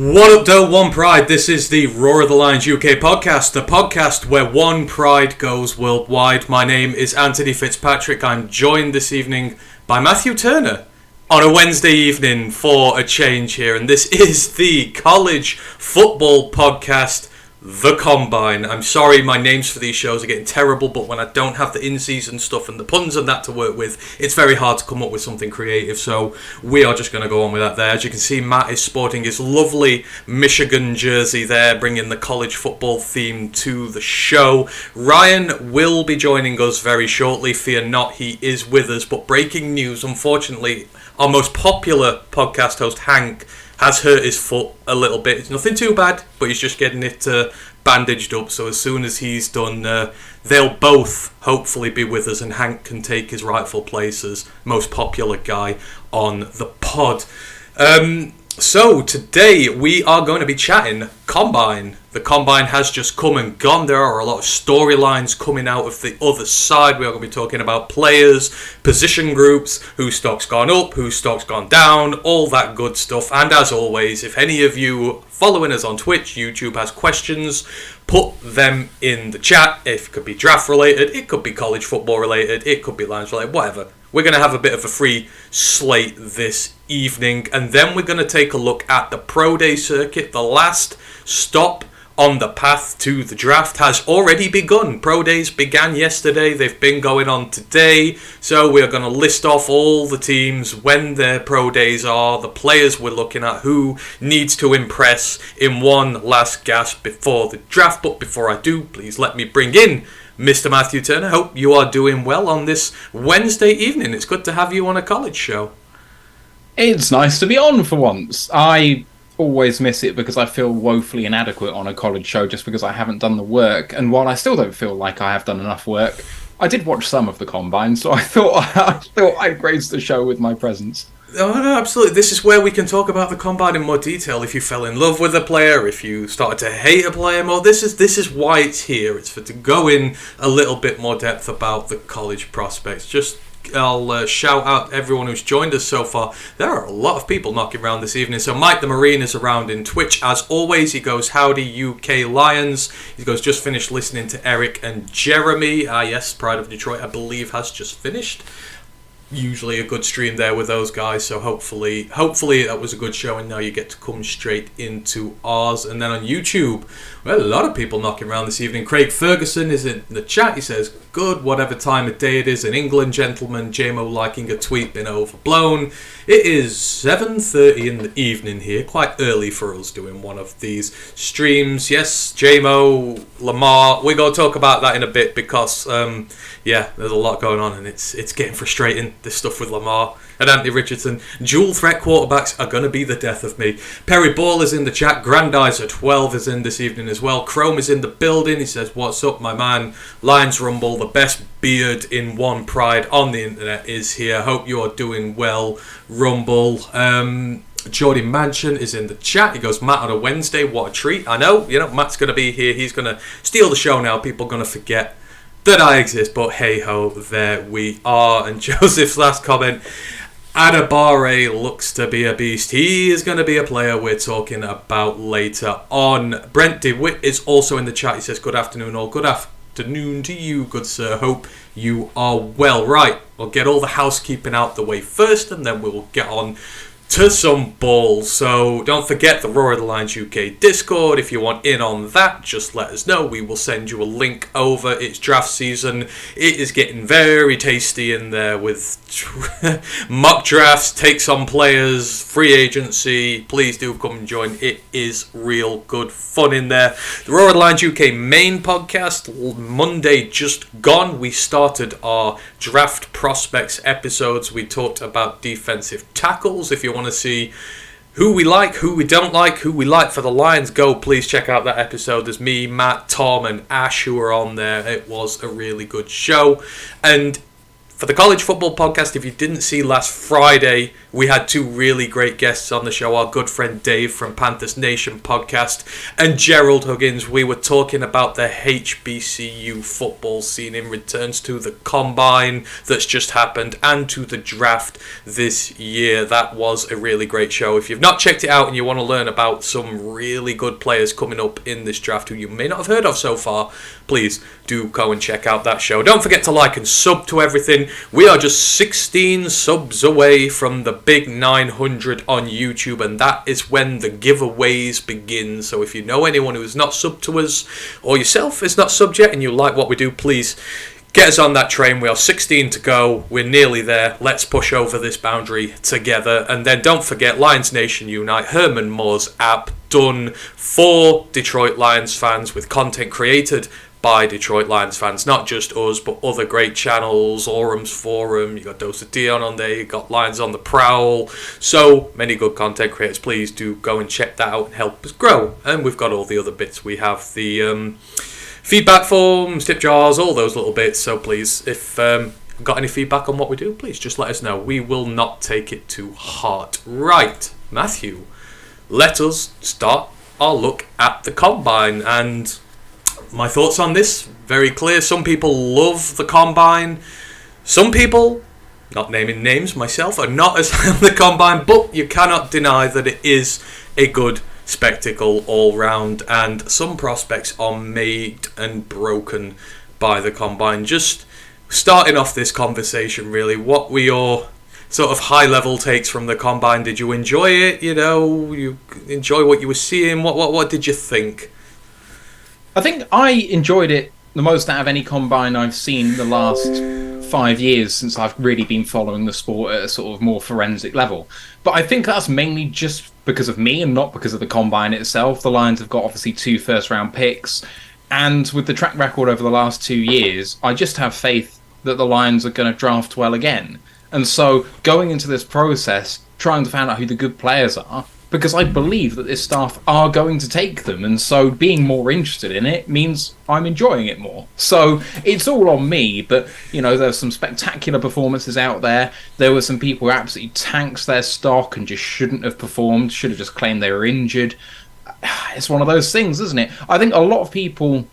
What up, though? One Pride. This is the Roar of the Lions UK podcast, the podcast where one pride goes worldwide. My name is Antony Fitzpatrick. I'm joined this evening by Matthew Turner on a Wednesday evening for a change here, and this is the college football podcast, The Combine. I'm sorry, my names for these shows are getting terrible, but when I don't have the in-season stuff and the puns and that to work with, it's very hard to come up with something creative, so we are just going to go on with that there. As you can see, Matt is sporting his lovely Michigan jersey there, bringing the college football theme to the show. Ryan will be joining us very shortly. Fear not, he is with us, but breaking news, unfortunately, our most popular podcast host, Hank, has hurt his foot a little bit. It's nothing too bad, but he's just getting it bandaged up. So as soon as he's done, they'll both hopefully be with us, and Hank can take his rightful place as most popular guy on the pod. So today we are going to be chatting Combine. The Combine has just come and gone. There are a lot of storylines coming out of the other side. We are going to be talking about players, position groups, whose stock's gone up, whose stock's gone down, all that good stuff. And as always, if any of you following us on Twitch, YouTube has questions, put them in the chat. It could be draft related, it could be college football related, it could be Lions related, whatever. We're going to have a bit of a free slate this evening, and then we're going to take a look at the Pro Day circuit. The last stop on the path to the draft has already begun. Pro Days began yesterday, they've been going on today, so we're going to list off all the teams, when their Pro Days are, the players we're looking at, who needs to impress in one last gasp before the draft. But before I do, please let me bring in Mr. Matthew Turner. Hope you are doing well on this Wednesday evening. It's good to have you on a college show. It's nice to be on for once. I always miss it because I feel woefully inadequate on a college show just because I haven't done the work. And while I still don't feel like I have done enough work, I did watch some of the Combine, so I thought I'd grace the show with my presence. Oh, no, absolutely. This is where we can talk about the Combine in more detail. If you fell in love with a player, if you started to hate a player more, this is why it's here. It's for to go in a little bit more depth about the college prospects. I'll shout out everyone who's joined us so far. There are a lot of people knocking around this evening. So Mike the Marine is around in Twitch. As always, he goes, howdy UK Lions. He goes, just finished listening to Eric and Jeremy. Yes, Pride of Detroit, I believe, has just finished. Usually a good stream there with those guys, so hopefully that was a good show, and now you get to come straight into ours. And then on YouTube, well, a lot of people knocking around this evening. Craig Ferguson is in the chat. He says, good, whatever time of day it is in England, gentlemen. JMO liking a tweet, been overblown. It is 7:30 in the evening here, quite early for us doing one of these streams. Yes, JMO, Lamar, we're going to talk about that in a bit because there's a lot going on, and it's getting frustrating, this stuff with Lamar and Anthony Richardson. Dual threat quarterbacks are going to be the death of me. Perry Ball is in the chat. Grandizer 12 is in this evening as well. Chrome is in the building. He says, what's up, my man? Lions Rumble, the best beard in one pride on the internet, is here. Hope you are doing well, Rumble. Jordy Mansion is in the chat. He goes, Matt on a Wednesday, what a treat. I know, Matt's going to be here. He's going to steal the show now. People are going to forget that I exist, but hey ho, there we are. And Joseph's last comment, Adabare looks to be a beast. He is going to be a player we're talking about later on. Brent DeWitt is also in the chat. He says, good afternoon all. Good afternoon to you, good sir. Hope you are well. Right, we'll get all the housekeeping out the way first, and then we'll get on to some balls. So don't forget the Roar of the Lions UK Discord. If you want in on that, just let us know. We will send you a link over. It's draft season. It is getting very tasty in there with mock drafts, takes on players, free agency. Please do come and join. It is real good fun in there. The Roar of the Lions UK main podcast, Monday just gone. We started our draft prospects episodes. We talked about defensive tackles. If you want to see who we like, who we don't like, who we like for the Lions, please check out that episode. There's me, Matt, Tom and Ash who are on there. It was a really good show. And For the College Football Podcast, if you didn't see last Friday, we had two really great guests on the show. Our good friend Dave from Panthers Nation Podcast and Gerald Huggins. We were talking about the HBCU football scene in returns to the Combine that's just happened and to the draft this year. That was a really great show. If you've not checked it out and you want to learn about some really good players coming up in this draft who you may not have heard of so far, please do go and check out that show. Don't forget to like and sub to everything. We are just 16 subs away from the big 900 on YouTube, and that is when the giveaways begin. So if you know anyone who is not subbed to us, or yourself is not subbed yet and you like what we do, please get us on that train. We are 16 to go. We're nearly there. Let's push over this boundary together. And then don't forget, Lions Nation Unite, Herman Moore's app, done for Detroit Lions fans with content created by Detroit Lions fans, not just us, but other great channels, Orum's Forum, you got Dose of Dion on there, you got Lions on the Prowl, so many good content creators. Please do go and check that out and help us grow. And we've got all the other bits. We have the feedback forms, tip jars, all those little bits. So please, if got any feedback on what we do, please just let us know. We will not take it to heart. Right, Matthew, let us start our look at the Combine. And my thoughts on this, very clear. Some people love the Combine. Some people, not naming names myself, are not as high on the Combine, but you cannot deny that it is a good spectacle all round, and some prospects are made and broken by the Combine. Just starting off this conversation, really, what were your sort of high-level takes from the Combine? Did you enjoy it? You know, you enjoy what you were seeing? What did you think? I think I enjoyed it the most out of any Combine I've seen the last 5 years since I've really been following the sport at a sort of more forensic level. But I think that's mainly just because of me and not because of the Combine itself. The Lions have got obviously 2 first-round picks, and with the track record over the last 2 years, I just have faith that the Lions are going to draft well again. And so going into this process, trying to find out who the good players are, because I believe that this staff are going to take them, and so being more interested in it means I'm enjoying it more. So it's all on me, but, you know, there's some spectacular performances out there. There were some people who absolutely tanked their stock and just shouldn't have performed, should have just claimed they were injured. It's one of those things, isn't it? I think a lot of people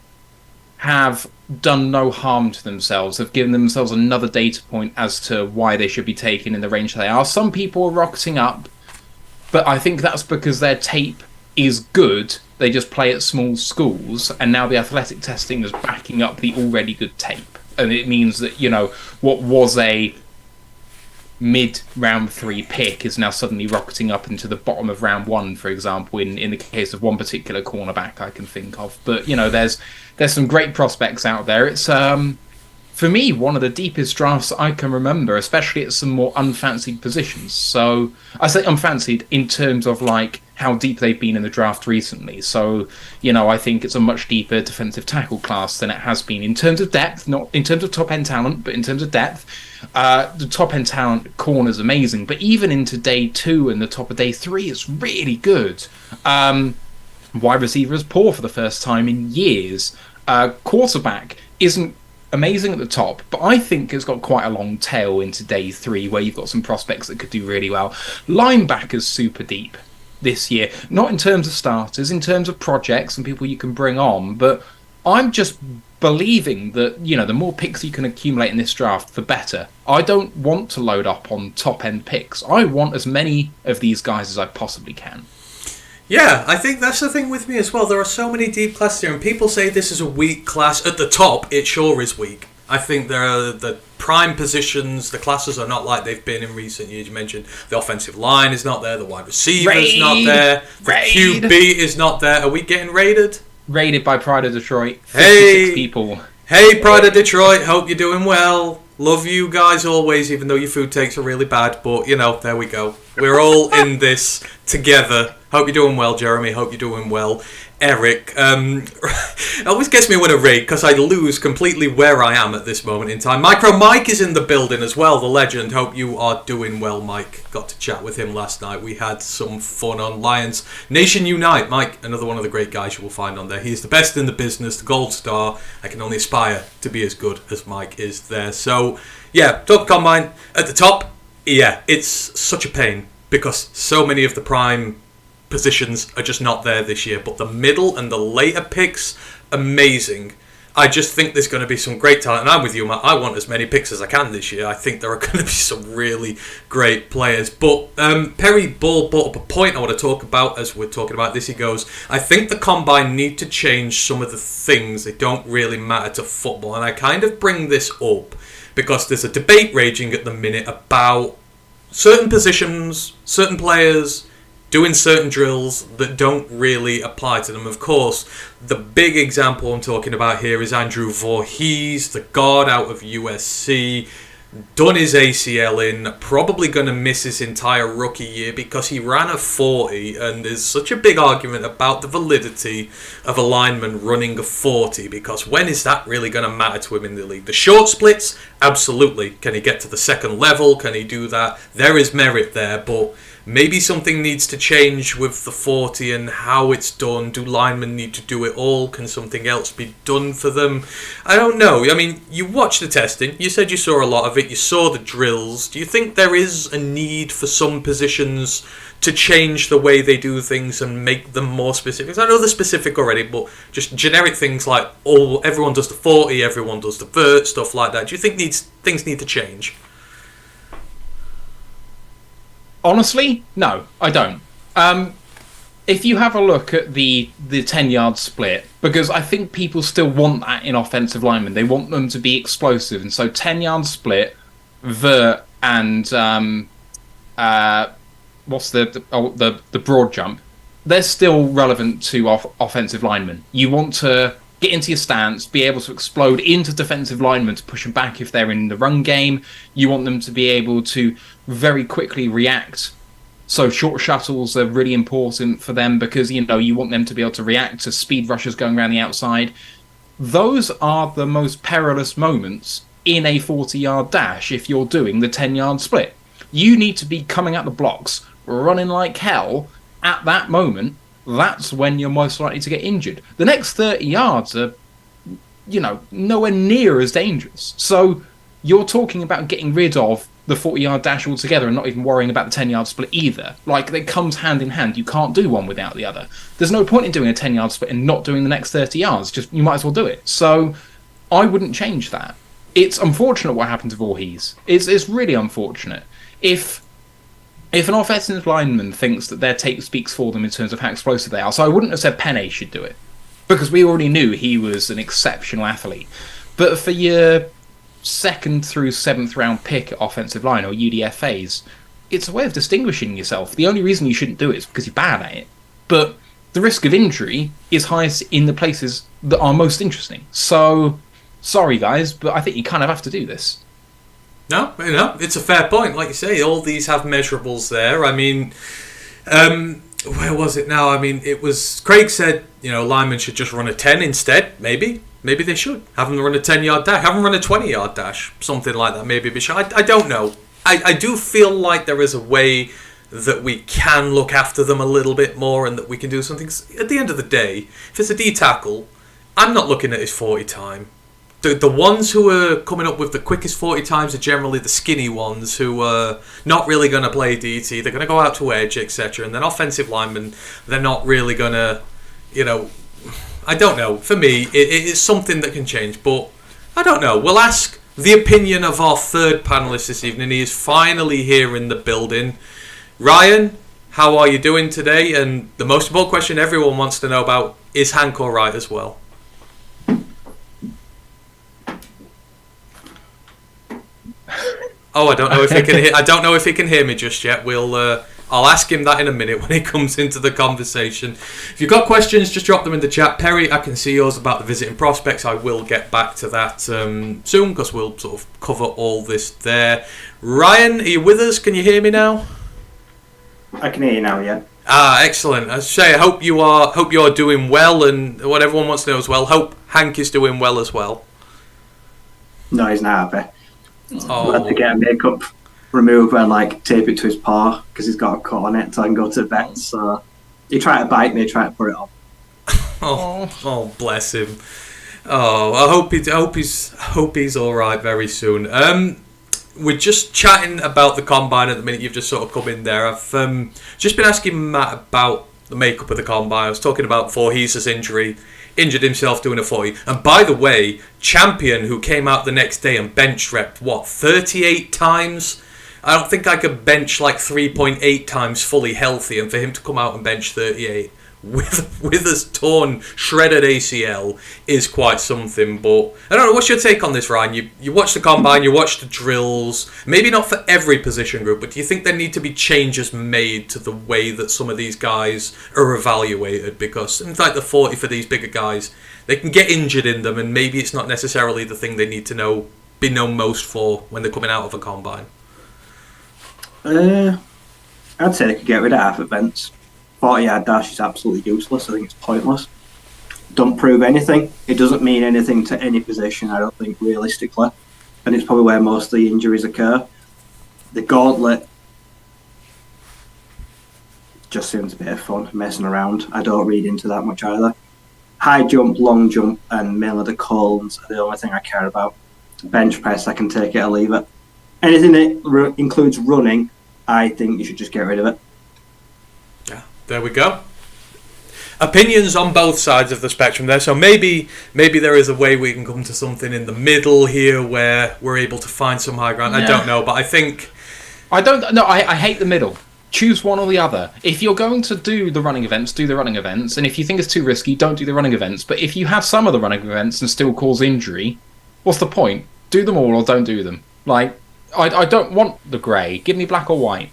have done no harm to themselves, have given themselves another data point as to why they should be taken in the range they are. Some people are rocketing up, but I think that's because their tape is good. They just play at small schools, and now the athletic testing is backing up the already good tape. And it means that, you know, what was a mid-round 3 pick is now suddenly rocketing up into the bottom of round 1, for example, in the case of one particular cornerback I can think of. But, you know, there's some great prospects out there. It's for me, one of the deepest drafts I can remember, especially at some more unfancied positions. So I say unfancied in terms of like how deep they've been in the draft recently. So, you know, I think it's a much deeper defensive tackle class than it has been in terms of depth, not in terms of top end talent, but in terms of depth. The top end talent corner is amazing, but even into day 2 and the top of day 3, it's really good. Wide receiver is poor for the first time in years. Quarterback isn't amazing at the top, but I think it's got quite a long tail into day 3 where you've got some prospects that could do really well. Linebackers super deep this year, not in terms of starters, in terms of projects and people you can bring on, but I'm just believing that, you know, the more picks you can accumulate in this draft, the better. I don't want to load up on top end picks. I want as many of these guys as I possibly can. Yeah, I think that's the thing with me as well. There are so many deep classes here, and people say this is a weak class. At the top, it sure is weak. I think there are the prime positions, the classes are not like they've been in recent years. You mentioned the offensive line is not there, the wide receiver is not there, the QB is not there. Are we getting raided? Raided by Pride of Detroit. 56 hey, people. Hey, Pride of Detroit, hope you're doing well. Love you guys always, even though your food takes are really bad. But, you know, there we go. We're all in this together. Hope you're doing well, Jeremy. Hope you're doing well. Eric. It always gets me when I rate because I lose completely where I am at this moment in time. Micro Mike is in the building as well, the legend. Hope you are doing well, Mike. Got to chat with him last night. We had some fun on Lions Nation Unite. Mike, another one of the great guys you will find on there. He is the best in the business, the gold star. I can only aspire to be as good as Mike is there. So, yeah, Talk Combine at the top. Yeah, it's such a pain because so many of the prime positions are just not there this year, but the middle and the later picks, amazing. I just think there's going to be some great talent, and I'm with you, Matt. I want as many picks as I can this year. I think there are going to be some really great players. But Perry Ball brought up a point I want to talk about as we're talking about this. He goes, I think the Combine need to change some of the things that don't really matter to football, and I kind of bring this up because there's a debate raging at the minute about certain positions, certain players doing certain drills that don't really apply to them. Of course, the big example I'm talking about here is Andrew Voorhees, the guard out of USC, done his ACL in, probably going to miss his entire rookie year because he ran a 40, and there's such a big argument about the validity of a lineman running a 40, because when is that really going to matter to him in the league? The short splits, absolutely. Can he get to the second level? Can he do that? There is merit there, but maybe something needs to change with the 40 and how it's done. Do linemen need to do it all? Can something else be done for them? I don't know. I mean, you watched the testing. You said you saw a lot of it. You saw the drills. Do you think there is a need for some positions to change the way they do things and make them more specific? I know they're specific already, but just generic things like, oh, everyone does the 40, everyone does the vert, stuff like that. Do you think things need to change? Honestly, no, I don't. If you have a look at the 10-yard split, because I think people still want that in offensive linemen. They want them to be explosive. And so 10-yard split, vert, and what's the broad jump, they're still relevant to offensive linemen. You want to get into your stance, be able to explode into defensive linemen to push them back if they're in the run game. You want them to be able to very quickly react. So short shuttles are really important for them because, you know, you want them to be able to react to speed rushers going around the outside. Those are the most perilous moments in a 40-yard dash if you're doing the 10-yard split. You need to be coming at the blocks, running like hell at that moment. That's when you're most likely to get injured. The next 30 yards are, you know, nowhere near as dangerous. So you're talking about getting rid of the 40-yard dash altogether and not even worrying about the 10-yard split either. Like, it comes hand in hand. You can't do one without the other. There's no point in doing a 10-yard split and not doing the next 30 yards. Just, you might as well do it. So I wouldn't change that. It's unfortunate what happened to Voorhees. It's really unfortunate. If an offensive lineman thinks that their tape speaks for them in terms of how explosive they are, so I wouldn't have said Penne should do it, because we already knew he was an exceptional athlete. But for your 2nd through 7th round pick at offensive line, or UDFAs, it's a way of distinguishing yourself. The only reason you shouldn't do it is because you're bad at it. But the risk of injury is highest in the places that are most interesting. So, sorry guys, but I think you kind of have to do this. No, it's a fair point. Like you say, all these have measurables there. I mean, where was it now? I mean, it was, Craig said, you know, linemen should just run a 10 instead. Maybe they should. Have them run a 10-yard dash. Have them run a 20-yard dash. Something like that. Maybe I don't know. I do feel like there is a way that we can look after them a little bit more and that we can do something. At the end of the day, if it's a D tackle, I'm not looking at his 40 time. The ones who are coming up with the quickest 40 times are generally the skinny ones who are not really going to play DT. They're going to go out to edge, etc. And then offensive linemen, they're not really going to, you know, I don't know. For me, it is something that can change. But I don't know. We'll ask the opinion of our third panelist this evening. He is finally here in the building. Ryan, how are you doing today? And the most important question everyone wants to know about, is Hank all right as well? Oh, I don't know if he can hear. I don't know if he can hear me just yet. I'll ask him that in a minute when he comes into the conversation. If you've got questions, just drop them in the chat. Perry, I can see yours about the visiting prospects. I will get back to that soon because we'll sort of cover all this there. Ryan, are you with us? Can you hear me now? I can hear you now, yeah. Excellent. I say, I hope you are doing well, and what everyone wants to know as well. Hope Hank is doing well as well. No, he's not happy. Oh. We'll have to get a makeup remover and like tape it to his paw because he's got a cut on it so I can go to the vet. So he tried to bite me, tried to put it on. Oh, bless him. Oh, I hope he's all right very soon. We're just chatting about the combine at the minute. You've just sort of come in there. I've just been asking Matt about the makeup of the combine. I was talking about Voorhees' injury, injured himself doing a 40. And by the way, Champion, who came out the next day and bench repped, 38 times? I don't think I could bench like 3.8 times fully healthy, and for him to come out and bench 38 with a torn, shredded ACL is quite something. But I don't know, what's your take on this, Ryan? You watch the combine, you watch the drills, maybe not for every position group, but do you think there need to be changes made to the way that some of these guys are evaluated? Because in fact the 40 for these bigger guys, they can get injured in them, and maybe it's not necessarily the thing they need to be known most for when they're coming out of a combine. I'd say they could get rid of half events. 40-yard dash is absolutely useless. I think it's pointless. Don't prove anything. It doesn't mean anything to any position, I don't think, realistically. And it's probably where most of the injuries occur. The gauntlet just seems a bit of fun, messing around. I don't read into that much either. High jump, long jump, and middle the columns are the only thing I care about. Bench press, I can take it or leave it. Anything that includes running, I think you should just get rid of it. There we go. Opinions on both sides of the spectrum there. So maybe there is a way we can come to something in the middle here where we're able to find some high ground. I don't know, but I think... I hate the middle. Choose one or the other. If you're going to do the running events, do the running events. And if you think it's too risky, don't do the running events. But if you have some of the running events and still cause injury, what's the point? Do them all or don't do them. Like, I don't want the grey. Give me black or white.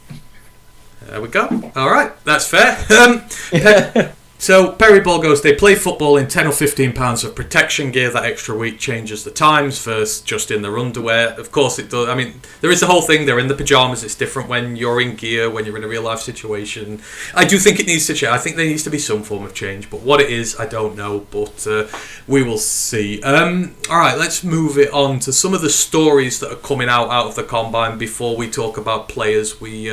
There we go. All right, that's fair. So Perry Ball goes, they play football in 10 or 15 pounds of protection gear. That extra week changes the times versus just in their underwear. Of course it does. I mean, there is the whole thing. They're in the pyjamas. It's different when you're in gear, when you're in a real life situation. I do think it needs to change. I think there needs to be some form of change. But what it is, I don't know. But we will see. All right, let's move it on to some of the stories that are coming out of the combine before we talk about players we...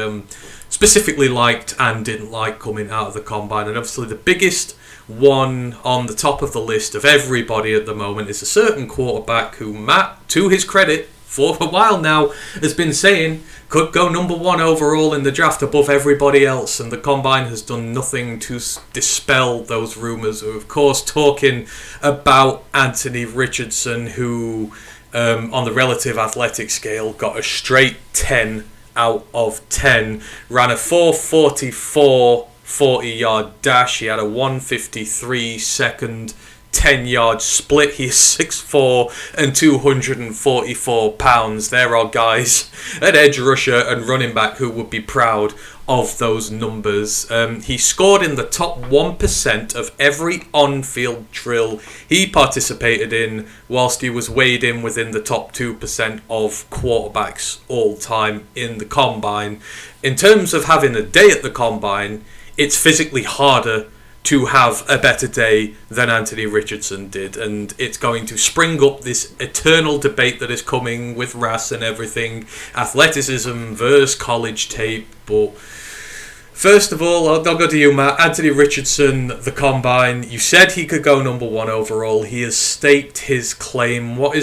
specifically liked and didn't like coming out of the combine. And obviously the biggest one on the top of the list of everybody at the moment is a certain quarterback who Matt, to his credit, for a while now, has been saying could go number 1 overall in the draft above everybody else. And the combine has done nothing to dispel those rumours. We're of course talking about Antony Richardson, who on the relative athletic scale got a straight 10 out of 10, ran a 4:44 40-yard dash. He had a 1:53 second 10-yard split. He's 6'4" and 244 pounds. There are guys at edge rusher and running back who would be proud of those numbers. He scored in the top 1% of every on-field drill he participated in, whilst he was weighed in within the top 2% of quarterbacks all time in the combine. In terms of having a day at the combine, it's physically harder to have a better day than Antony Richardson did, and it's going to spring up this eternal debate that is coming with RAS and everything, athleticism versus college tape. But first of all, I'll go to you, Matt. Antony Richardson, the combine, you said he could go number 1 overall. He has staked his claim. What are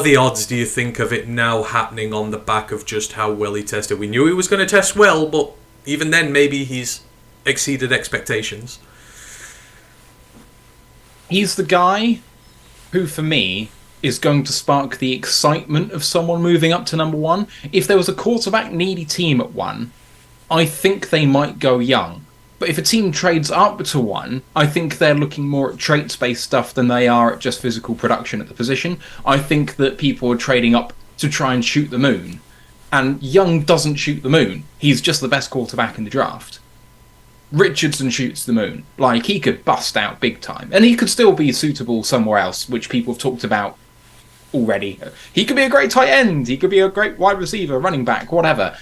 the odds, do you think, of it now happening on the back of just how well he tested? We knew he was going to test well, but even then maybe he's exceeded expectations. He's the guy who, for me, is going to spark the excitement of someone moving up to number 1. If there was a quarterback needy team at 1, I think they might go young. But if a team trades up to 1, I think they're looking more at traits-based stuff than they are at just physical production at the position. I think that people are trading up to try and shoot the moon. And Young doesn't shoot the moon. He's just the best quarterback in the draft. Richardson shoots the moon. Like, he could bust out big time. And he could still be suitable somewhere else, which people have talked about already. He could be a great tight end. He could be a great wide receiver, running back, whatever.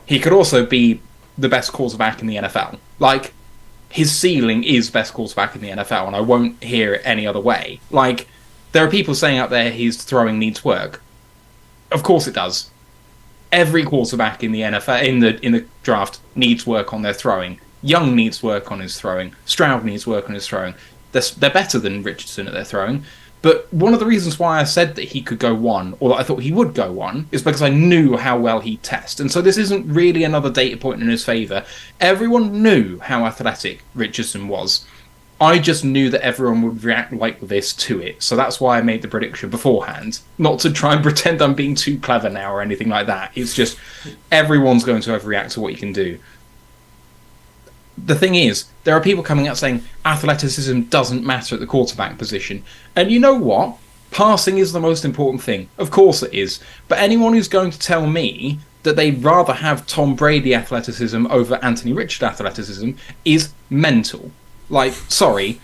He could also be the best quarterback in the NFL. Like, his ceiling is best quarterback in the NFL, and I won't hear it any other way. Like, there are people saying out there his throwing needs work. Of course it does. Every quarterback in the NFL, in the draft, needs work on their throwing. Young needs work on his throwing. Stroud needs work on his throwing. They're better than Richardson at their throwing. But one of the reasons why I said that he could go 1, or that I thought he would go 1, is because I knew how well he'd test. And so this isn't really another data point in his favour. Everyone knew how athletic Richardson was. I just knew that everyone would react like this to it. So that's why I made the prediction beforehand. Not to try and pretend I'm being too clever now or anything like that. It's just everyone's going to overreact to what you can do. The thing is, there are people coming out saying athleticism doesn't matter at the quarterback position. And you know what? Passing is the most important thing. Of course it is. But anyone who's going to tell me that they'd rather have Tom Brady athleticism over Anthony Richardson athleticism is mental. Like, sorry.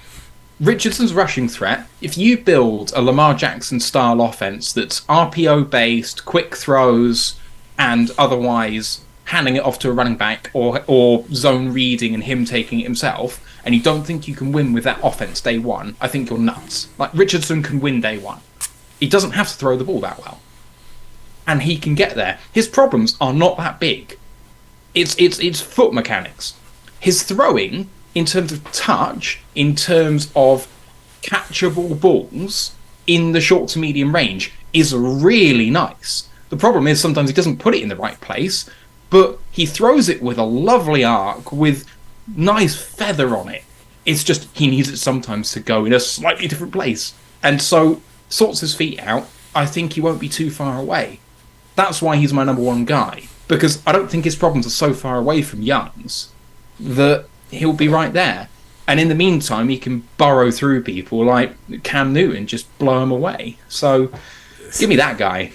Richardson's rushing threat, if you build a Lamar Jackson style offense that's RPO based, quick throws, and otherwise handing it off to a running back or zone reading and him taking it himself, and you don't think you can win with that offense day one, I think you're nuts. Like, Richardson can win day one. He doesn't have to throw the ball that well. And he can get there. His problems are not that big. It's foot mechanics. His throwing, in terms of touch, in terms of catchable balls in the short to medium range, is really nice. The problem is sometimes he doesn't put it in the right place, but he throws it with a lovely arc, with nice feather on it. It's just he needs it sometimes to go in a slightly different place. And so, sorts his feet out, I think he won't be too far away. That's why he's my number one guy. Because I don't think his problems are so far away from Young's that he'll be right there. And in the meantime, he can burrow through people like Cam Newton, just blow him away. So, give me that guy.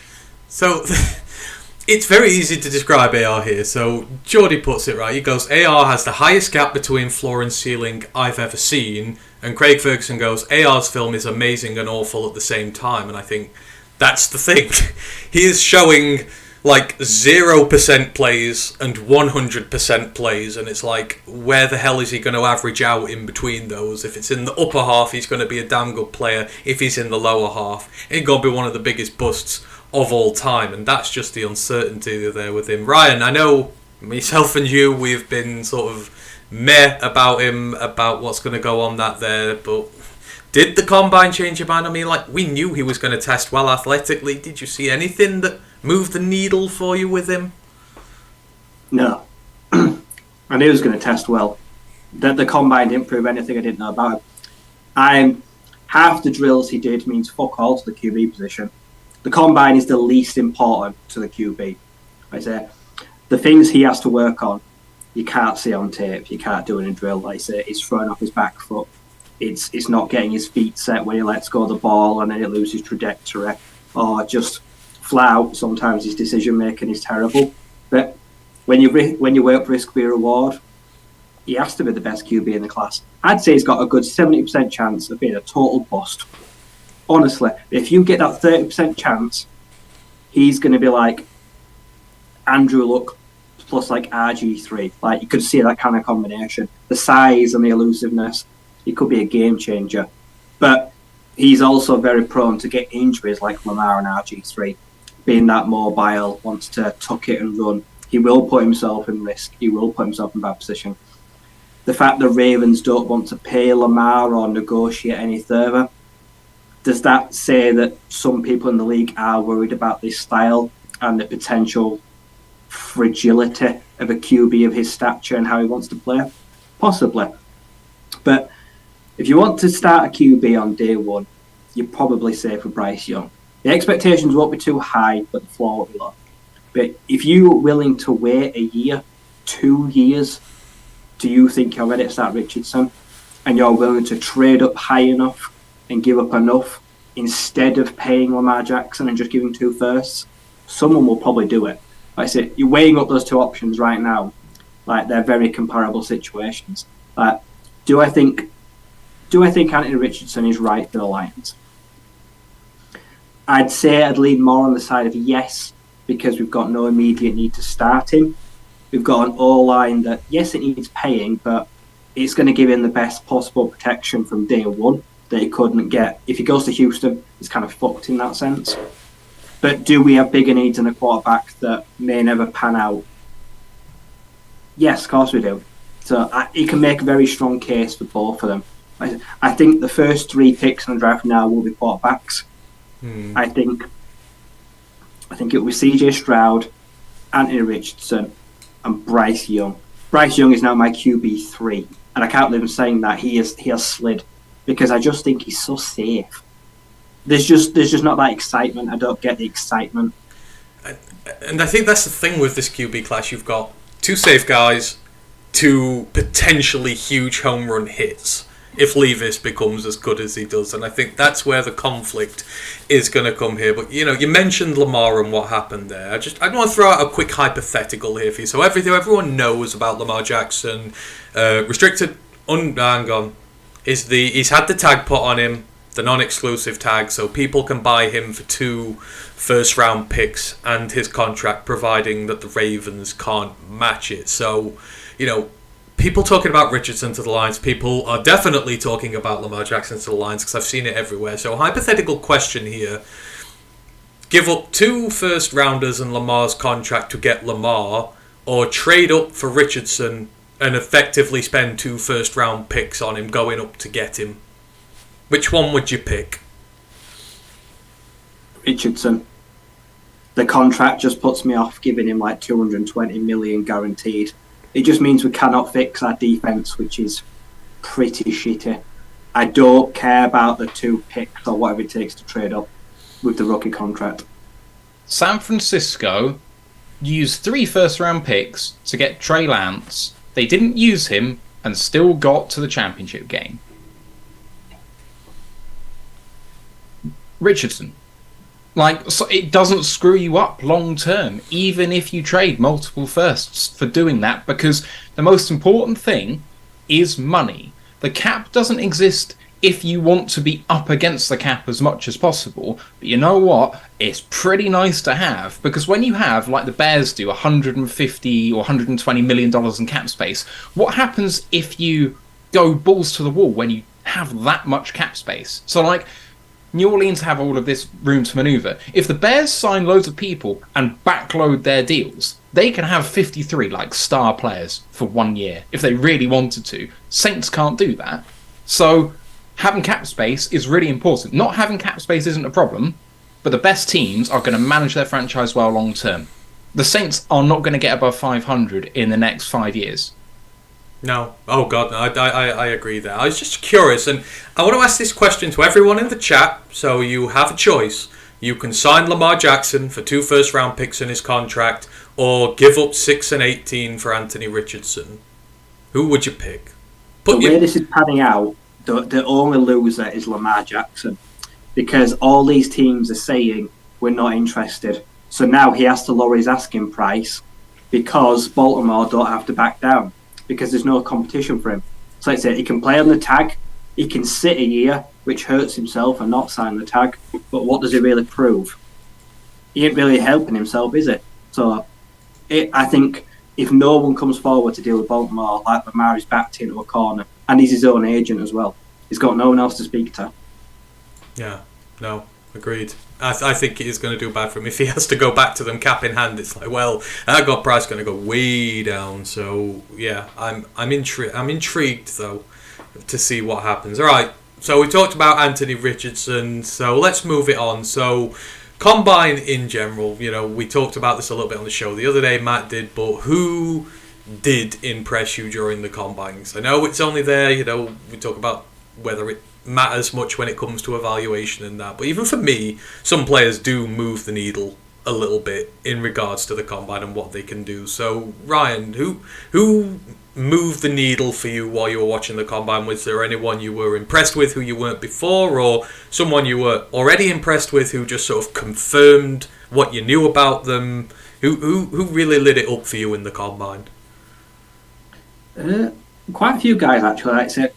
So... It's very easy to describe AR here. So Geordie puts it right. He goes, AR has the highest gap between floor and ceiling I've ever seen. And Craig Ferguson goes, AR's film is amazing and awful at the same time. And I think that's the thing. He is showing like 0% plays and 100% plays. And it's like, where the hell is he going to average out in between those? If it's in the upper half, he's going to be a damn good player. If he's in the lower half, he's going to be one of the biggest busts of all time, and that's just the uncertainty there with him. Ryan, I know myself and you, we've been sort of meh about him, about what's going to go on that there, but did the Combine change your mind? I mean, like, we knew he was going to test well athletically. Did you see anything that moved the needle for you with him? No. I knew he was going to test well. The Combine didn't prove anything I didn't know about him. Half the drills he did means fuck all to the QB position. The Combine is the least important to the QB. I say the things he has to work on, you can't see on tape. You can't do in a drill. Like I say, he's throwing off his back foot. It's not getting his feet set when he lets go of the ball and then it loses trajectory. Or just flat out, sometimes his decision making is terrible. But when you work risk be reward, he has to be the best QB in the class. I'd say he's got a good 70% chance of being a total bust. Honestly, if you get that 30% chance, he's going to be like Andrew Luck plus like RG3. Like, you could see that kind of combination. The size and the elusiveness, he could be a game changer. But he's also very prone to get injuries like Lamar and RG3. Being that mobile, wants to tuck it and run. He will put himself in risk. He will put himself in bad position. The fact the Ravens don't want to pay Lamar or negotiate any further, does that say that some people in the league are worried about this style and the potential fragility of a QB of his stature and how he wants to play? Possibly. But if you want to start a QB on day one, you're probably safe with Bryce Young. The expectations won't be too high, but the floor will be low. But if you're willing to wait a year, 2 years, do you think you're ready to start Richardson? And you're willing to trade up high enough and give up enough instead of paying Lamar Jackson and just giving 2 firsts? Someone will probably do it. Like I said, you're weighing up those 2 options right now. Like, they're very comparable situations. Do I think Antony Richardson is right for the Lions? I'd say I'd lean more on the side of yes, because we've got no immediate need to start him. We've got an O-line that, yes, it needs paying, but it's going to give him the best possible protection from day one that he couldn't get. If he goes to Houston, he's kind of fucked in that sense. But do we have bigger needs in a quarterback that may never pan out? Yes, of course we do. So he can make a very strong case for both of them. I think the first 3 picks in the draft now will be quarterbacks. I think it will be CJ Stroud, Anthony Richardson, and Bryce Young. Bryce Young is now my QB3, and I can't believe I'm saying that. He has slid because I just think he's so safe. There's just not that excitement. I don't get the excitement. And I think that's the thing with this QB class. You've got 2 safe guys, 2 potentially huge home run hits if Levis becomes as good as he does. And I think that's where the conflict is going to come here. But, you mentioned Lamar and what happened there. I want to throw out a quick hypothetical here for you. So everyone knows about Lamar Jackson. Restricted, hang on, he's had the tag put on him, the non-exclusive tag, so people can buy him for 2 first-round picks and his contract, providing that the Ravens can't match it. So, people talking about Richardson to the Lions, people are definitely talking about Lamar Jackson to the Lions because I've seen it everywhere. So, hypothetical question here. Give up 2 first-rounders and Lamar's contract to get Lamar, or trade up for Richardson and effectively spend 2 first-round picks on him going up to get him. Which one would you pick? Richardson. The contract just puts me off giving him like $220 million guaranteed. It just means we cannot fix our defense, which is pretty shitty. I don't care about the 2 picks or whatever it takes to trade up with the rookie contract. San Francisco used 3 first-round picks to get Trey Lance. They didn't use him and still got to the championship game. Richardson. So it doesn't screw you up long term, even if you trade multiple firsts for doing that, because the most important thing is money. The cap doesn't exist if you want to be up against the cap as much as possible, but you know what? It's pretty nice to have, because when you have, like the Bears do, $150 or $120 million in cap space, what happens if you go balls to the wall when you have that much cap space? So, New Orleans have all of this room to maneuver. If the Bears sign loads of people and backload their deals, they can have 53 star players for 1 year if they really wanted to. Saints can't do that. So having cap space is really important. Not having cap space isn't a problem, but the best teams are going to manage their franchise well long term. The Saints are not going to get above 500 in the next 5 years. No. Oh, God, no, I agree there. I was just curious, and I want to ask this question to everyone in the chat, so you have a choice. You can sign Lamar Jackson for 2 first-round picks in his contract, or give up 6 and 18 for Anthony Richardson. Who would you pick? The way this is panning out, the only loser is Lamar Jackson, because all these teams are saying, we're not interested. So now he has to lower his asking price because Baltimore don't have to back down, because there's no competition for him. So let's say he can play on the tag, he can sit a year, which hurts himself, and not sign the tag. But what does he really prove? He ain't really helping himself, is it? So I think if no one comes forward to deal with Baltimore, Lamar is backed into a corner, and he's his own agent as well. He's got no one else to speak to. Yeah, no, agreed. I think it is going to do bad for him if he has to go back to them cap in hand. It's that got price going to go way down. So yeah, I'm intrigued though to see what happens. All right, so we talked about Anthony Richardson. So let's move it on. So Combine in general, we talked about this a little bit on the show the other day. Matt did, but who did impress you during the Combines? I know it's only there. We talk about whether it matters much when it comes to evaluation and that, but even for me, some players do move the needle a little bit in regards to the Combine and what they can do. So Ryan, who moved the needle for you while you were watching the Combine? Was there anyone you were impressed with who you weren't before, or someone you were already impressed with who just sort of confirmed what you knew about them? Who really lit it up for you in the Combine? Quite a few guys actually. Like I said,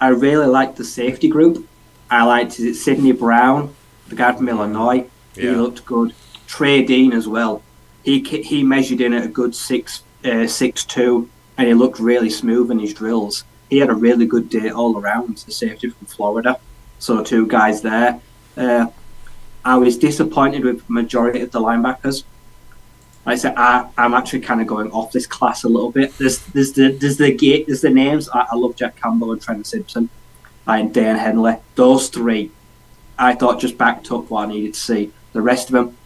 I really liked the safety group. I liked Sidney Brown, the guy from Illinois. He looked good. Trey Dean as well. he measured in at a good 6'2", and he looked really smooth in his drills. He had a really good day all around. The safety from Florida, so 2 guys there. I was disappointed with the majority of the linebackers. Like I said, I'm actually kind of going off this class a little bit. There's the names. I love Jack Campbell and Trent Simpson, and Dan Henley. Those 3, I thought just backed up what I needed to see. The rest of them,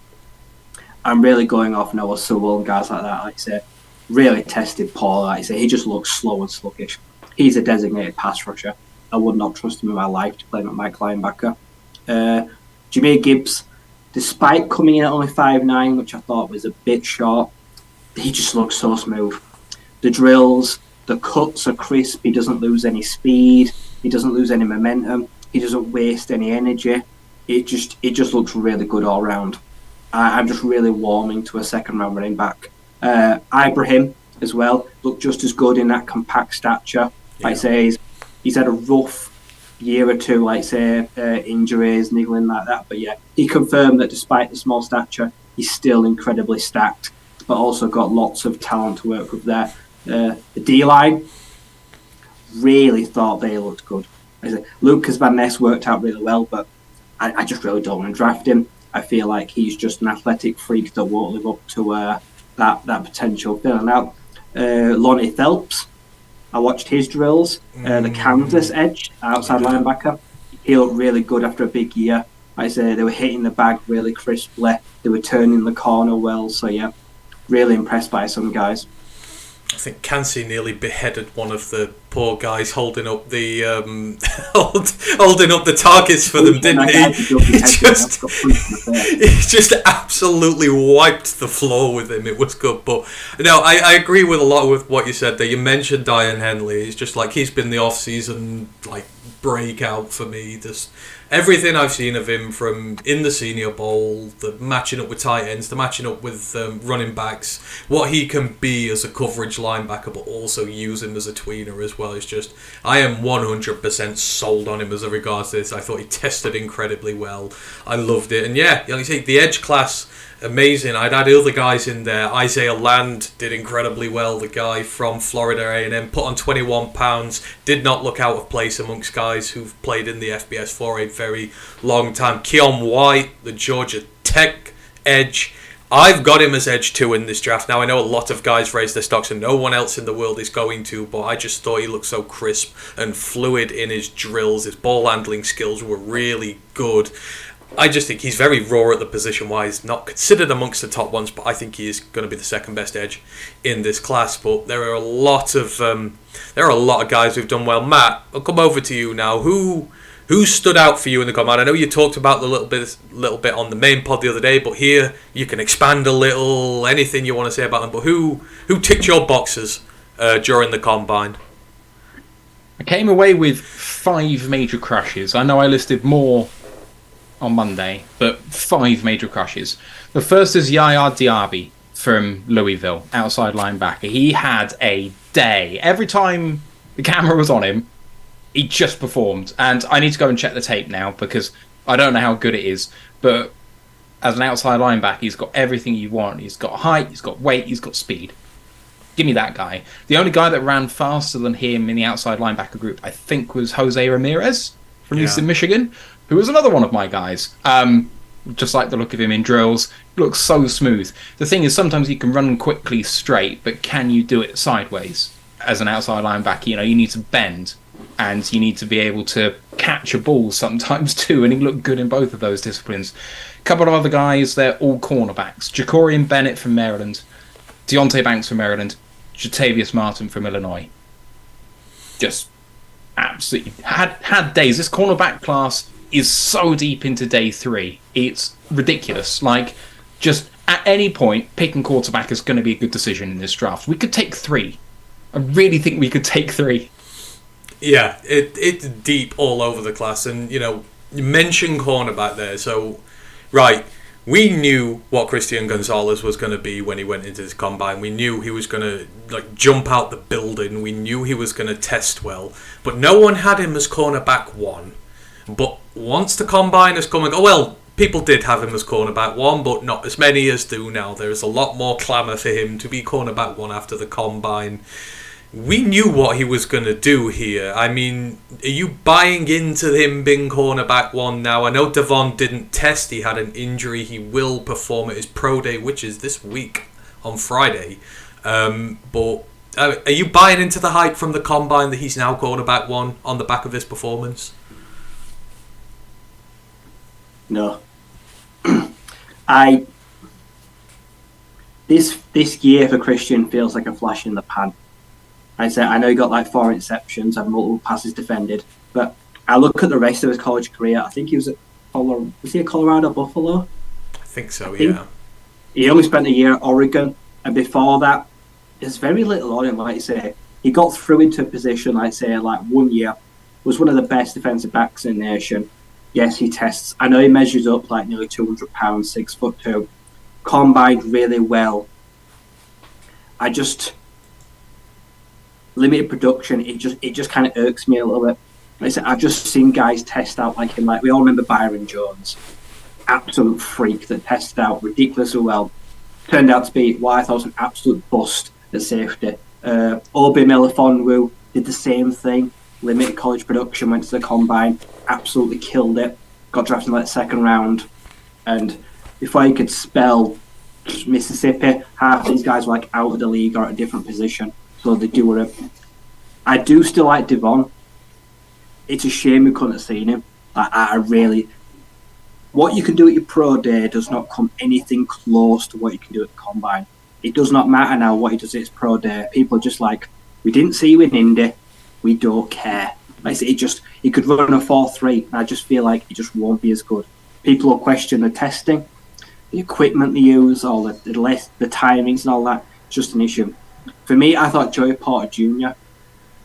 I'm really going off Noah Sewell and guys like that. Like I say, really tested Paul. Like I say, he just looks slow and sluggish. He's a designated pass rusher. I would not trust him in my life to play him at Mike linebacker. Jameer Gibbs, despite coming in at only 5'9", which I thought was a bit short, he just looks so smooth. The drills, the cuts are crisp. He doesn't lose any speed. He doesn't lose any momentum. He doesn't waste any energy. It just looks really good all round. I'm just really warming to a second-round running back. Ibrahim as well looked just as good in that compact stature. Like I say, he's had a rough year or 2, like say injuries, niggling like that. But yeah, he confirmed that despite the small stature, he's still incredibly stacked, but also got lots of talent to work with there. The D-line, really thought they looked good. Like I said, Lucas Van Ness worked out really well, but I just really don't want to draft him. I feel like he's just an athletic freak that won't live up to that potential filling out. Lonnie Phelps, I watched his drills. The Kansas edge, outside linebacker, he looked really good after a big year. Like I say, they were hitting the bag really crisply. They were turning the corner well. So yeah, really impressed by some guys. I think Cansey nearly beheaded one of the poor guys holding up the holding up the targets for them, didn't he? He just absolutely wiped the floor with him. It was good, but no, I agree with a lot with what you said there. You mentioned Diane Henley. It's just like he's been the off-season like breakout for me. Just everything I've seen of him, from in the Senior Bowl, the matching up with tight ends, the matching up with running backs, what he can be as a coverage linebacker, but also use him as a tweener as well. It's just, I am 100% sold on him as a regards to this. I thought he tested incredibly well. I loved it. And yeah, like you say, the edge class, amazing. I'd add other guys in there. Isaiah Land did incredibly well. The guy from Florida A&M, put on 21 pounds, did not look out of place amongst guys who've played in the FBS for a very long time. Keon White, the Georgia Tech edge, I've got him as edge 2 in this draft. Now, I know a lot of guys raise their stocks and no one else in the world is going to, but I just thought he looked so crisp and fluid in his drills. His ball handling skills were really good. I just think he's very raw at the position-wise, not considered amongst the top ones, but I think he is going to be the second best edge in this class. But there are a lot of guys who've done well. Matt, I'll come over to you now. Who stood out for you in the combine? I know you talked about the little bit on the main pod the other day, but here you can expand a little. Anything you want to say about them? But who ticked your boxes during the combine? I came away with 5 major crushes. I know I listed more on Monday, but 5 major crushes. The first is Yaya Diaby from Louisville, outside linebacker. He had a day. Every time the camera was on him, he just performed. And I need to go and check the tape now because I don't know how good it is. But as an outside linebacker, he's got everything you want. He's got height, he's got weight, he's got speed. Give me that guy. The only guy that ran faster than him in the outside linebacker group, I think, was Jose Ramirez from Eastern Michigan, who was another one of my guys. Just like the look of him in drills. Looks so smooth. The thing is, sometimes you can run quickly straight, but can you do it sideways? As an outside linebacker, you need to bend, and you need to be able to catch a ball sometimes too, and he looked good in both of those disciplines. A couple of other guys, they're all cornerbacks. Jacorian Bennett from Maryland, Deontay Banks from Maryland, Jatavius Martin from Illinois. Just absolutely had days. This cornerback class is so deep into day 3. It's ridiculous. Like, just at any point, picking quarterback is going to be a good decision in this draft. We could take 3. I really think we could take 3. Yeah, it's deep all over the class. And, you mentioned cornerback there. So, right, we knew what Christian Gonzalez was going to be when he went into this combine. We knew he was going to jump out the building. We knew he was going to test well. But no one had him as cornerback 1. But once the combine has come and go, well, people did have him as cornerback 1, but not as many as do now. There's a lot more clamour for him to be cornerback 1 after the combine. We knew what he was going to do here. I mean, are you buying into him being cornerback 1 now? I know Devon didn't test. He had an injury. He will perform at his pro day, which is this week on Friday. But are you buying into the hype from the combine that he's now cornerback 1 on the back of this performance? No. This year for Christian feels like a flash in the pan. I know he got like 4 interceptions and multiple passes defended, but I look at the rest of his college career. I think he was at Colorado Buffalo? I think so, yeah. He only spent a year at Oregon, and before that, there's very little on him, like you say. He got through into a position, like 1 year, was one of the best defensive backs in the nation. Yes, he tests. I know he measures up like nearly 200 pounds, 6'2", combined really well. Limited production, it just kind of irks me a little bit. Like I said, I've just seen guys test out like him. Like we all remember Byron Jones, absolute freak that tested out ridiculously well. Turned out to be what I thought was an absolute bust at safety. Obi Melifonwu did the same thing. Limited college production, went to the combine, absolutely killed it. Got drafted in like the 2nd round, and before he could spell Mississippi, half these guys were like out of the league or at a different position. So they do it. I do still like Devon. It's a shame we couldn't have seen him. What you can do at your pro day does not come anything close to what you can do at the combine. It does not matter now what he does at his pro day. People are just like, we didn't see you in Indy. We don't care. Like I say, he could run a 4.3, and I just feel like he just won't be as good. People will question the testing, the equipment they use, all the timings and all that. It's just an issue. For me, I thought Joey Porter Jr.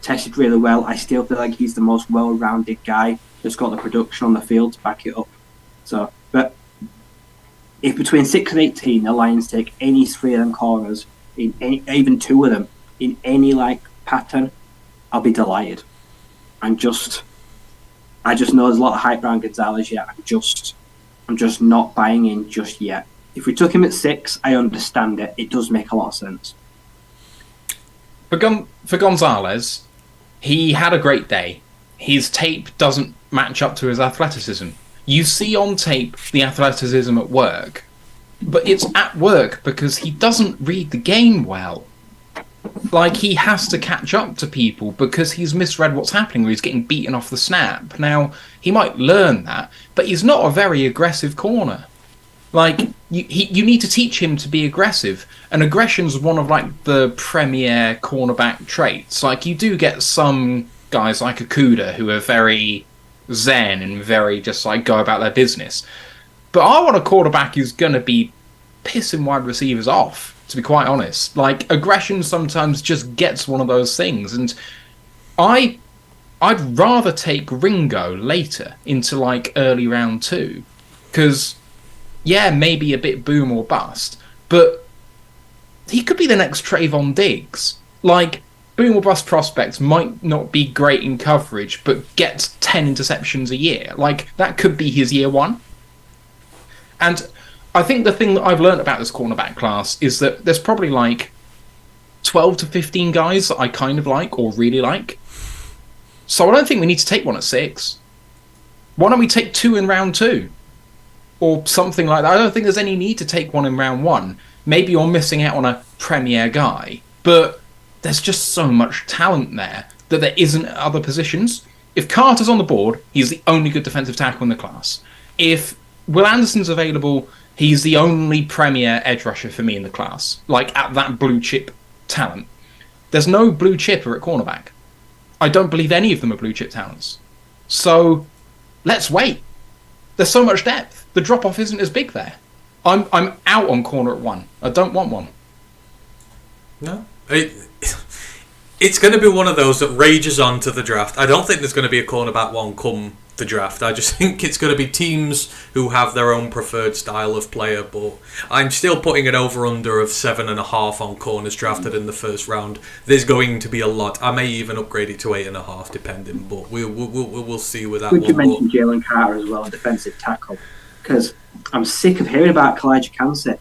tested really well. I still feel like he's the most well-rounded guy that's got the production on the field to back it up. So, but if between 6 and 18, the Lions take any 3 of them corners, even 2 of them, in any pattern, I'll be delighted. I just know there's a lot of hype around Gonzalez yet. I'm just not buying in just yet. If we took him at 6, I understand it. It does make a lot of sense. For Gonzalez, he had a great day. His tape doesn't match up to his athleticism. You see on tape the athleticism at work, but it's at work because he doesn't read the game well. Like, he has to catch up to people because he's misread what's happening, or he's getting beaten off the snap. Now, he might learn that, but he's not a very aggressive corner. Like, you need to teach him to be aggressive, and aggression's one of the premier cornerback traits. Like, you do get some guys like Okuda who are very zen and very just go about their business. But I want a quarterback who's going to be pissing wide receivers off, to be quite honest. Like, aggression sometimes just gets one of those things, and I'd rather take Ringo later into early round 2, because yeah, maybe a bit boom or bust, but he could be the next Trayvon Diggs. Boom or bust prospects might not be great in coverage, but gets 10 interceptions a year. That could be his year 1. And I think the thing that I've learned about this cornerback class is that there's probably 12 to 15 guys that I kind of like or really like. So I don't think we need to take one at 6. Why don't we take 2 in round 2? Or something like that. I don't think there's any need to take one in round 1. Maybe you're missing out on a premier guy, but there's just so much talent there that there isn't at other positions. If Carter's on the board, he's the only good defensive tackle in the class. If Will Anderson's available, he's the only premier edge rusher for me in the class. At that blue chip talent. There's no blue chipper at cornerback. I don't believe any of them are blue chip talents. So let's wait. There's so much depth. The drop-off isn't as big there. I'm out on corner at 1. I don't want one. No. It's going to be one of those that rages on to the draft. I don't think there's going to be a cornerback 1 come the draft. I just think it's going to be teams who have their own preferred style of player, but I'm still putting an over-under of 7.5 on corners drafted in the first round. There's going to be a lot. I may even upgrade it to 8.5, depending, but we'll see with that Could one. you mention Jalen Carter as well, a defensive tackle? because I'm sick of hearing about Kalijah Kancey.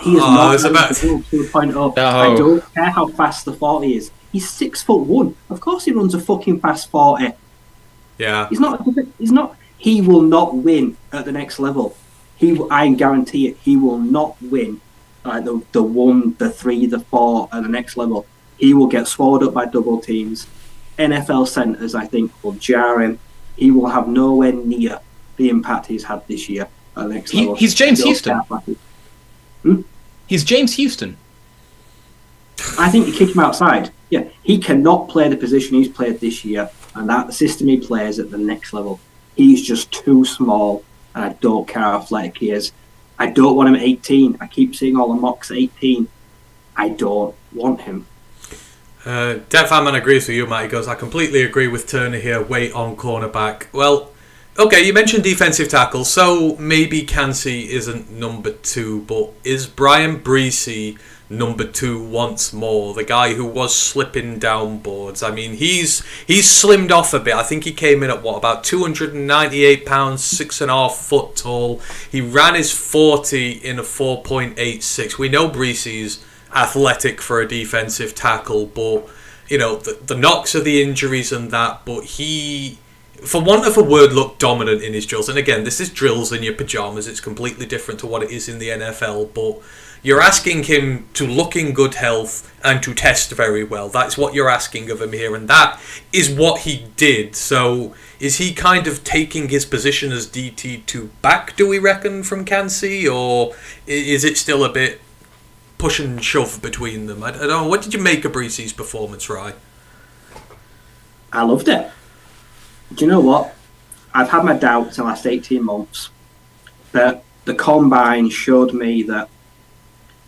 He is not to the point of, I don't care how fast the 40 is. He's 6'1". Of course he runs a fucking fast 40. Yeah. He's not. He will not win at the next level. I guarantee it. He will not win the 1, the 3, the 4 at the next level. He will get swallowed up by double teams. NFL centers, I think, will jar him. He will have nowhere near the impact he's had this year at the next level. He's James Houston. He's James Houston. I think you kick him outside. Yeah, he cannot play the position he's played this year, and that the system he plays at the next level. He's just too small, and I don't care how athletic he is. I don't want him at 18. I keep seeing all the mocks at 18. I don't want him. Deathman agrees with you, Matt. He goes, I completely agree with Turner here. Wait on cornerback. Well, okay, you mentioned defensive tackle, so maybe Kancey isn't number 2, but is Brian Breesy number 2 once more? The guy who was slipping down boards. I mean, he's slimmed off a bit. I think he came in at about 298 pounds, 6.5 foot tall. He ran his 40 in a 4.86. We know Breesy's athletic for a defensive tackle, but the knocks are the injuries and that, but he, for want of a word, looked dominant in his drills. And again, this is drills in your pajamas. It's completely different to what it is in the NFL, but you're asking him to look in good health and to test very well. That's what you're asking of him here, and that is what he did. So is he kind of taking his position as DT2 back, do we reckon, from Kancey, or is it still a bit push and shove between them? I don't know. What did you make of Breesy's performance, Rye? I loved it. Do you know what? I've had my doubts in the last 18 months, but the combine showed me that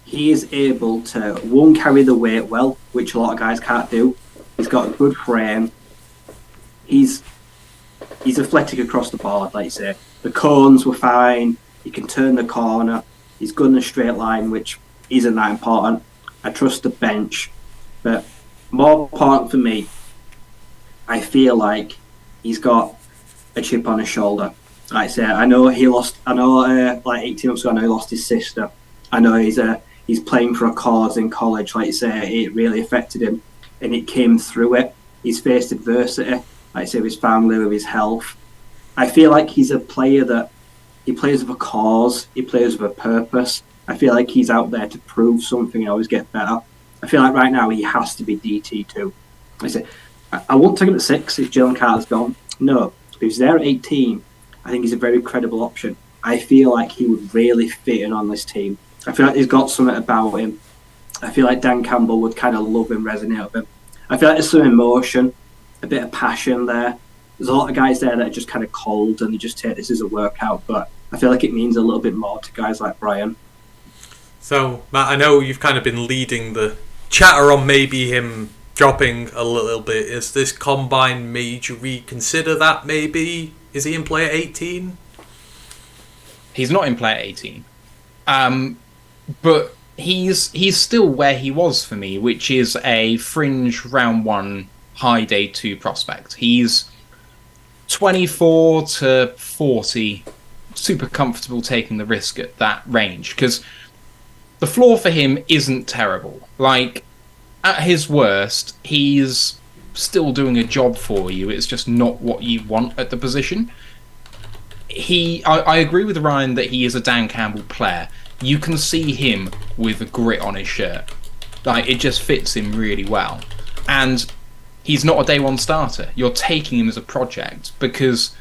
he is able to, one, carry the weight well, which a lot of guys can't do. He's got a good frame. He's athletic across the board, like you say. The cones were fine. He can turn the corner. He's good in a straight line, which isn't that important. I trust the bench. But more important for me, I feel like he's got a chip on his shoulder. Like I say, I know like 18 months ago, I know he lost his sister. I know he's playing for a cause in college. Like you say, it really affected him, and it came through it. He's faced adversity, like I say, with his family, with his health. I feel like he's a player that he plays with a cause, he plays with a purpose. I feel like he's out there to prove something and always get better. I feel like right now he has to be DT2. Like I say, I won't take him at 6 if Jalen Carter's gone. No, if he's there at 18, I think he's a very credible option. I feel like he would really fit in on this team. I feel like he's got something about him. I feel like Dan Campbell would kind of love him, resonate with him. I feel like there's some emotion, a bit of passion there. There's a lot of guys there that are just kind of cold and they just take this as a workout, but I feel like it means a little bit more to guys like Brian. So, Matt, I know you've kind of been leading the chatter on maybe him dropping a little bit. Is this combine made you reconsider that maybe? Is he in play at 18? He's not in play at 18. But he's still where he was for me, which is a fringe round 1, high day 2 prospect. He's 24 to 40, super comfortable taking the risk at that range, because the floor for him isn't terrible. Like, at his worst, he's still doing a job for you. It's just not what you want at the position. I agree with Ryan that he is a Dan Campbell player. You can see him with a grit on his shirt. Like, it just fits him really well. And he's not a day 1 starter. You're taking him as a project because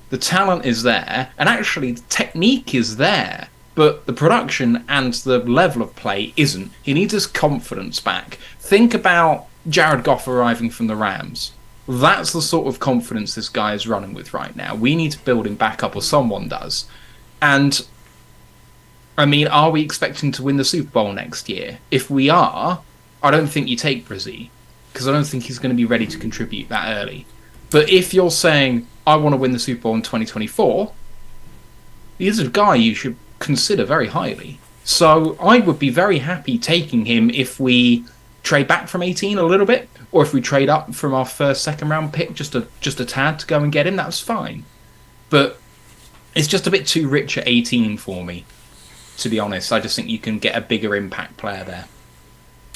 the talent is there, and actually the technique is there, but the production and the level of play isn't. He needs his confidence back. Think about Jared Goff arriving from the Rams. That's the sort of confidence this guy is running with right now. We need to build him back up, or someone does. And I mean, are we expecting to win the Super Bowl next year? If we are, I don't think you take Brizzy, because I don't think he's going to be ready to contribute that early. But if you're saying, I want to win the Super Bowl in 2024, he's a guy you should consider very highly. So I would be very happy taking him if we trade back from 18 a little bit, or if we trade up from our first, second round pick just a tad to go and get him. That's fine. But it's just a bit too rich at 18 for me, to be honest. I just think you can get a bigger impact player there.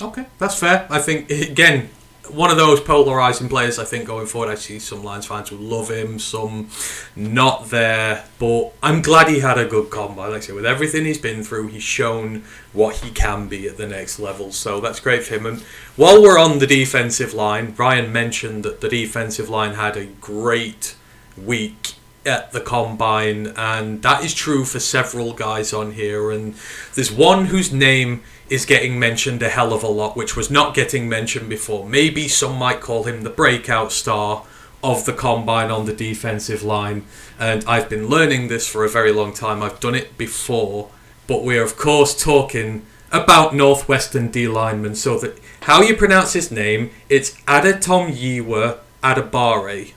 Okay, that's fair. I think, again, one of those polarising players, I think, going forward. I see some Lions fans who love him, some not there. But I'm glad he had a good combine. Like I say, with everything he's been through, he's shown what he can be at the next level. So that's great for him. And while we're on the defensive line, Ryan mentioned that the defensive line had a great week at the combine, and that is true for several guys on here. And there's one whose name is getting mentioned a hell of a lot, which was not getting mentioned before. Maybe some might call him the breakout star of the combine on the defensive line, and I've been learning this for a very long time. I've done it before, but we're of course talking about Northwestern D lineman. So that how you pronounce his name, it's Adetomiwa Adebare.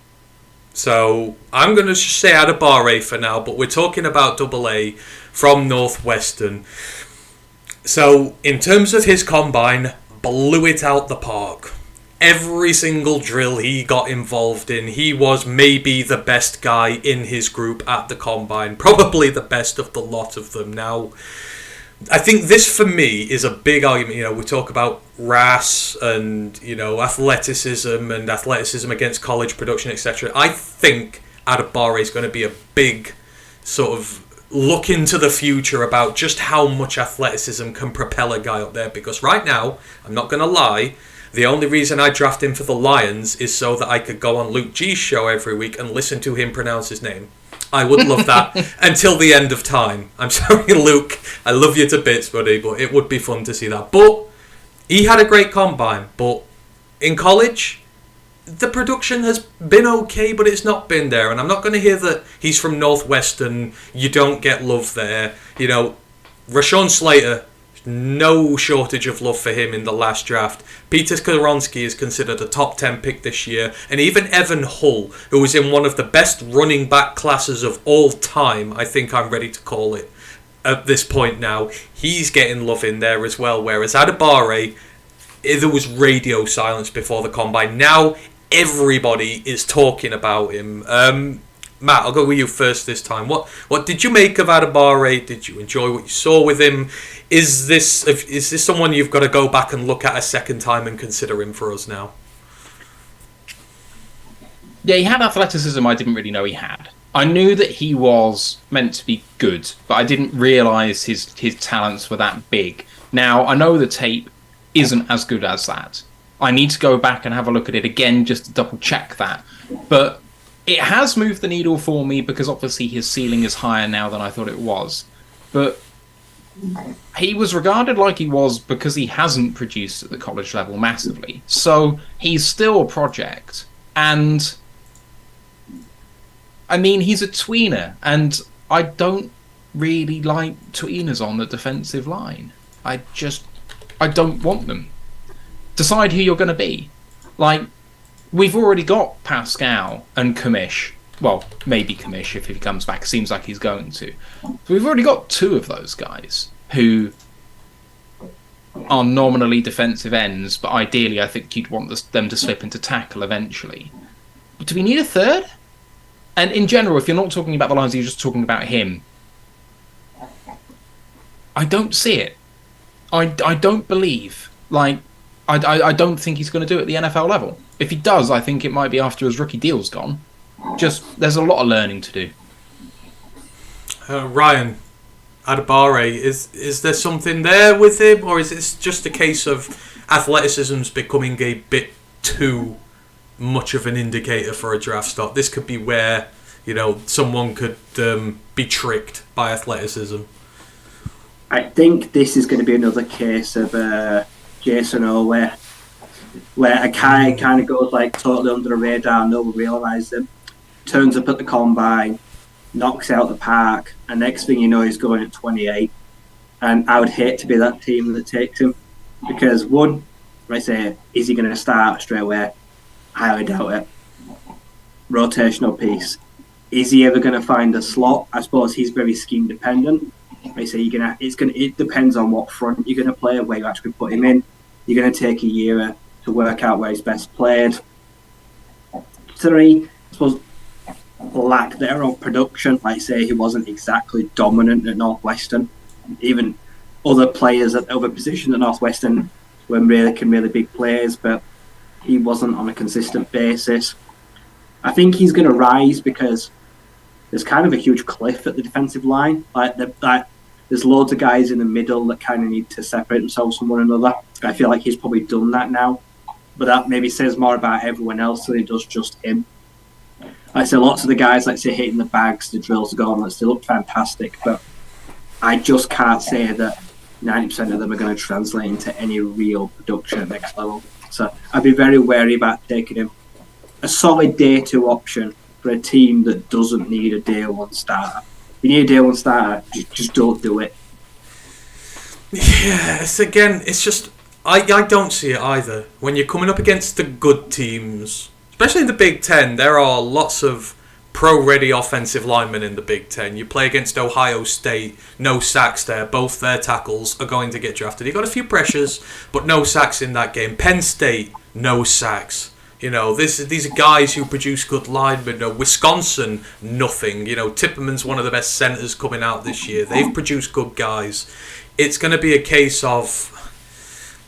So I'm going to say Adebare for now, but we're talking about Double A from Northwestern. So in terms of his combine, blew it out the park. Every single drill he got involved in, he was maybe the best guy in his group at the combine. Probably the best of the lot of them. Now, I think this for me is a big argument. You know, we talk about RAS and, you know, athleticism against college production, etc. I think Adebare is going to be a big sort of look into the future about just how much athleticism can propel a guy up there. Because right now, I'm not going to lie, the only reason I draft him for the Lions is so that I could go on Luke G's show every week and listen to him pronounce his name. I would love that until the end of time. I'm sorry, Luke. I love you to bits, buddy, but it would be fun to see that. But he had a great combine. But in college, the production has been okay, but it's not been there. And I'm not going to hear that he's from Northwestern. You don't get love there. You know, Rashawn Slater, no shortage of love for him in the last draft. Peter Skoronski is considered a top 10 pick this year. And even Evan Hull, who was in one of the best running back classes of all time, I think I'm ready to call it at this point now, he's getting love in there as well. Whereas Adebare, there was radio silence before the combine. Now everybody is talking about him. Matt, I'll go with you first this time. What did you make of Adebare? Did you enjoy what you saw with him? Is this someone you've got to go back and look at a second time and consider him for us now? Yeah, he had athleticism I didn't really know he had. I knew that he was meant to be good, but I didn't realise his talents were that big. Now, I know the tape isn't as good as that. I need to go back and have a look at it again just to double check that. But it has moved the needle for me because obviously his ceiling is higher now than I thought it was. But he was regarded like he was because he hasn't produced at the college level massively. So he's still a project. And I mean, he's a tweener, and I don't really like tweeners on the defensive line. I don't want them. Decide who you're going to be. Like, we've already got Pascal and Kamish. Well, maybe Kamish if he comes back. Seems like he's going to. So we've already got two of those guys who are nominally defensive ends, but ideally I think you'd want them to slip into tackle eventually. But do we need a third? And in general, if you're not talking about the Lions, you're just talking about him. I don't see it. I don't believe. Like, I don't think he's going to do it at the NFL level. If he does, I think it might be after his rookie deal's gone. Just, there's a lot of learning to do. Ryan, Adebare, is there something there with him, or is it just a case of athleticism's becoming a bit too much of an indicator for a draft stock? This could be where, you know, someone could be tricked by athleticism. I think this is going to be another case of Jason O, where a guy kind of goes like totally under the radar, no one realises him, turns up at the combine, knocks out the park, and next thing you know, he's going at 28. And I would hate to be that team that takes him, because one, I say, is he going to start straight away? I highly doubt it. Rotational piece. Is he ever going to find a slot? I suppose he's very scheme dependent. I say it depends on what front you're going to play, where you actually put him in. You're going to take a year to work out where he's best played. 3, I suppose lack there of production. Like say, he wasn't exactly dominant at Northwestern. Even other players at other positions at Northwestern were really big players, but he wasn't on a consistent basis. I think he's going to rise because there's kind of a huge cliff at the defensive line. There's loads of guys in the middle that kind of need to separate themselves from one another. I feel like he's probably done that now, but that maybe says more about everyone else than it does just him. I say lots of the guys, like say hitting the bags, the drills, the gauntlets, they look fantastic, but I just can't say that 90% of them are going to translate into any real production at next level. So I'd be very wary about taking him. A solid day 2 option for a team that doesn't need a day 1 starter. If you need a day 1 starter, just don't do it. Yeah, it's just I don't see it either. When you're coming up against the good teams, especially in the Big Ten, there are lots of pro-ready offensive linemen in the Big Ten. You play against Ohio State, no sacks there. Both their tackles are going to get drafted. You got a few pressures, but no sacks in that game. Penn State, no sacks. You know, these are guys who produce good linemen. Wisconsin, nothing. You know, Tipperman's one of the best centers coming out this year. They've produced good guys. It's going to be a case of,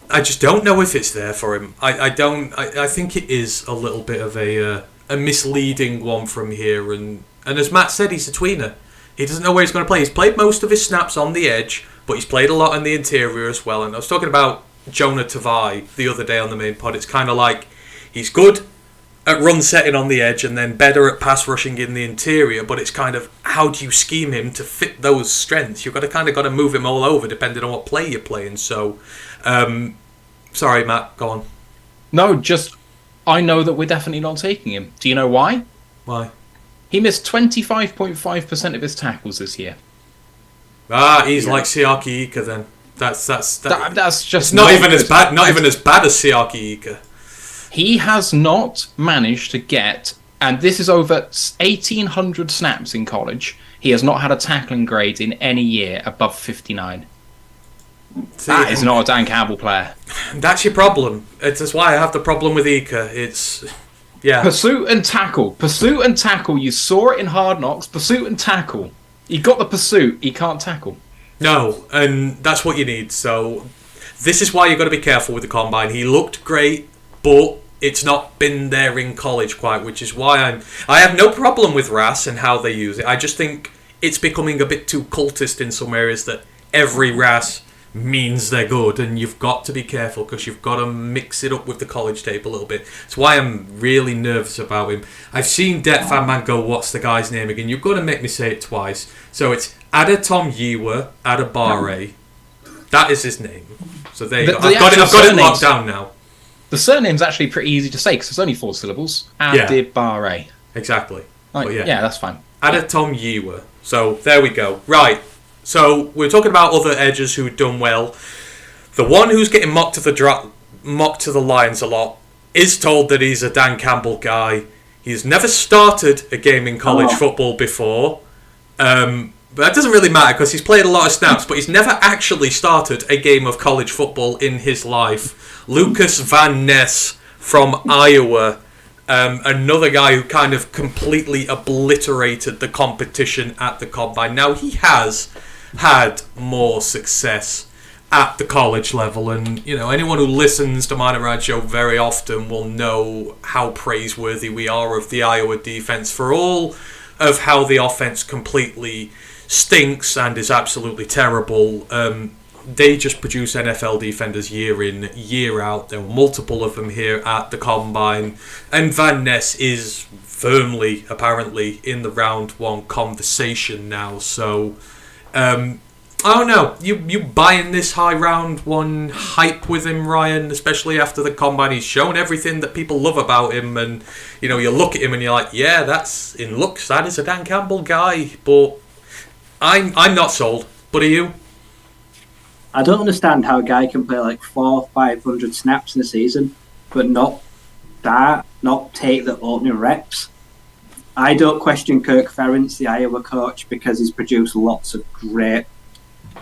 I just don't know if it's there for him. I think it is a little bit of a misleading one from here. And as Matt said, he's a tweener. He doesn't know where he's going to play. He's played most of his snaps on the edge, but he's played a lot in the interior as well. And I was talking about Jonah Tavai the other day on the main pod. It's kind of like he's good at run setting on the edge and then better at pass rushing in the interior, but it's kind of how do you scheme him to fit those strengths? You've got to move him all over depending on what play you're playing. So, sorry, Matt, go on. No, just I know that we're definitely not taking him. Do you know why? Why? He missed 25.5% of his tackles this year. He's like Siaki Ika then. That's just it's not even as bad. Not even as bad as Siaki Ika. He has not managed to get, and this is over 1,800 snaps in college. He has not had a tackling grade in any year above 59. That is not a Dan Campbell player. That's your problem. That's why I have the problem with Ika. Yeah. Pursuit and tackle. Pursuit and tackle. You saw it in Hard Knocks. Pursuit and tackle. He got the pursuit. He can't tackle. No, and that's what you need. So this is why you've got to be careful with the combine. He looked great, but it's not been there in college quite, which is why I have no problem with RAS and how they use it. I just think it's becoming a bit too cultist in some areas that every RAS means they're good, and you've got to be careful because you've got to mix it up with the college tape a little bit. That's why I'm really nervous about him. I've seen Det Fan Man go, what's the guy's name again? You've got to make me say it twice. So it's Adatom Yiwa Adabare. That is his name. So there you go. I've got it locked down now. The surname's actually pretty easy to say because it's only 4 syllables. Adibare. Yeah, exactly. Yeah, that's fine. Adatom Yiwa. So there we go. Right. So we're talking about other edges who've done well. The one who's getting mocked to the Lions a lot is told that he's a Dan Campbell guy. He's never started a game in college football before. But that doesn't really matter because he's played a lot of snaps, but he's never actually started a game of college football in his life. Lucas Van Ness from Iowa, another guy who kind of completely obliterated the competition at the combine. Now, he has had more success at the college level, and anyone who listens to Mine and Ride Show very often will know how praiseworthy we are of the Iowa defense for all of how the offense completely stinks and is absolutely terrible. They just produce NFL defenders year in, year out. There were multiple of them here at the combine, and Van Ness is firmly, apparently, in the round 1 conversation now. So I don't know. You buying this high round 1 hype with him, Ryan? Especially after the combine, he's shown everything that people love about him, and you look at him and you're like, yeah, that's in looks. That is a Dan Campbell guy, but I'm not sold. But are you? I don't understand how a guy can play like 400-500 snaps in a season, but not take the opening reps. I don't question Kirk Ferentz, the Iowa coach, because he's produced lots of great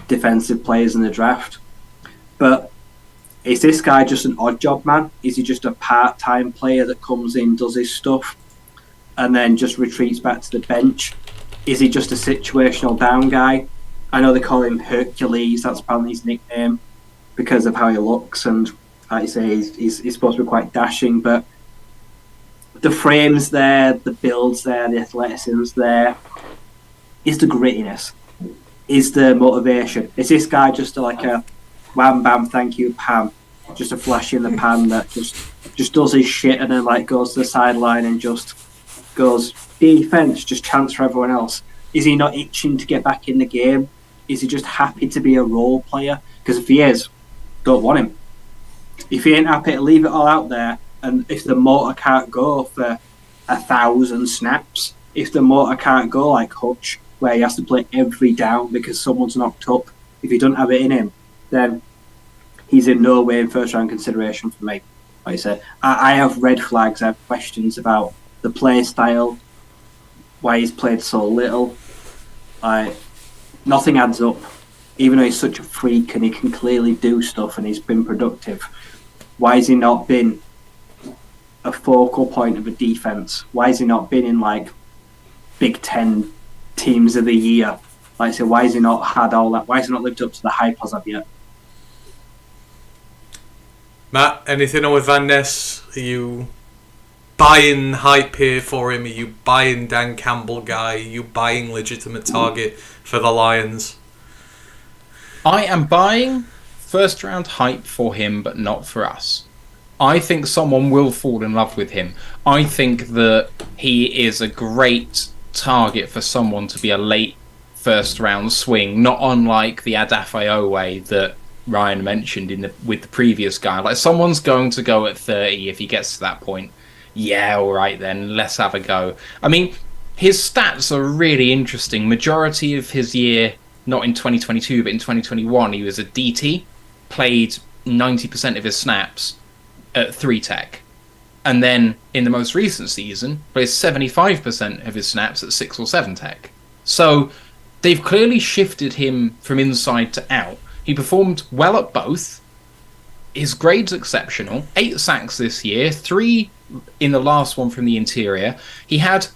defensive players in the draft. But is this guy just an odd job man? Is he just a part-time player that comes in, does his stuff? and then just retreats back to the bench? Is he just a situational down guy? I know they call him Hercules. That's apparently his nickname because of how he looks, and like you say, he's supposed to be quite dashing. But the frame's there, the build's there, the athleticism's there. Is the grittiness? Is the motivation? Is this guy just like a wham bam, thank you, Pam? Just a flash in the pan that just does his shit and then like goes to the sideline and just goes defense, just chance for everyone else. Is he not itching to get back in the game? Is he just happy to be a role player? Because if he is, don't want him. If he ain't happy to leave it all out there, and if the motor can't go for 1,000 snaps, if the motor can't go like Hutch, where he has to play every down because someone's knocked up, if he doesn't have it in him, then he's in no way in first round consideration for me. Like I said, I have red flags, I have questions about the play style, why he's played so little. Nothing adds up. Even though he's such a freak and he can clearly do stuff and he's been productive, why has he not been a focal point of a defense? Why has he not been in like Big Ten teams of the year? Like I said, why has he not had all that? Why has he not lived up to the hype as of yet? Matt, anything on with Van Ness? Are you buying hype here for him? Are you buying Dan Campbell guy? Are you buying legitimate target for the Lions? I am buying first round hype for him, but not for us. I think someone will fall in love with him. I think that he is a great target for someone to be a late first round swing, not unlike the Adafio way that Ryan mentioned with the previous guy. Like, someone's going to go at 30 if he gets to that point. Yeah, all right then, let's have a go. I mean, his stats are really interesting. Majority of his year, not in 2022, but in 2021, he was a DT, played 90% of his snaps at 3-tech. And then in the most recent season, plays 75% of his snaps at 6 or 7-tech. So they've clearly shifted him from inside to out. He performed well at both. His grade's exceptional. 8 sacks this year, 3 in the last one from the interior. He had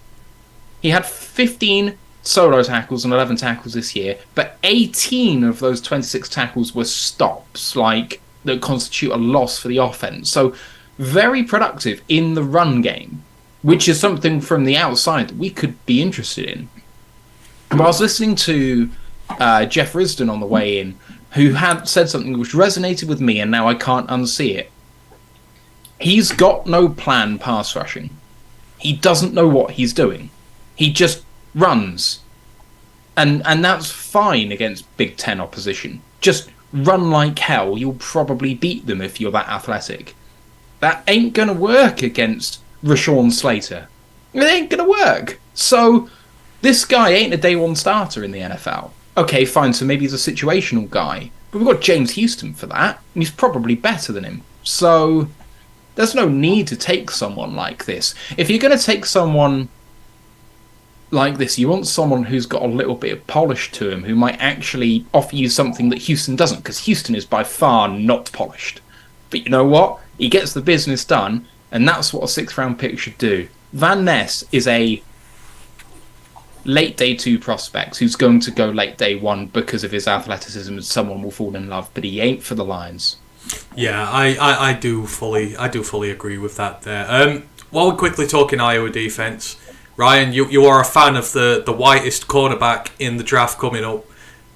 15 solo tackles and 11 tackles this year, but 18 of those 26 tackles were stops, like, that constitute a loss for the offense. So very productive in the run game, which is something from the outside that we could be interested in. And I was listening to Jeff Risdon on the way in, who had said something which resonated with me, and now I can't unsee it. He's got no plan pass rushing. He doesn't know what he's doing. He just runs. And that's fine against Big Ten opposition. Just run like hell. You'll probably beat them if you're that athletic. That ain't going to work against Rashawn Slater. It ain't going to work. So this guy ain't a day one starter in the NFL. Okay, fine, so maybe he's a situational guy. But we've got James Houston for that, and he's probably better than him. So there's no need to take someone like this. If you're going to take someone like this, you want someone who's got a little bit of polish to him, who might actually offer you something that Houston doesn't, because Houston is by far not polished. But you know what? He gets the business done, and that's what a 6th round pick should do. Van Ness is a late day 2 prospect who's going to go late day 1 because of his athleticism, and someone will fall in love, but he ain't for the Lions. Yeah, I do fully agree with that there. While we're quickly talking Iowa defense, Ryan, you are a fan of the whitest cornerback in the draft coming up,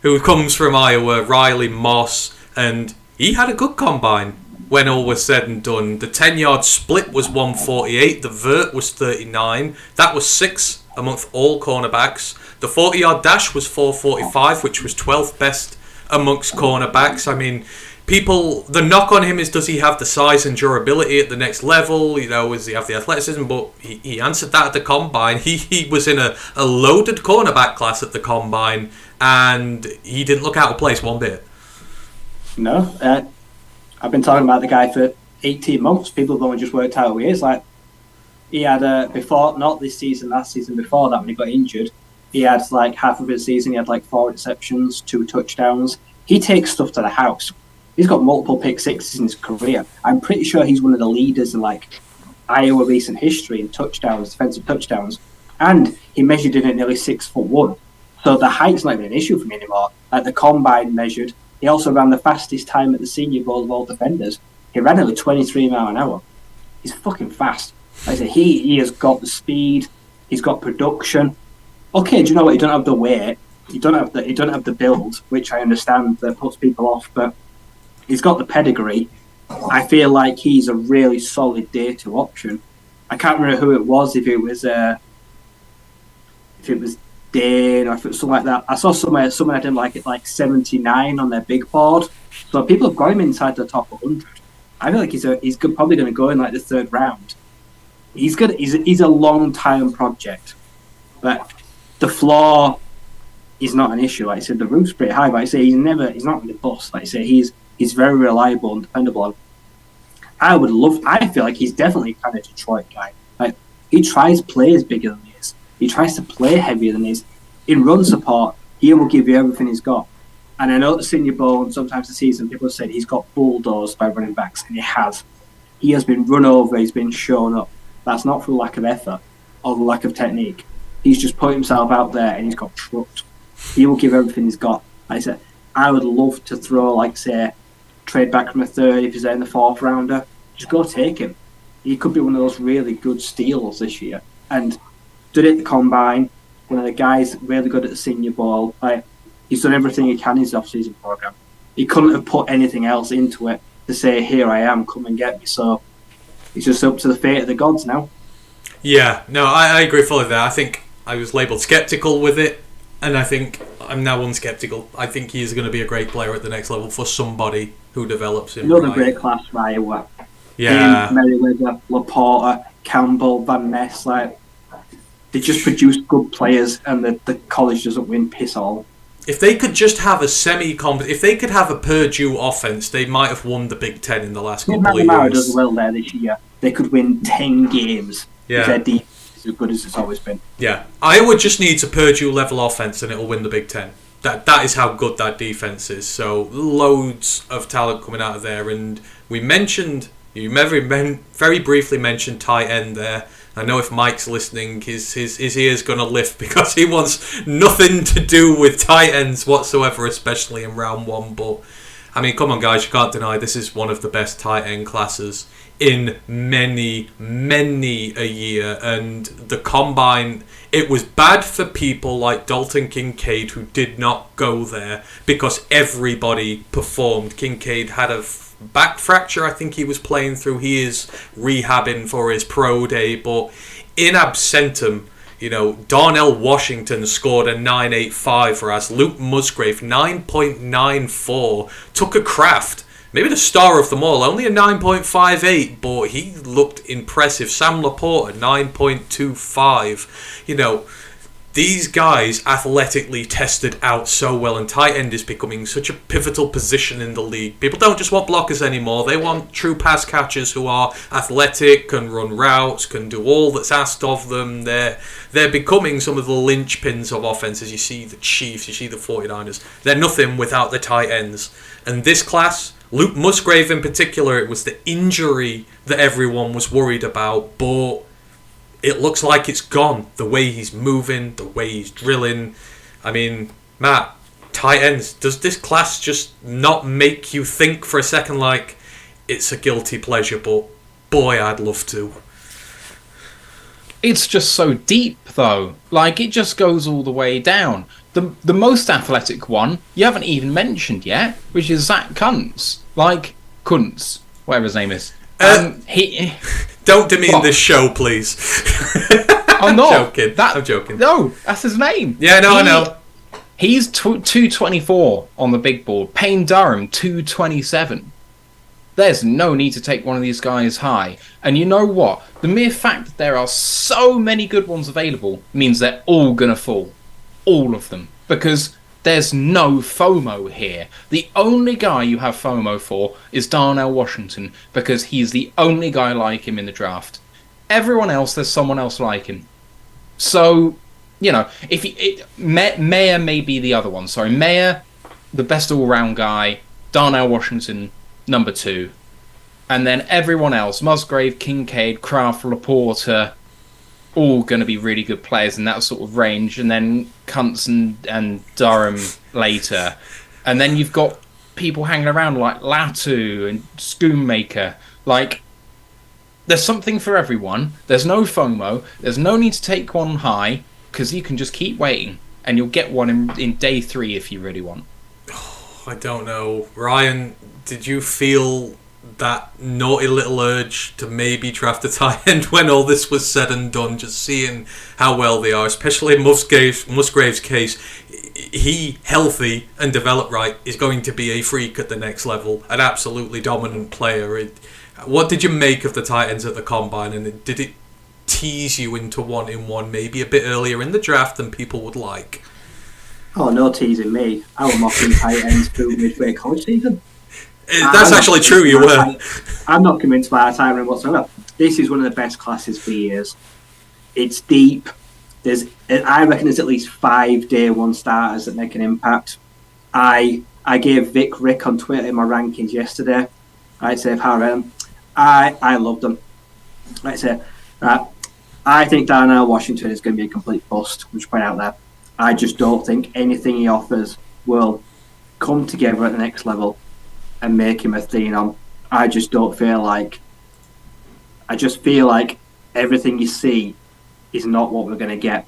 who comes from Iowa, Riley Moss, and he had a good combine when all was said and done. The 10-yard split was 148, the vert was 39, that was 6th amongst all cornerbacks. The 40-yard dash was 445, which was 12th best amongst cornerbacks. I mean, the knock on him is, does he have the size and durability at the next level? You know, does he have the athleticism? But he answered that at the combine. He was in a loaded cornerback class at the combine, and he didn't look out of place one bit. No, I've been talking about the guy for 18 months. People have only just worked out who he is. Like, he had before, not this season, last season before that when he got injured, he had like half of his season, he had like 4 receptions, 2 touchdowns. He takes stuff to the house. He's got multiple pick sixes in his career. I'm pretty sure he's one of the leaders in like Iowa recent history in touchdowns, defensive touchdowns, and he measured in at nearly 6'1". So the height's not even an issue for me anymore. Like the combine measured, he also ran the fastest time at the Senior Bowl of all defenders. He ran over 23 mile an hour. He's fucking fast. Like I said, he has got the speed. He's got production. Okay, do you know what? He don't have the weight. He don't have the build, which I understand that puts people off. But he's got the pedigree. I feel like he's a really solid day two option. I can't remember who it was. If it was Dane or if it was something like that. I saw someone had him like 79 on their big board. So people have got him inside the top 100. I feel like he's probably going to go in like the third round. He's a long time project, but the floor is not an issue. Like I said, the roof's pretty high, but I say he's not going to bust. Like I say, he's very reliable and dependable. I feel like he's definitely kind of Detroit guy. Like he tries plays bigger than he is. He tries to play heavier than he is. In run support, he will give you everything he's got. And I know the Senior Bowl and sometimes the season, people have said he's got bulldozed by running backs, and he has. He has been run over, he's been shown up. That's not for lack of effort or the lack of technique. He's just put himself out there and he's got trucked. He will give everything he's got. Like I said, I would love to throw, like, say, trade back from a third if he's there in the fourth rounder. Just go take him. He could be one of those really good steals this year. And did it at the combine. One of the guys really good at the Senior Bowl. Like, he's done everything he can in his off-season program. He couldn't have put anything else into it to say, here I am, come and get me. So it's just up to the fate of the gods now. Yeah, no, I agree fully there. I think I was labelled sceptical with it, and I think I'm now unskeptical. I think he is going to be a great player at the next level for somebody who develops him. Another great class for Iowa. Yeah. Merriweather, Laporta, Campbell, Van Ness, like, they just produce good players, and the college doesn't win piss all. If they could just have a if they could have a Purdue offense, they might have won the Big Ten in the last couple of years. Does well there this year. They could win 10 games. Yeah. Their defense is as good as it's always been. Yeah. Iowa just needs a Purdue level offense and it'll win the Big Ten. That is how good that defense is. So loads of talent coming out of there. And we mentioned, you very briefly mentioned tight end there. I know if Mike's listening, his ear's going to lift because he wants nothing to do with tight ends whatsoever, especially in round one. But, I mean, come on, guys, you can't deny this is one of the best tight end classes in many, many a year. And the combine, it was bad for people like Dalton Kincaid who did not go there because everybody performed. Kincaid had a back fracture, I think he was playing through. He is rehabbing for his pro day, but in absentum, you know, Darnell Washington scored a 9.85, whereas Luke Musgrave 9.94. Tucker Kraft, maybe the star of them all, only a 9.58, but he looked impressive. Sam Laporta 9.25. You know, these guys athletically tested out so well, and tight end is becoming such a pivotal position in the league. People don't just want blockers anymore. They want true pass catchers who are athletic, can run routes, can do all that's asked of them. They're becoming some of the linchpins of offenses. You see the Chiefs, you see the 49ers. They're nothing without the tight ends. And this class, Luke Musgrave in particular, it was the injury that everyone was worried about, but it looks like it's gone. The way he's moving, the way he's drilling. I mean, Matt, tight ends, does this class just not make you think for a second like it's a guilty pleasure, but boy, I'd love to. It's just so deep, though. Like, it just goes all the way down. The most athletic one, you haven't even mentioned yet, which is Zach Kuntz. Like, Kuntz, whatever his name is. He... Don't demean this show, please. I'm not. I'm joking. No, that's his name. Yeah, no, I know. He's 224 on the big board. Payne Durham, 227. There's no need to take one of these guys high. And you know what? The mere fact that there are so many good ones available means they're all going to fall. All of them. Because there's no FOMO here. The only guy you have FOMO for is Darnell Washington, because he's the only guy like him in the draft. Everyone else, there's someone else like him. So, you know, Mayer may be the other one. Sorry, Mayer, the best all-round guy. Darnell Washington, number 2. And then everyone else, Musgrave, Kincaid, Kraft, Laporta, all going to be really good players in that sort of range. And then Kuntz and Durham later. And then you've got people hanging around like Latu and Schoonmaker. Like, there's something for everyone. There's no FOMO. There's no need to take one high, because you can just keep waiting. And you'll get one in day 3 if you really want. I don't know. Ryan, did you feel that naughty little urge to maybe draft a tight end when all this was said and done, just seeing how well they are, especially in Musgrave's case? He, healthy and developed right, is going to be a freak at the next level, an absolutely dominant player. What did you make of the tight ends at the Combine, and did it tease you into wanting one maybe a bit earlier in the draft than people would like? Oh, no teasing me. I was mocking tight ends through midway college season. That's actually true, you were. I'm not convinced by our tight whatsoever. This is one of the best classes for years. It's deep. I reckon there's at least 5 day 1 starters that make an impact. I gave Vic Rick on Twitter in my rankings yesterday. I'd say I loved them. I'd say I think Darnell Washington is going to be a complete bust. I'm just putting out there. I just don't think anything he offers will come together at the next level and make him a phenom. I just feel like everything you see is not what we're going to get.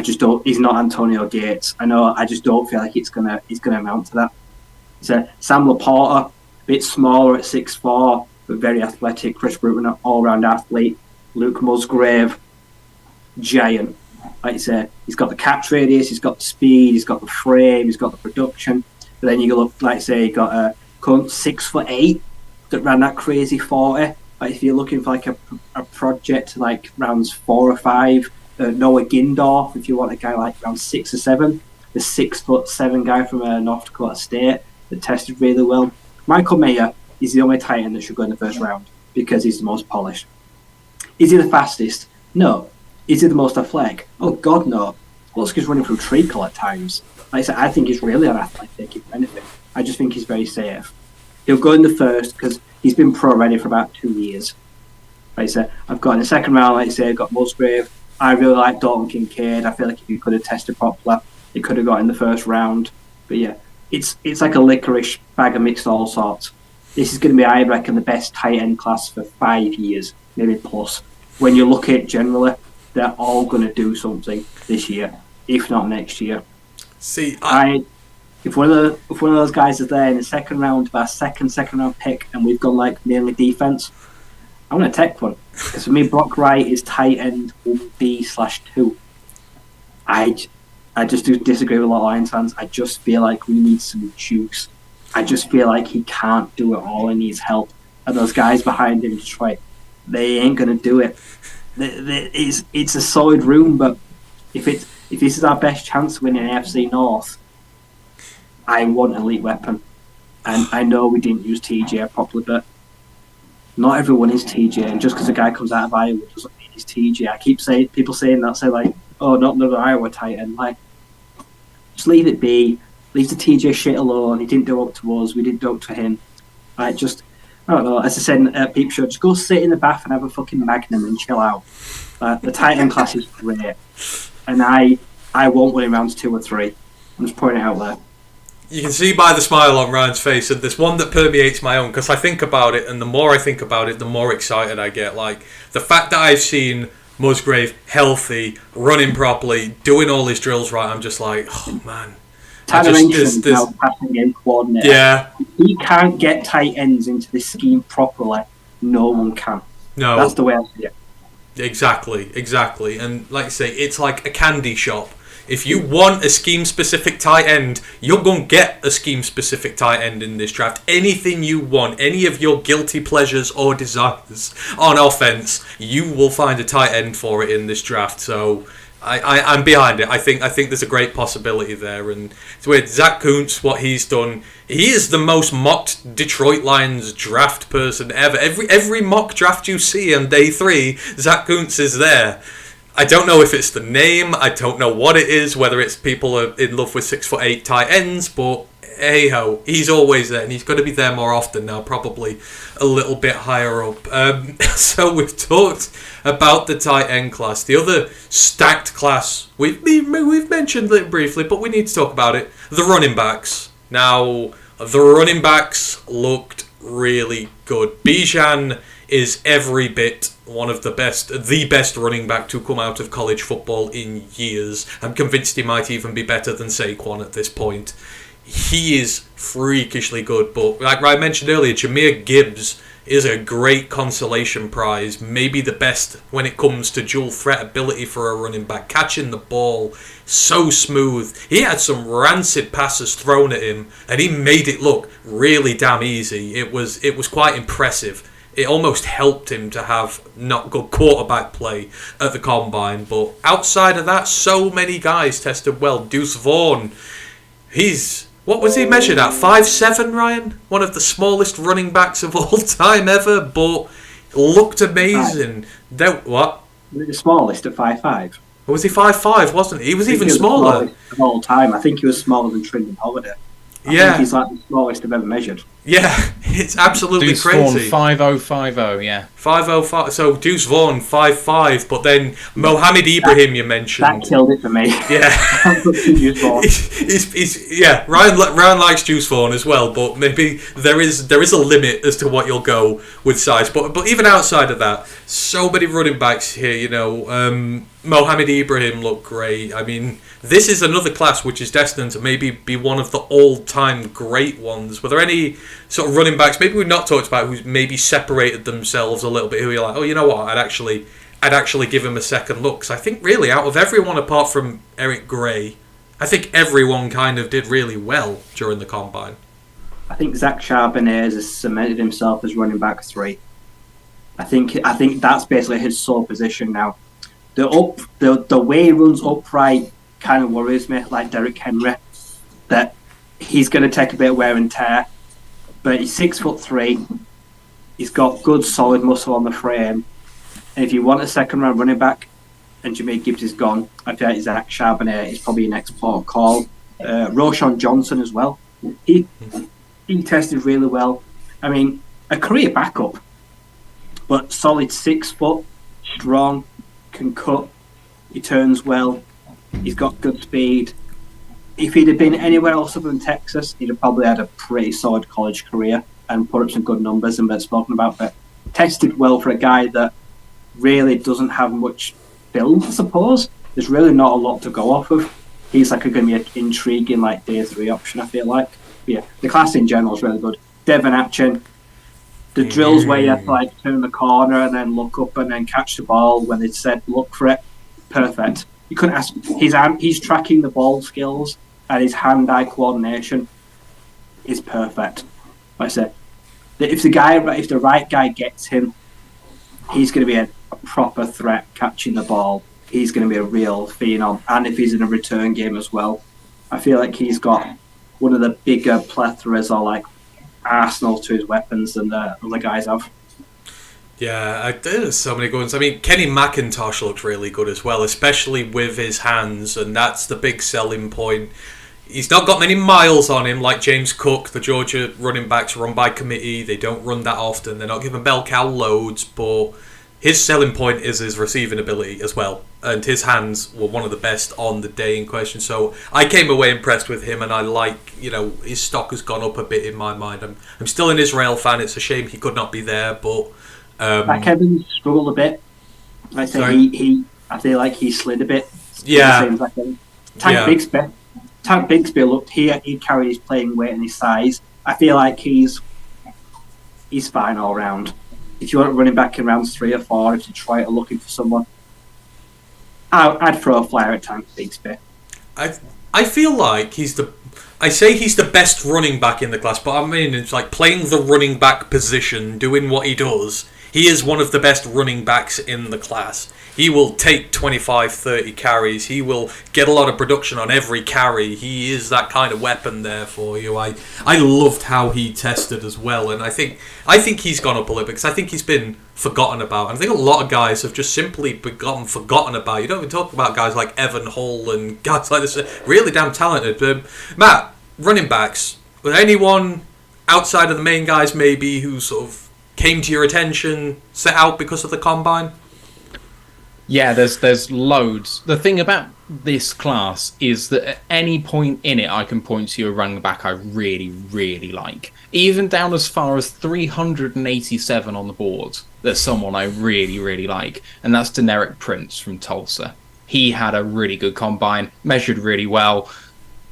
He's not Antonio Gates. I just don't feel like it's gonna amount to that. So Sam Laporta, a bit smaller at 6'4", but very athletic. Chris Bruton, an all-round athlete. Luke Musgrave, giant. Like you say, he's got the catch radius, he's got the speed, he's got the frame, he's got the production. But then you look, like say, you got a cunt 6'8" that ran that crazy 40. Like if you're looking for like a project like rounds 4 or 5, Noah Gindorf, if you want a guy like round 6 or 7, the 6'7" guy from North Dakota State that tested really well. Michael Mayer is the only tight end that should go in the first round because he's the most polished. Is he the fastest? No. Is he the most athletic? Oh God, no. Lutzke's running through treacle at times. Like I said, I think he's really unathletic, if anything. I just think he's very safe. He'll go in the first because he's been pro ready for about 2 years. Like I said, I've got in the second round, like I say, I've got Musgrave. I really like Dalton Kincaid. I feel like if he could have tested properly, he could have got in the first round. But yeah, it's like a licorice bag of mixed all sorts. This is going to be, I reckon, the best tight end class for 5 years, maybe plus. When you look at it generally, they're all going to do something this year, if not next year. See, if one of those guys is there in the second round, of our second round pick, and we've gone like mainly defense, I'm going to take one. Because for me, Brock Wright is tight end 1B/2. I just do disagree with a lot of Lions fans. I just feel like we need some juice. I just feel like he can't do it all. He needs help. And those guys behind him in Detroit, they ain't going to do it. It's a solid room, but if this is our best chance of winning AFC North, I want an elite weapon. And I know we didn't use TJ properly, but not everyone is TJ. And just because a guy comes out of Iowa doesn't mean he's TJ. I keep saying, people saying that, say like, oh, not another Iowa tight end. Like, just leave it be. Leave the TJ shit alone. He didn't do up to us. We didn't do up to him. Like, just, I don't know. As I said at Peep Show, just go sit in the bath and have a fucking Magnum and chill out. The tight end class is great. And I won't win in rounds 2 or 3. I'm just putting it out there. You can see by the smile on Ryan's face, and there's one that permeates my own, because I think about it, and the more I think about it, the more excited I get. Like, the fact that I've seen Musgrave healthy, running properly, doing all his drills right, I'm just like, oh man. Tanner Ancient now passing game coordinator. Yeah. If he can't get tight ends into this scheme properly, no one can. No. That's the way I see it. Exactly. And like I say, it's like a candy shop. If you want a scheme-specific tight end, you're going to get a scheme-specific tight end in this draft. Anything you want, any of your guilty pleasures or desires on offense, you will find a tight end for it in this draft. So I'm behind it. I think there's a great possibility there. And with Zach Kuntz, what he's done, he is the most mocked Detroit Lions draft person ever. Every mock draft you see on day 3, Zach Kuntz is there. I don't know if it's the name, I don't know what it is, whether it's people are in love with 6'8" tight ends, but hey-ho, he's always there, and he's going to be there more often now, probably a little bit higher up. So we've talked about the tight end class. The other stacked class, we've mentioned it briefly, but we need to talk about it. The running backs. Now, the running backs looked really good. Bijan is every bit one of the best running back to come out of college football in years. I'm convinced he might even be better than Saquon at this point. He is freakishly good, but like I mentioned earlier, Jahmyr Gibbs is a great consolation prize, maybe the best when it comes to dual threat ability for a running back, catching the ball so smooth. He had some rancid passes thrown at him, and he made it look really damn easy. It was quite impressive. It almost helped him to have not good quarterback play at the combine. But outside of that, so many guys tested well. Deuce Vaughn, what was he measured at? 5'7", Ryan? One of the smallest running backs of all time ever, but looked amazing. What? The smallest at 5'5". Was he 5'5", wasn't he? He was even smaller. Of all time. I think he was smaller than Trindon Holiday. I think he's like the smallest I've ever measured. Yeah, it's absolutely Deuce crazy. Vaughn 5050, yeah. 5'05", so Deuce Vaughn 5'5", but then Mohamed Ibrahim you mentioned. That killed it for me. Yeah. Deuce Vaughn. Yeah, Ryan likes Deuce Vaughn as well, but maybe there is a limit as to what you'll go with size. But even outside of that, so many running backs here, you know. Mohamed Ibrahim looked great. I mean, this is another class which is destined to maybe be one of the all-time great ones. Were there any sort of running backs maybe we've not talked about who maybe separated themselves a little bit, who you're like, oh, you know what, I'd actually give him a second look? Because I think really out of everyone apart from Eric Gray, I think everyone kind of did really well during the combine. I think Zach Charbonnet has cemented himself as running back 3. I think that's basically his sole position now. The way he runs upright kind of worries me, like Derrick Henry, that he's going to take a bit of wear and tear. But he's 6'3". He's got good solid muscle on the frame. And if you want a second round running back and Jahmyr Gibbs is gone, I feel like Zach Charbonnet is probably your next port of call. Roshan Johnson as well. He tested really well. I mean, a career backup, but solid 6 foot, strong, can cut, he turns well, he's got good speed. If he'd have been anywhere else other than Texas, he'd have probably had a pretty solid college career and put up some good numbers and been spoken about, but tested well for a guy that really doesn't have much build, I suppose. There's really not a lot to go off of. He's like going to be an intriguing like day 3 option, I feel like. But yeah, the class in general is really good. Devon Atchin, the drills where you have to like turn the corner and then look up and then catch the ball when it said look for it, perfect. You couldn't ask. He's tracking the ball skills and his hand-eye coordination is perfect. Like I said, if the right guy gets him, he's going to be a proper threat catching the ball. He's going to be a real phenom, and if he's in a return game as well, I feel like he's got one of the bigger plethoras or like arsenal to his weapons than the other guys have. Yeah, there's so many good ones. I mean, Kenny McIntosh looked really good as well, especially with his hands, and that's the big selling point. He's not got many miles on him like James Cook. The Georgia running backs run by committee. They don't run that often. They're not giving bell cow loads, but his selling point is his receiving ability as well. And his hands were one of the best on the day in question. So I came away impressed with him, and I like, his stock has gone up a bit in my mind. I'm still an Israel fan. It's a shame he could not be there, but... Kevin struggled a bit. I feel like he slid a bit. Yeah. Tank Bigsby looked here. He carried his playing weight and his size. I feel like he's fine all round. If you want running back in rounds 3 or 4, if Detroit are looking for someone, I'd throw a flyer at Tank Bigsby. I feel like he's the best running back in the class, but I mean, it's like playing the running back position, doing what he does. He is one of the best running backs in the class. He will take 25, 30 carries. He will get a lot of production on every carry. He is that kind of weapon there for you. I loved how he tested as well, and I think he's gone up a little bit because I think he's been forgotten about. And I think a lot of guys have just simply gotten forgotten about. You don't even talk about guys like Evan Hull and guys like this, really damn talented. Matt, running backs, Was anyone outside of the main guys maybe who sort of came to your attention, set out because of the combine? Yeah, there's loads. The thing about this class is that at any point in it, I can point to a running back I really, really like. Even down as far as 387 on the board, there's someone I really, really like, and that's Deneric Prince from Tulsa. He had a really good combine, measured really well.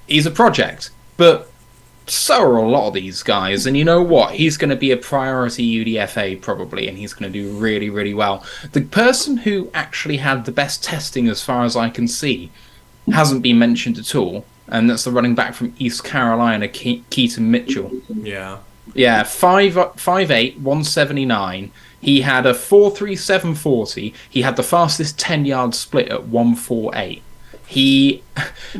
He's a project, but so are a lot of these guys, and you know what? He's going to be a priority UDFA probably, and he's going to do really, really well. The person who actually had the best testing, as far as I can see, hasn't been mentioned at all, and that's the running back from East Carolina, Keaton Mitchell. Yeah. Yeah, 5'8", 179. He had a 4.37 40. He had the fastest 10-yard split at 1.48. He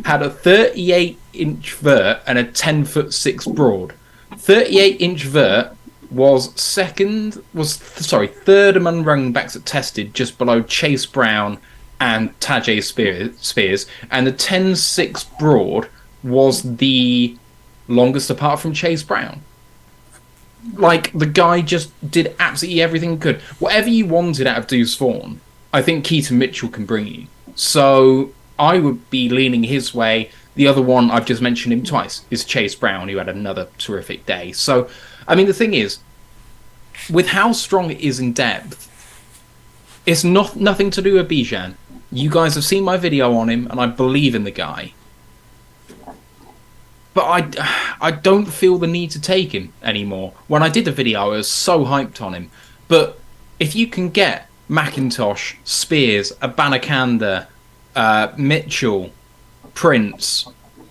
had a 38-inch vert and a 10'6" broad. 38-inch vert was third among running backs that tested, just below Chase Brown and Tajay Spears. And the 10'6" broad was the longest apart from Chase Brown. Like, the guy just did absolutely everything he could. Whatever you wanted out of Deuce Vaughn, I think Keaton Mitchell can bring you. So I would be leaning his way. The other one, I've just mentioned him twice, is Chase Brown, who had another terrific day. So, I mean, the thing is, with how strong it is in depth, it's nothing to do with Bijan. You guys have seen my video on him, and I believe in the guy. But I don't feel the need to take him anymore. When I did the video, I was so hyped on him. But if you can get McIntosh, Spears, Abanikanda, Mitchell, Prince,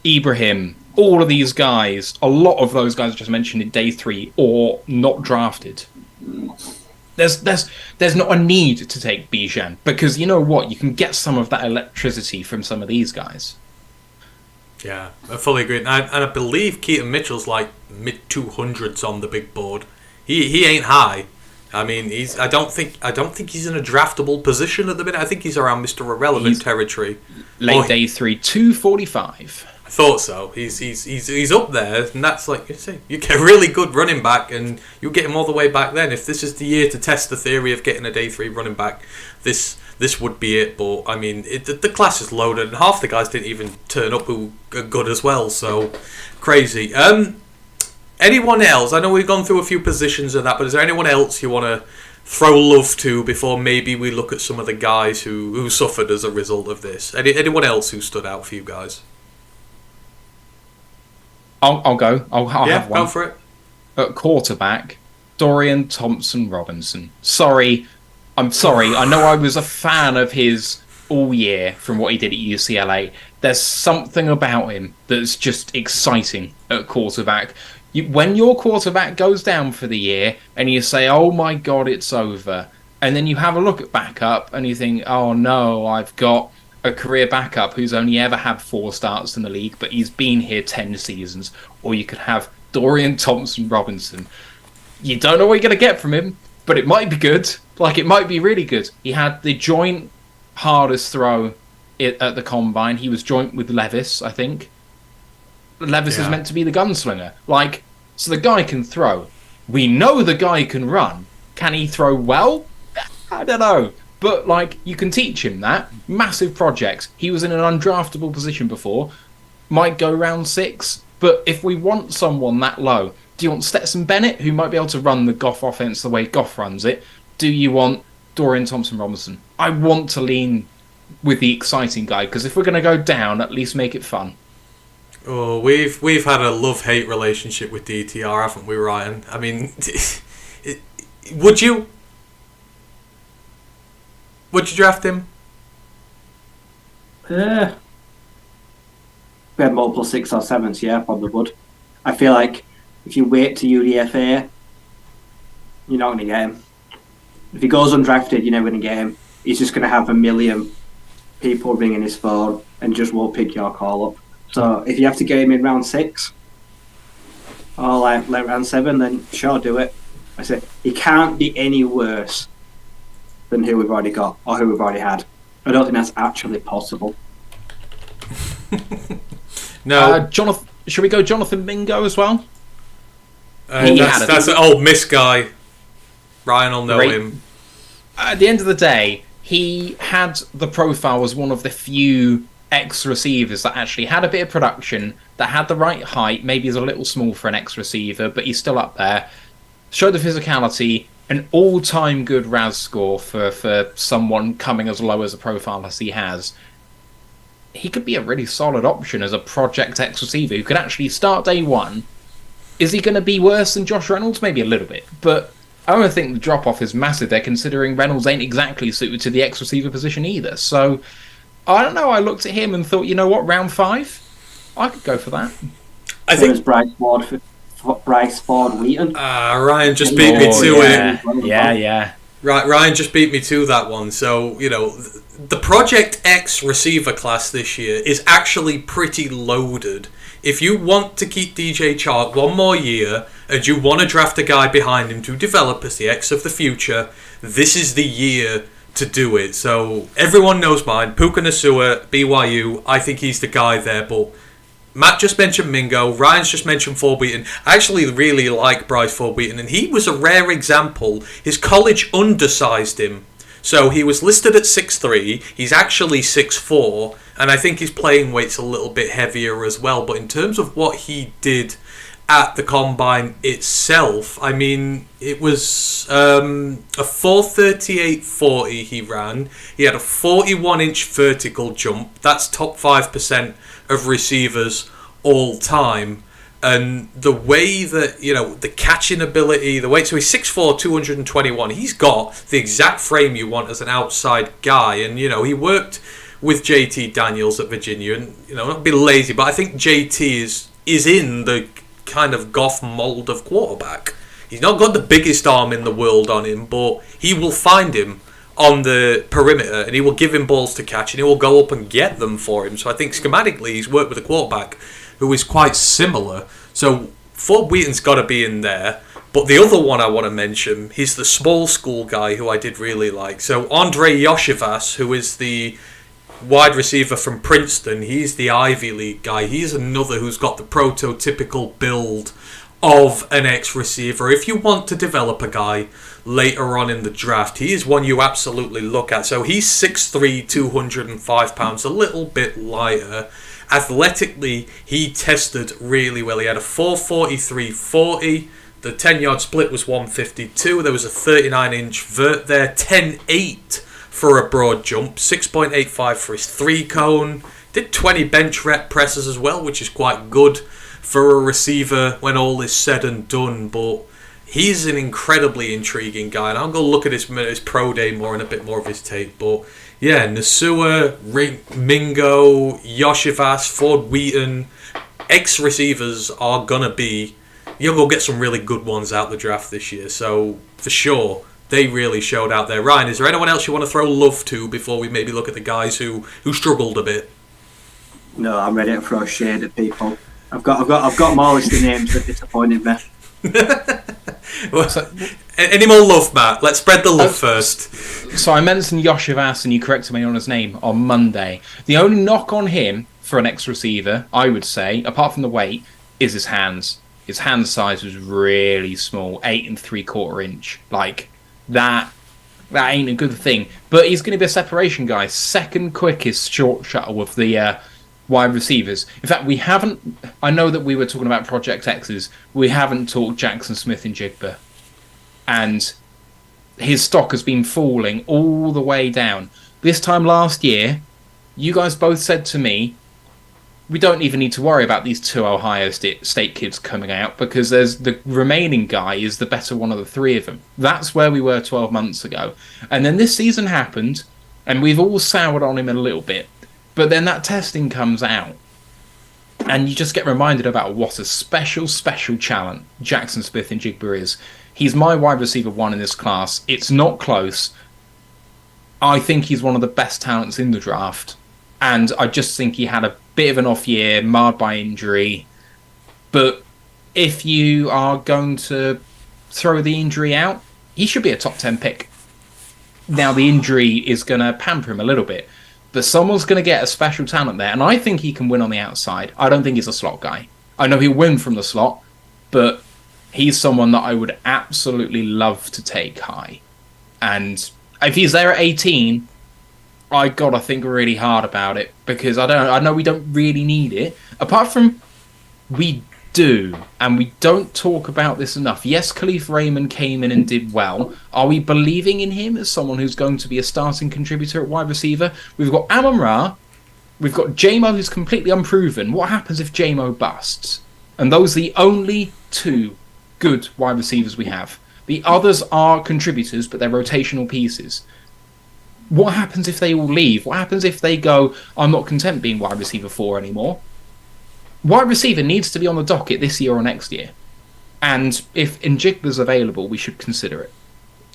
Ibrahim, all of these guys, a lot of those guys I just mentioned in day 3, or not drafted, there's not a need to take Bijan, because you know what, you can get some of that electricity from some of these guys. Yeah, I fully agree. And I believe Keaton Mitchell's like mid-200s on the big board. He ain't high. I mean, I don't think he's in a draftable position at the minute. I think he's around Mr. Irrelevant territory. Late day 3, 245. I thought so. He's up there, and that's like you say. You get a really good running back, and you'll get him all the way back then. If this is the year to test the theory of getting a day 3 running back, this would be it. But I mean, the class is loaded, and half the guys didn't even turn up who are good as well. So crazy. Anyone else? I know we've gone through a few positions of that, but is there anyone else you want to throw love to before maybe we look at some of the guys who suffered as a result of this? Anyone else who stood out for you guys? I'll go. I'll have one. Go for it. At quarterback, Dorian Thompson-Robinson. I'm sorry. I know I was a fan of his all year from what he did at UCLA. There's something about him that's just exciting at quarterback. When your quarterback goes down for the year and you say, oh my God, it's over. And then you have a look at backup and you think, oh no, I've got a career backup who's only ever had 4 starts in the league, but he's been here 10 seasons. Or you could have Dorian Thompson-Robinson. You don't know what you're going to get from him, but it might be good. Like, it might be really good. He had the joint hardest throw at the combine. He was joint with Levis, I think. Levis is meant to be the gunslinger. Like, so the guy can throw. We know the guy can run. Can he throw well? I don't know. But, like, you can teach him that. Massive projects. He was in an undraftable position before. Might go round 6. But if we want someone that low, do you want Stetson Bennett, who might be able to run the Goff offense the way Goff runs it? Do you want Dorian Thompson-Robinson? I want to lean with the exciting guy, because if we're going to go down, at least make it fun. Oh, we've had a love-hate relationship with DTR, haven't we, Ryan? I mean, would you draft him? We had multiple 6 or 7s, yeah, probably would. I feel like if you wait to UDFA, you're not going to get him. If he goes undrafted, you're never going to get him. He's just going to have a million people ringing his phone and just won't pick your call up. So if you have to get him in round 6 or like round 7, then sure, do it. I say he can't be any worse than who we've already got or who we've already had. I don't think that's actually possible. No. Should we go Jonathan Mingo as well? That's an old Miss guy. Ryan will know him. At the end of the day, he had the profile as one of the few ex-receivers that actually had a bit of production, that had the right height, maybe he's a little small for an ex-receiver, but he's still up there. Showed the physicality, an all-time good RAS score for someone coming as low as a profile as he has. He could be a really solid option as a project ex-receiver who could actually start day one. Is he going to be worse than Josh Reynolds? Maybe a little bit, but I don't think the drop-off is massive there, considering Reynolds ain't exactly suited to the ex-receiver position either. So, I don't know, I looked at him and thought, you know what, round 5? I could go for that. I think Bryce Ford Wheaton. Ryan just beat me to it. Yeah. Right, Ryan just beat me to that one. So, the Project X receiver class this year is actually pretty loaded. If you want to keep DJ Chark one more year and you want to draft a guy behind him to develop as the X of the future, this is the year to do it. So everyone knows mine. Puka Nacua, BYU. I think he's the guy there. But Matt just mentioned Mingo. Ryan's just mentioned Ford Wheaton. I actually really like Bryce Ford Wheaton, and he was a rare example. His college undersized him. So he was listed at 6'3". He's actually 6'4", and I think his playing weight's a little bit heavier as well. But in terms of what he did at the combine itself, I mean, it was a 4:38.40 he ran. He had a 41-inch vertical jump. That's top 5% of receivers all time. And the way that, the catching ability, the weight, so he's 6'4", 221. He's got the exact frame you want as an outside guy. And, he worked with JT Daniels at Virginia. And, not be lazy, but I think JT is in the kind of Goff mold of quarterback. He's not got the biggest arm in the world on him, but he will find him on the perimeter and he will give him balls to catch and he will go up and get them for him. So I think schematically he's worked with a quarterback who is quite similar. So Ford Wheaton's got to be in there. But the other one I want to mention, he's the small school guy who I did really like. So Andre Yoshivas, who is the wide receiver from Princeton, he's the Ivy League guy. He's another who's got the prototypical build of an ex-receiver. If you want to develop a guy later on in the draft, he is one you absolutely look at. So he's 6'3", 205 pounds, a little bit lighter. Athletically, he tested really well. He had a 4.43.40. The 10-yard split was 152. There was a 39-inch vert there, 10.8 for a broad jump, 6.85 for his 3-cone. Did 20 bench rep presses as well, which is quite good for a receiver when all is said and done. But he's an incredibly intriguing guy, and I'll go look at his pro day more and a bit more of his tape. But yeah, Nacua, Mingo, Yoshivas, Ford Wheaton, ex-receivers are going to be... You'll go get some really good ones out the draft this year. So, for sure, they really showed out there. Ryan, is there anyone else you want to throw love to before we maybe look at the guys who struggled a bit? No, I'm ready to throw shade at people. I've got more list of names that disappointed me. Any more love, Matt? Let's spread the love first. So I mentioned Yoshivas and you corrected me on his name on Monday. The only knock on him for an ex-receiver, I would say, apart from the weight, is his hands. His hand size was really small, 8 3/4 inch. Like that ain't a good thing. But he's going to be a separation guy. Second quickest short shuttle of the wide receivers. In fact, we haven't... I know that we were talking about Project X's. We haven't talked Jackson Smith and Jigba. And his stock has been falling all the way down. This time last year, you guys both said to me, we don't even need to worry about these two Ohio State kids coming out because there's the remaining guy is the better one of the three of them. That's where we were 12 months ago. And then this season happened, and we've all soured on him a little bit. But then that testing comes out, and you just get reminded about what a special talent Jackson Smith and Jigba is. He's my wide receiver 1 in this class. It's not close. I think he's one of the best talents in the draft. And I just think he had a bit of an off year, marred by injury. But if you are going to throw the injury out, he should be a top 10 pick. Now, the injury is going to pamper him a little bit. But someone's going to get a special talent there. And I think he can win on the outside. I don't think he's a slot guy. I know he'll win from the slot. But he's someone that I would absolutely love to take high. And if he's there at 18, I gotta think really hard about it, because I know we don't really need it. Apart from, we do, and we don't talk about this enough. Yes, Khalif Raymond came in and did well. Are we believing in him as someone who's going to be a starting contributor at wide receiver? We've got Amon Ra, we've got JMO, who's completely unproven. What happens if JMO busts? And those are the only two good wide receivers we have. The others are contributors, but they're rotational pieces. What happens if they all leave? What happens if they go, I'm not content being wide receiver 4 anymore? Wide receiver needs to be on the docket this year or next year. And if Njigba's available, we should consider it.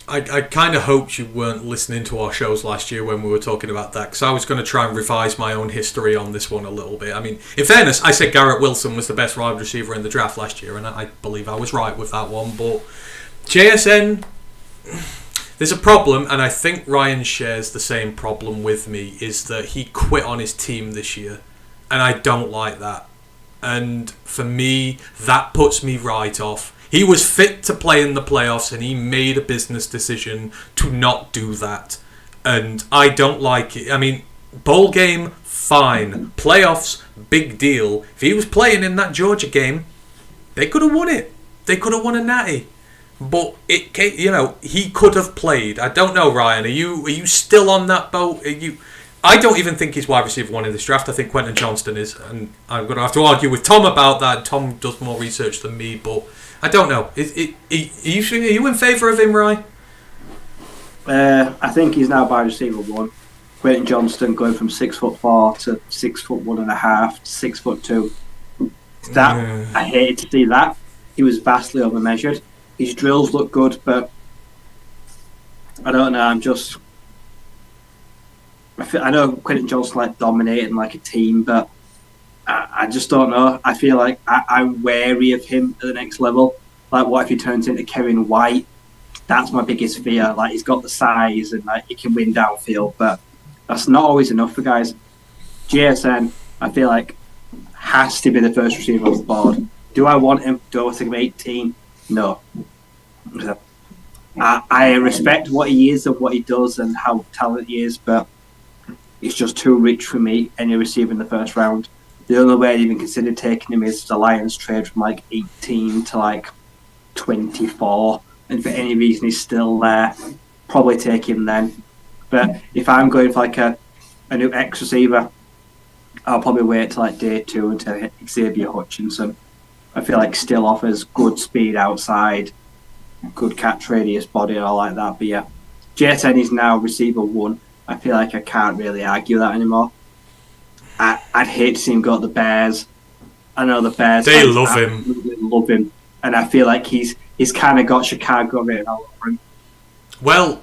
I kind of hoped you weren't listening to our shows last year when we were talking about that, because I was going to try and revise my own history on this one a little bit. I mean, in fairness, I said Garrett Wilson was the best wide receiver in the draft last year, and I believe I was right with that one. But JSN, there's a problem, and I think Ryan shares the same problem with me, is that he quit on his team this year, and I don't like that. And for me, that puts me right off. He was fit to play in the playoffs, and he made a business decision to not do that. And I don't like it. I mean, bowl game, fine. Playoffs, big deal. If he was playing in that Georgia game, they could have won it. They could have won a natty. But he could have played. I don't know, Ryan. Are you still on that boat? I don't even think he's wide receiver 1 in this draft. I think Quentin Johnston is, and I'm going to have to argue with Tom about that. Tom does more research than me, but I don't know. Are you in favour of him, Ryan? I think he's now wide receiver 1. Quentin Johnston going from 6'4" to 6'1.5" to 6'2". I hated to see that. He was vastly overmeasured. His drills look good, but I don't know. I know Quentin Johnston dominating like a team, but I just don't know. I feel like I'm wary of him at the next level. Like, what if he turns into Kevin White? That's my biggest fear. Like, he's got the size and he can win downfield, but that's not always enough for guys. JSN, I feel like, has to be the first receiver off the board. Do I want him? Do I want to take him 18? No. I respect what he is and what he does and how talented he is, but it's just too rich for me, any receiver in the first round. The only way I'd even consider taking him is the Lions trade from 18 to 24, and for any reason he's still there, probably take him then. But if I'm going for a new X receiver, I'll probably wait till day 2 and take Xavier Hutchinson. I feel like still offers good speed outside, good catch radius, body, and all like that. But yeah, JSN is now receiver 1. I feel like I can't really argue that anymore. I'd hate to see him go to the Bears. I know the Bears. They love him. Love him. And I feel like he's kind of got Chicago written all over him. Well,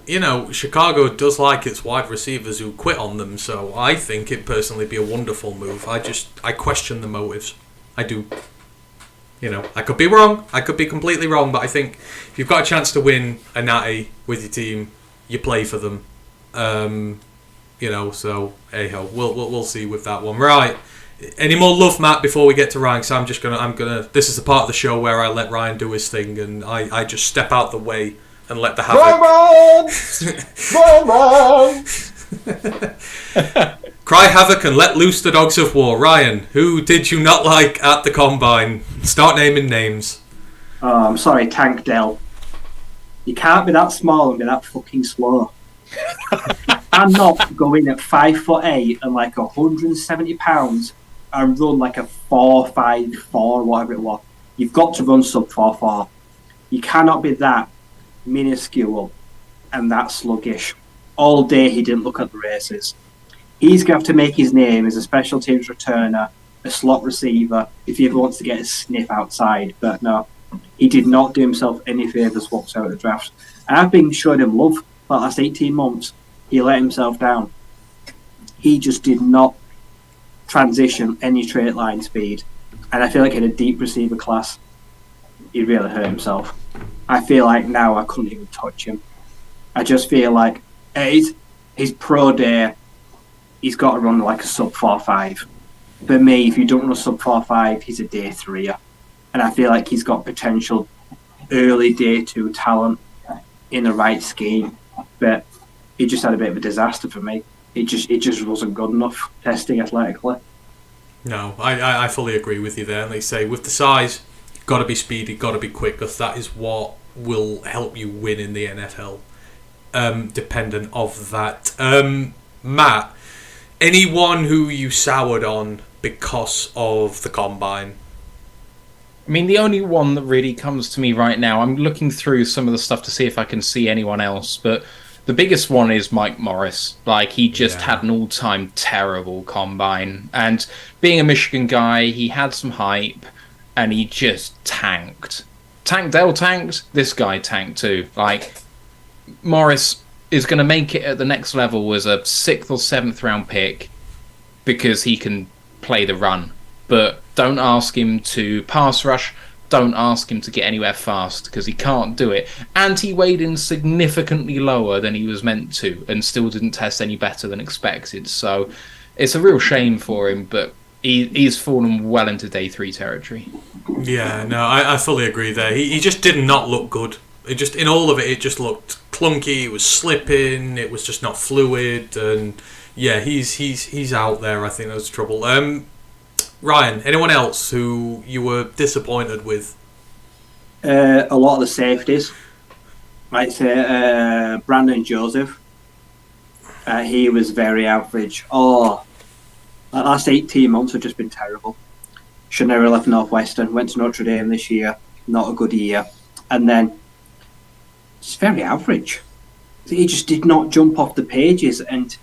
Chicago does like its wide receivers who quit on them, so I think it'd personally be a wonderful move. I question the motives. I do. I could be wrong. I could be completely wrong, but I think if you've got a chance to win a natty with your team, you play for them. So hey-ho, we'll see with that one. Right. Any more love, Matt, before we get to Ryan? So I'm gonna. This is the part of the show where I let Ryan do his thing, and I just step out the way and let the havoc. Cry havoc and let loose the dogs of war. Ryan, who did you not like at the combine? Start naming names. Oh, I'm sorry, Tank Dell. You can't be that small and be that fucking slow. I'm not going at 5'8" and 170 pounds and run a 4.54, whatever it was. You've got to run sub 4.4. You cannot be that minuscule and that sluggish. All day he didn't look at the races. He's going to have to make his name as a special teams returner, a slot receiver, if he ever wants to get a sniff outside. But no, he did not do himself any favours whatsoever at the draft. And I've been showing him love for the last 18 months. He let himself down. He just did not transition any straight line speed. And I feel like in a deep receiver class, he really hurt himself. I feel like now I couldn't even touch him. I just feel like his pro day, he's got to run a sub 4.5. For me, if you don't run a sub 4.5, he's a day 3er. And I feel like he's got potential early day 2 talent in the right scheme, but he just had a bit of a disaster for me. It just wasn't good enough testing athletically. No, I fully agree with you there. And they say with the size, got to be speedy, got to be quick, because that is what will help you win in the NFL. Dependent of that. Matt, anyone who you soured on because of the combine? I mean, the only one that really comes to me right now, I'm looking through some of the stuff to see if I can see anyone else, but the biggest one is Mike Morris. Like, he just had an all-time terrible combine. And being a Michigan guy, he had some hype, and he just tanked. Tank Dell tanked, this guy tanked too. Like, Morris is going to make it at the next level as a 6th or 7th round pick because he can play the run. But don't ask him to pass rush. Don't ask him to get anywhere fast because he can't do it. And he weighed in significantly lower than he was meant to and still didn't test any better than expected. So it's a real shame for him, but he's fallen well into day 3 territory. Yeah, no, I fully agree there. He just did not look good. It just, in all of it, it just looked clunky. It was slipping. It was just not fluid. And yeah, he's out there. I think that's trouble. Ryan, anyone else who you were disappointed with? A lot of the safeties. I'd say Brandon Joseph. He was very average. The last 18 months have just been terrible. Should never have left Northwestern. Went to Notre Dame this year. Not a good year. And then, it's very average. He just did not jump off the pages. And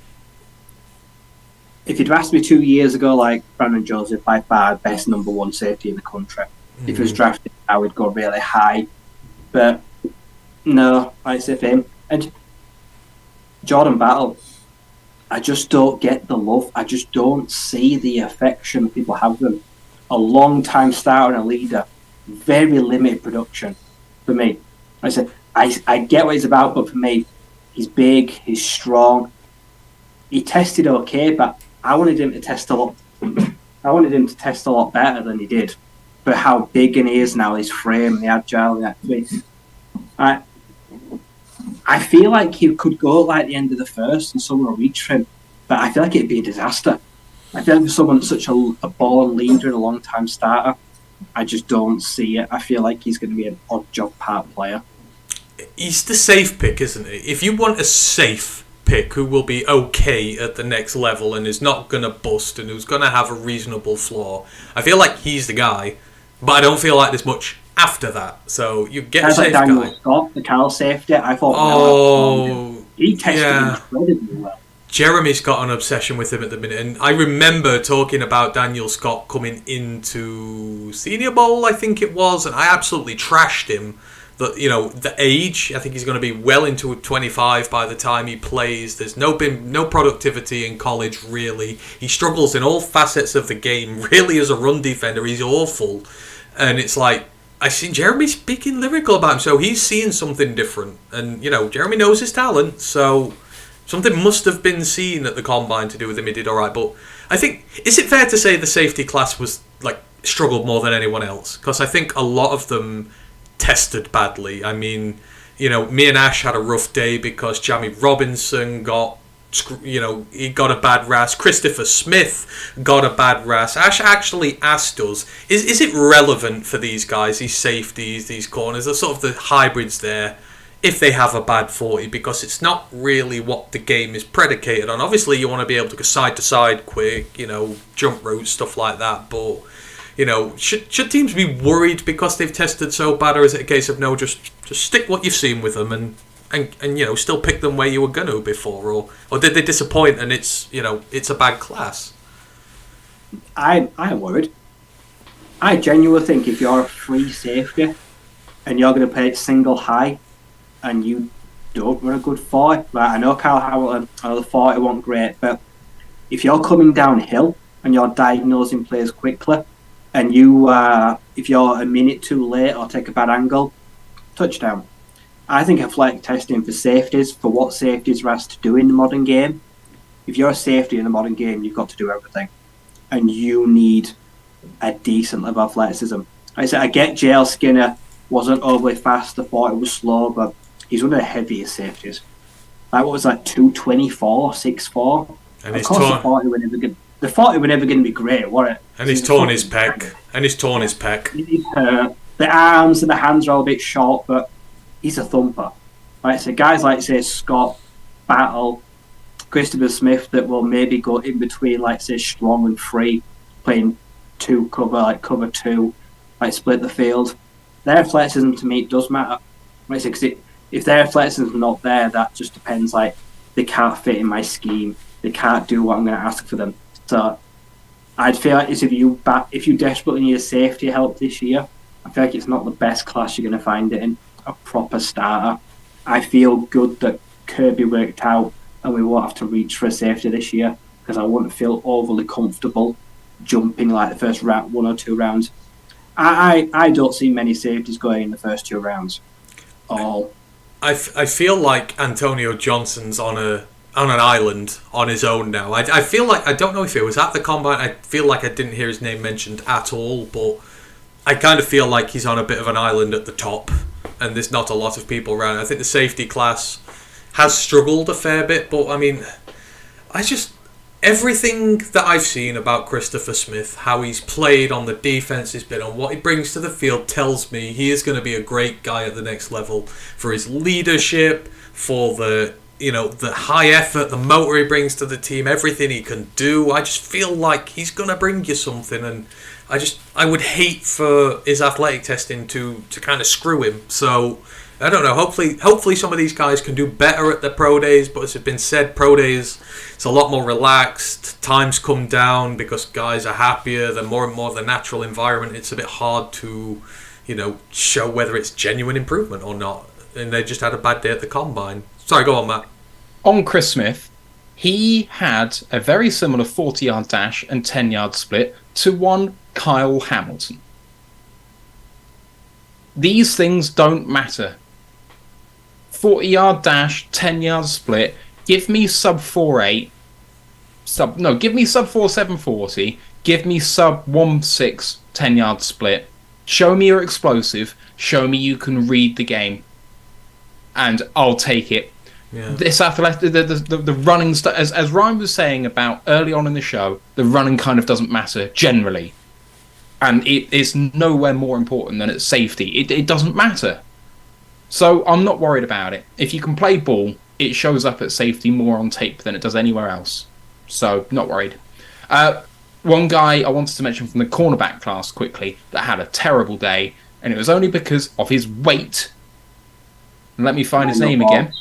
if you'd asked me 2 years ago, like, Brandon Joseph, by far best number 1 safety in the country. If he was drafted, I would go really high. But no, I say for him. And Jordan Battle, I just don't get the love. I just don't see the affection people have for him. A long-time starter and a leader. Very limited production for me. I said, I get what he's about, but for me, he's big, he's strong. He tested okay, but I wanted him to test a lot. I wanted him to test a lot better than he did. But how big he is now, his frame, the agile, and that. I feel like he could go like the end of the first and someone will reach for him, but I feel like it'd be a disaster. I feel like for someone that's such a born leader and a long-time starter, I just don't see it. I feel like he's going to be an odd job part player. He's the safe pick, isn't he? If you want a safe pick who will be okay at the next level and is not going to bust and who's going to have a reasonable floor, I feel like he's the guy, but I don't feel like there's much after that. So you get a safe like Daniel guy. Scott, the Cal safety, I thought he tested incredibly well. Jeremy's got an obsession with him at the minute, and I remember talking about Daniel Scott coming into Senior Bowl, I think it was, and I absolutely trashed him. The age, I think he's going to be well into 25 by the time he plays. There's been no productivity in college, really. He struggles in all facets of the game, really, as a run defender. He's awful. And it's like, I see Jeremy speaking lyrical about him, so he's seeing something different. And, Jeremy knows his talent, so something must have been seen at the combine to do with him. He did all right. But I think, is it fair to say the safety class was, struggled more than anyone else? Because I think a lot of them tested badly. I mean, me and Ash had a rough day because Jamie Robinson got, he got a bad RAS. Christopher Smith got a bad RAS. Ash actually asked us, is it relevant for these guys, these safeties, these corners, the sort of the hybrids there, if they have a bad 40? Because it's not really what the game is predicated on. Obviously, you want to be able to go side to side quick, jump routes, stuff like that, but should teams be worried because they've tested so bad, or is it a case of no, just stick what you've seen with them and still pick them where you were going to before, or did they disappoint and it's a bad class? I'm worried. I genuinely think if you're a free safety and you're going to play it single high and you don't run a good 40, I know Kyle Hamilton, I know the 40 wasn't great, but if you're coming downhill and you're diagnosing players quickly, and if you're a minute too late or take a bad angle, touchdown. I think athletic testing for safeties, for what safeties are asked to do in the modern game, if you're a safety in the modern game, you've got to do everything. And you need a decent level of athleticism. I get JL Skinner wasn't overly fast. I thought it was slow, but he's one of the heaviest safeties. Like, what was that, 224, 6'4"? And of course, I thought he were never going. They thought he were never going to be great, weren't it? And he's torn his pec. He's hurt. The arms and the hands are all a bit short, but he's a thumper. Right, so guys like, say, Scott, Battle, Christopher Smith, that will maybe go in between, like, say, strong and free, playing two cover, like cover two, like split the field. Their athleticism to me does matter. Right, so, if their athleticism is not there, that just depends. Like, they can't fit in my scheme. They can't do what I'm going to ask for them. So I'd feel like if you desperately need a safety help this year, I feel like it's not the best class you're going to find it in, a proper starter. I feel good that Kirby worked out and we won't have to reach for a safety this year, because I wouldn't feel overly comfortable jumping like the first round, 1 or 2 rounds. I don't see many safeties going in the first 2 rounds. I feel like Antonio Johnson's on an island on his own now. I feel like, I don't know if it was at the combine, I feel like I didn't hear his name mentioned at all, but I kind of feel like he's on a bit of an island at the top and there's not a lot of people around. I think the safety class has struggled a fair bit, but I mean, everything that I've seen about Christopher Smith, how he's played on the defense he's been on, what he brings to the field, tells me he is going to be a great guy at the next level, for his leadership, for the high effort, the motor he brings to the team, everything he can do. I just feel like he's going to bring you something, and I would hate for his athletic testing to kind of screw him. So I don't know. Hopefully some of these guys can do better at their pro days. But as has been said, pro days, it's a lot more relaxed. Times come down because guys are happier. They're more and more of the natural environment. It's a bit hard to, show whether it's genuine improvement or not. And they just had a bad day at the combine. Sorry, go on, Matt. On Chris Smith, he had a very similar 40-yard dash and 10-yard split to one Kyle Hamilton. These things don't matter. 40-yard dash, 10-yard split. Give me sub 4.8. Give me sub 4.740. Give me sub 1.6 10-yard split. Show me you're explosive. Show me you can read the game, and I'll take it. Yeah. This athletic, the running stuff, as Ryan was saying about early on in the show, the running kind of doesn't matter generally, and it is nowhere more important than its safety. It doesn't matter. So I'm not worried about it. If you can play ball, it shows up at safety more on tape than it does anywhere else. So not worried. One guy I wanted to mention from the cornerback class quickly that had a terrible day, and it was only because of his weight. Let me find his name again.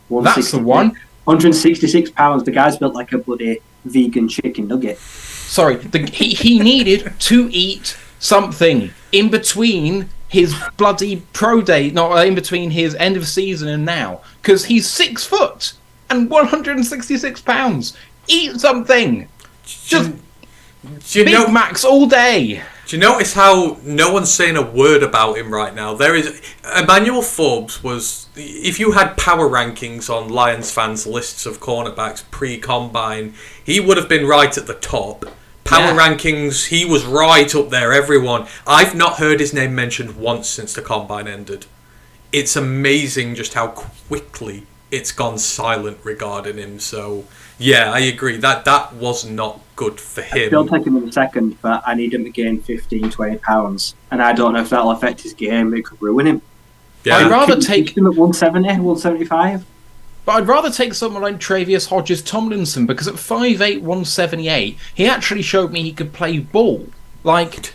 That's the one. 166 pounds. The guy's built like a bloody vegan chicken nugget. Sorry, he needed to eat something in between his bloody pro day, not in between his end of season and now, because he's 6 foot and 166 pounds. Eat something. Just Big Macs all day. Do you notice how no one's saying a word about him right now? There is Emmanuel Forbes was. If you had power rankings on Lions fans' lists of cornerbacks pre-combine, he would have been right at the top. Power rankings, he was right up there. Everyone, I've not heard his name mentioned once since the combine ended. It's amazing just how quickly it's gone silent regarding him. So yeah, I agree that was not good for him. I'd still take him in a second, but I need him to gain 15, 20 pounds. And I don't know if that'll affect his game. It could ruin him. Yeah. I'd rather take him at 170, 175. But I'd rather take someone like Travius Hodges Tomlinson, because at 5'8", 178, he actually showed me he could play ball. Like,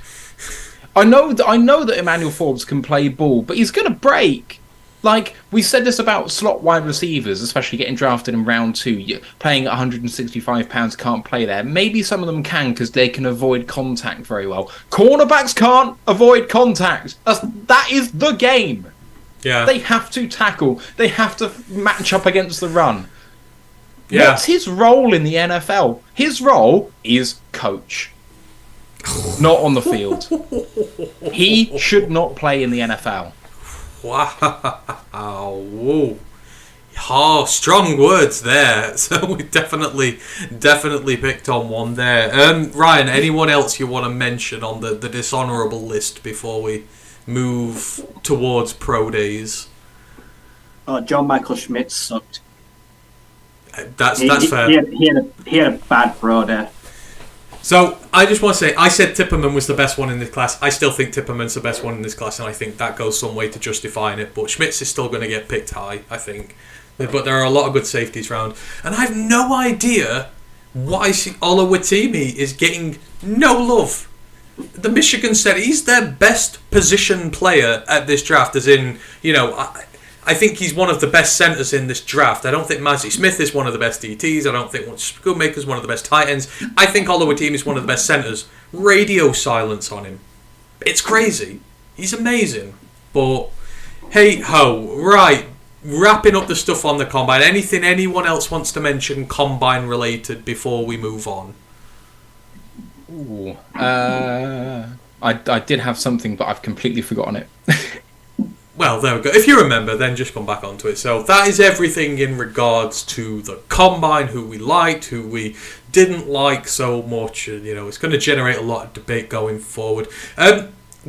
I know that Emmanuel Forbes can play ball, but he's going to break. Like, we said this about slot wide receivers, especially getting drafted in round 2. Playing at £165 can't play there. Maybe some of them can because they can avoid contact very well. Cornerbacks can't avoid contact. That is the game. Yeah. They have to tackle. They have to match up against the run. Yeah. What's his role in the NFL? His role is coach. Not on the field. He should not play in the NFL. Wow. Whoa. Oh, strong words there. So we definitely picked on one there. Ryan, anyone else you want to mention on the dishonourable list before we move towards pro days. Oh, John Michael Schmidt sucked. That's fair. He had a bad pro day. So I just want to say, I said Tipperman was the best one in this class. I still think Tipperman's the best one in this class, and I think that goes some way to justifying it. But Schmitz is still going to get picked high, I think. But there are a lot of good safeties round, and I have no idea why Olawatimi is getting no love. The Michigan said he's their best position player at this draft, as in, I think he's one of the best centres in this draft. I don't think Mazzy Smith is one of the best DTs. I don't think Schoonmaker's one of the best tight ends. I think Olawatimi is one of the best centres. Radio silence on him. It's crazy. He's amazing. But, hey ho, right. Wrapping up the stuff on the Combine. Anything anyone else wants to mention Combine related before we move on? Ooh. I did have something, but I've completely forgotten it. Well, there we go. If you remember, then just come back onto it. So that is everything in regards to the Combine, who we liked, who we didn't like so much. It's going to generate a lot of debate going forward.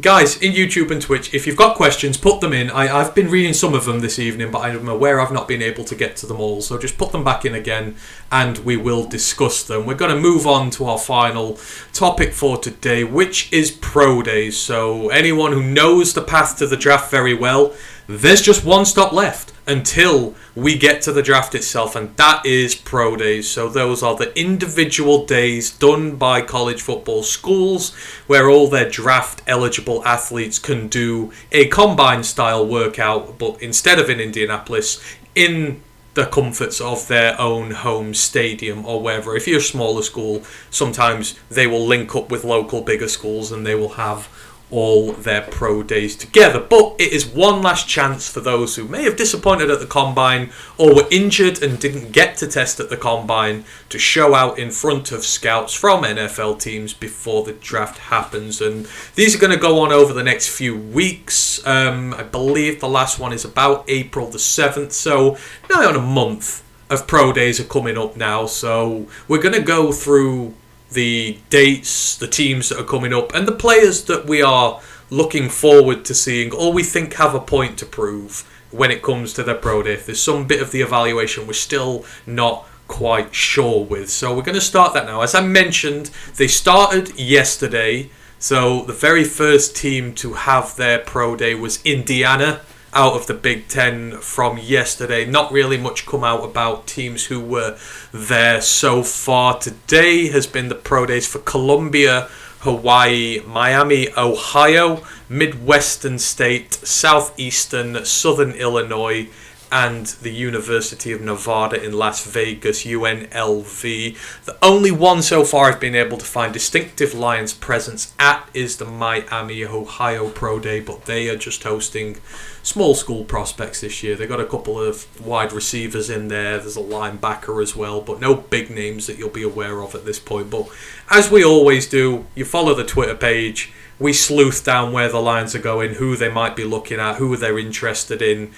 Guys, in YouTube and Twitch, if you've got questions, put them in. I've been reading some of them this evening, but I'm aware I've not been able to get to them all. So just put them back in again, and we will discuss them. We're going to move on to our final topic for today, which is Pro Days. So anyone who knows the path to the draft very well, there's just one stop left until we get to the draft itself, and that is Pro Days. So those are the individual days done by college football schools where all their draft eligible athletes can do a combine style workout, but instead of in Indianapolis, in the comforts of their own home stadium or wherever. If you're a smaller school, sometimes they will link up with local bigger schools and they will have all their pro days together. But it is one last chance for those who may have disappointed at the Combine or were injured and didn't get to test at the Combine to show out in front of scouts from NFL teams before the draft happens. And these are going to go on over the next few weeks. I believe the last one is about April the 7th, so now on a month of pro days are coming up now. So we're going to go through the dates, the teams that are coming up, and the players that we are looking forward to seeing or we think have a point to prove when it comes to their pro day. If there's some bit of the evaluation we're still not quite sure with. So we're going to start that now. As I mentioned, they started yesterday. So the very first team to have their pro day was Indiana out of the Big Ten from yesterday. Not really much come out about teams who were there so far. Today has been the pro days for Columbia, Hawaii, Miami, Ohio, Midwestern State, Southeastern, Southern Illinois, and the University of Nevada in Las Vegas, UNLV. The only one so far I've been able to find distinctive Lions presence at is the Miami, Ohio Pro Day, but they are just hosting small school prospects this year. They've got a couple of wide receivers in there. There's a linebacker as well, but no big names that you'll be aware of at this point. But as we always do, you follow the Twitter page. We sleuth down where the Lions are going, who they might be looking at, who they're interested in.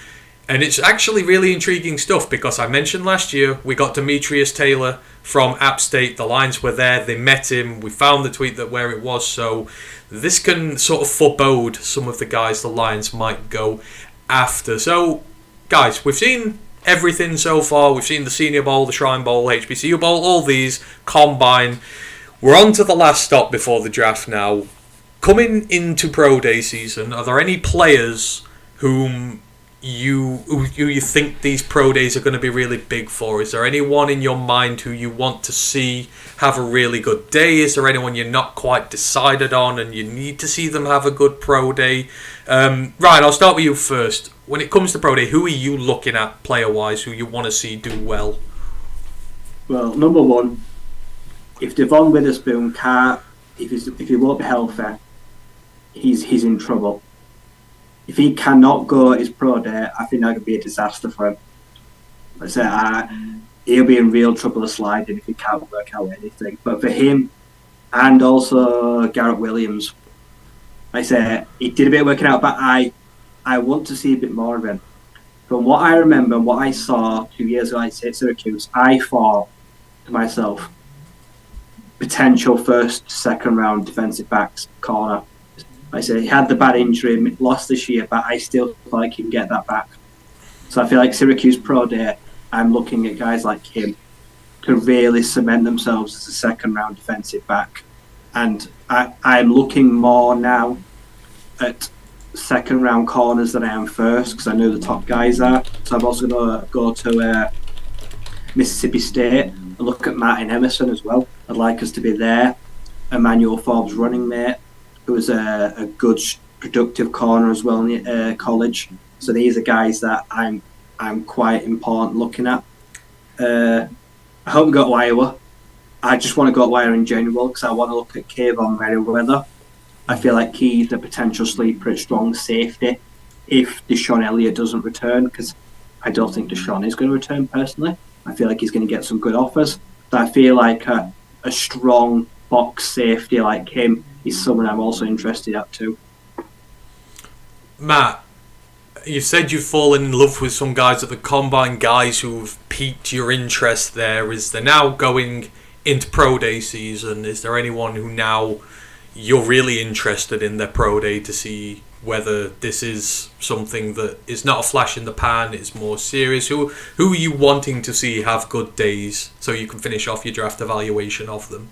And it's actually really intriguing stuff because I mentioned last year we got Demetrius Taylor from App State. The Lions were there. They met him. We found the tweet that where it was. So this can sort of forebode some of the guys the Lions might go after. So, guys, we've seen everything so far. We've seen the Senior Bowl, the Shrine Bowl, HBCU Bowl, all these Combine. We're on to the last stop before the draft now. Coming into Pro Day season, are there any players who you think these pro days are going to be really big for? Is there anyone in your mind who you want to see have a really good day? Is there anyone you're not quite decided on and you need to see them have a good pro day? Ryan, I'll start with you first. When it comes to pro day, who are you looking at player-wise who you want to see do well? Well, number one, if Devon Witherspoon can't, if he won't be healthy, he's in trouble. If he cannot go at his pro day, I think that could be a disaster for him. I say he'll be in real trouble of sliding if he can't work out anything. But for him, and also Garrett Williams, I say he did a bit of working out, but I want to see a bit more of him. From what I remember, what I saw 2 years ago at Syracuse, I thought to myself, potential first, second round defensive backs corner. Like I said, he had the bad injury, lost this year, but I still feel like he can get that back. So I feel like Syracuse Pro Day, I'm looking at guys like him to really cement themselves as a second-round defensive back. And I'm looking more now at second-round corners than I am first, because I know the top guys are. So I'm also going to go to Mississippi State and look at Martin Emerson as well. I'd like us to be there. Emmanuel Forbes' running mate, who was a good, productive corner as well in college. So these are guys that I'm quite important looking at. I hope we go to Iowa. I just want to go to Iowa in general because I want to look at Kayvon Merriweather. I feel like he's the potential sleeper at strong safety if Deshaun Elliott doesn't return, because I don't think Deshaun is going to return personally. I feel like he's going to get some good offers. But I feel like a strong box safety like him is someone I'm also interested at too. Matt, you said you've fallen in love with some guys at the Combine, guys who've piqued your interest there. Is there now going into Pro Day season? Is there anyone who now you're really interested in their Pro Day to see whether this is something that is not a flash in the pan, it's more serious? Who are you wanting to see have good days so you can finish off your draft evaluation of them?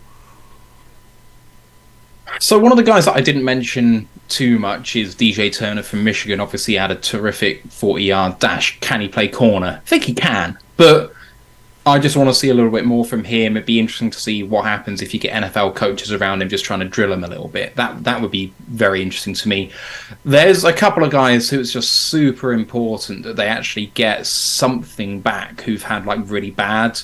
So one of the guys that I didn't mention too much is DJ Turner from Michigan. Obviously had a terrific 40-yard dash. Can he play corner? I think he can, but I just want to see a little bit more from him. It'd be interesting to see what happens if you get NFL coaches around him just trying to drill him a little bit. That would be very interesting to me. There's a couple of guys who it's just super important that they actually get something back who've had like really bad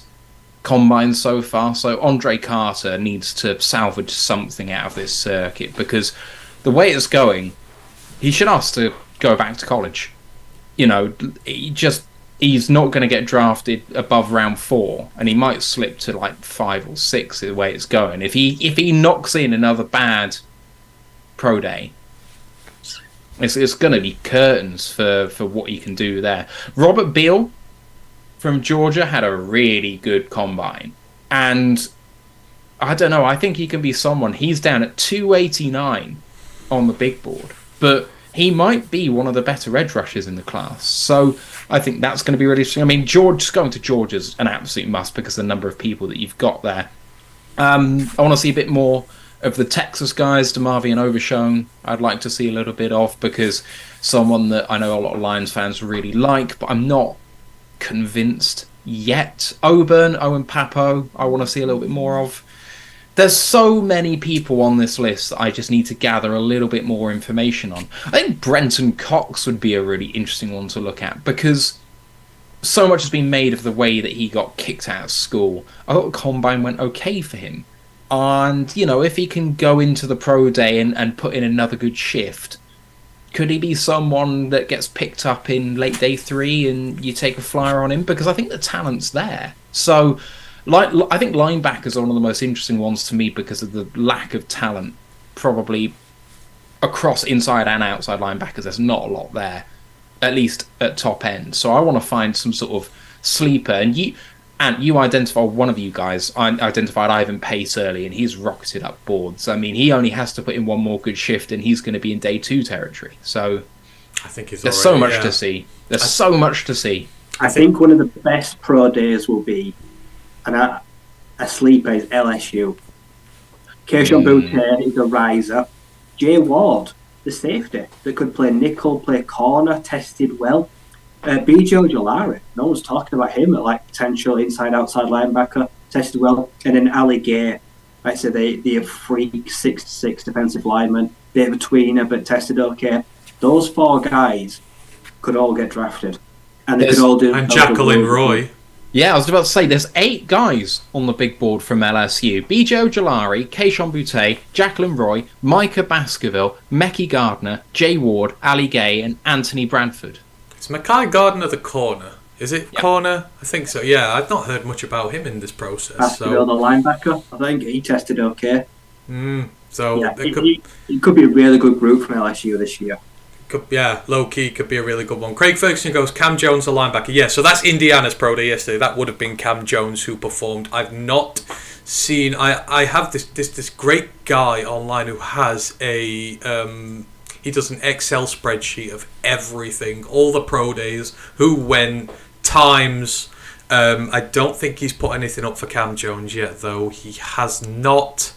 combines so far. So Andre Carter needs to salvage something out of this circuit, because the way it's going, he should ask to go back to college. You know, he's not going to get drafted above round 4, and he might slip to like 5 or 6 the way it's going. If he knocks in another bad pro day, it's going to be curtains for what he can do there. Robert Beal from Georgia had a really good combine, and I don't know, I think he can be someone. He's down at 289 on the big board, but he might be one of the better edge rushers in the class. So I think that's going to be really interesting. I mean, just going to Georgia's an absolute must because of the number of people that you've got there. I want to see a bit more of the Texas guys, DeMarvion Overshown. I'd like to see a little bit of, because someone that I know a lot of Lions fans really like, but I'm not convinced yet. Owen Papo, I want to see a little bit more of. There's so many people on this list that I just need to gather a little bit more information on. I think Brenton Cox would be a really interesting one to look at, because so much has been made of the way that he got kicked out of school. I thought the combine went okay for him. And, you know, if he can go into the pro day and put in another good shift, could he be someone that gets picked up in late day 3 and you take a flyer on him? Because I think the talent's there. So I think linebackers are one of the most interesting ones to me because of the lack of talent, probably across inside and outside linebackers. There's not a lot there, at least at top end. So I want to find some sort of sleeper. And you identified, one of you guys identified Ivan Pace early, and he's rocketed up boards. I mean, he only has to put in one more good shift and he's going to be in day 2 territory. So I think there's so much to see. There's so much to see. I think one of the best pro days will be, and a sleeper is LSU. Keishon Boutte is a riser. Jay Ward, the safety, that could play nickel, play corner, tested well. B.J. Ojolari, no one's talking about him at like potential inside-outside linebacker, tested well. And then Ali Gay, like I said, they have freak 6'6" defensive lineman, bit of a tweener, but tested okay. Those 4 guys could all get drafted. And they could all do... And Jacqueline Roy. Yeah, I was about to say, there's 8 guys on the big board from LSU. B.J. Ojolari, Keishon Boutte, Jacqueline Roy, Micah Baskerville, Mekhi Gardner, Jay Ward, Ali Gay, and Anthony Bradford. It's Mekhi Gardner the corner. Is it corner? I think so, yeah. I've not heard much about him in this process. Baskerville, the linebacker, I think he tested okay. So yeah, it could be a really good group from LSU this year. low key could be a really good one. Craig Ferguson goes, Cam Jones, a linebacker. Yeah, so that's Indiana's pro day yesterday. That would have been Cam Jones who performed. I've not seen. I have this great guy online who has a he does an Excel spreadsheet of everything, all the pro days, who went, times. I don't think he's put anything up for Cam Jones yet, though. He has not.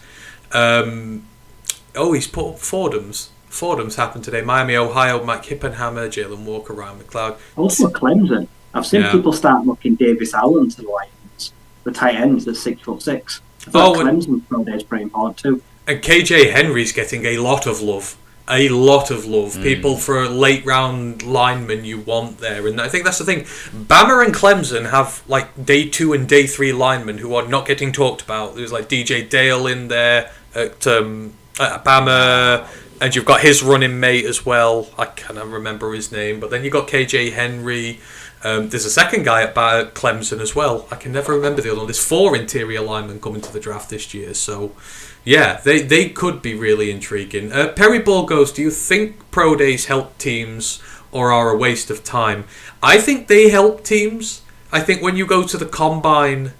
He's put up Fordham's. Fordham's happened today. Miami, Ohio, Mike Hippenhammer, Jalen Walker, Ryan McLeod. Also Clemson. I've seen people start looking Davis Allen to the Lions, the tight ends, the 6'6". I thought Clemson's pro day is pretty important too. And KJ Henry's getting a lot of love. A lot of love. People for a late round lineman you want there. And I think that's the thing. Bama and Clemson have like day 2 and day 3 linemen who are not getting talked about. There's like DJ Dale in there at Bama. And you've got his running mate as well. I cannot remember his name. But then you've got KJ Henry. There's a second guy at Clemson as well. I can never remember the other one. There's 4 interior linemen coming to the draft this year. So, yeah, they could be really intriguing. Perry Ball goes, do you think pro days help teams or are a waste of time? I think they help teams. I think when you go to the combine,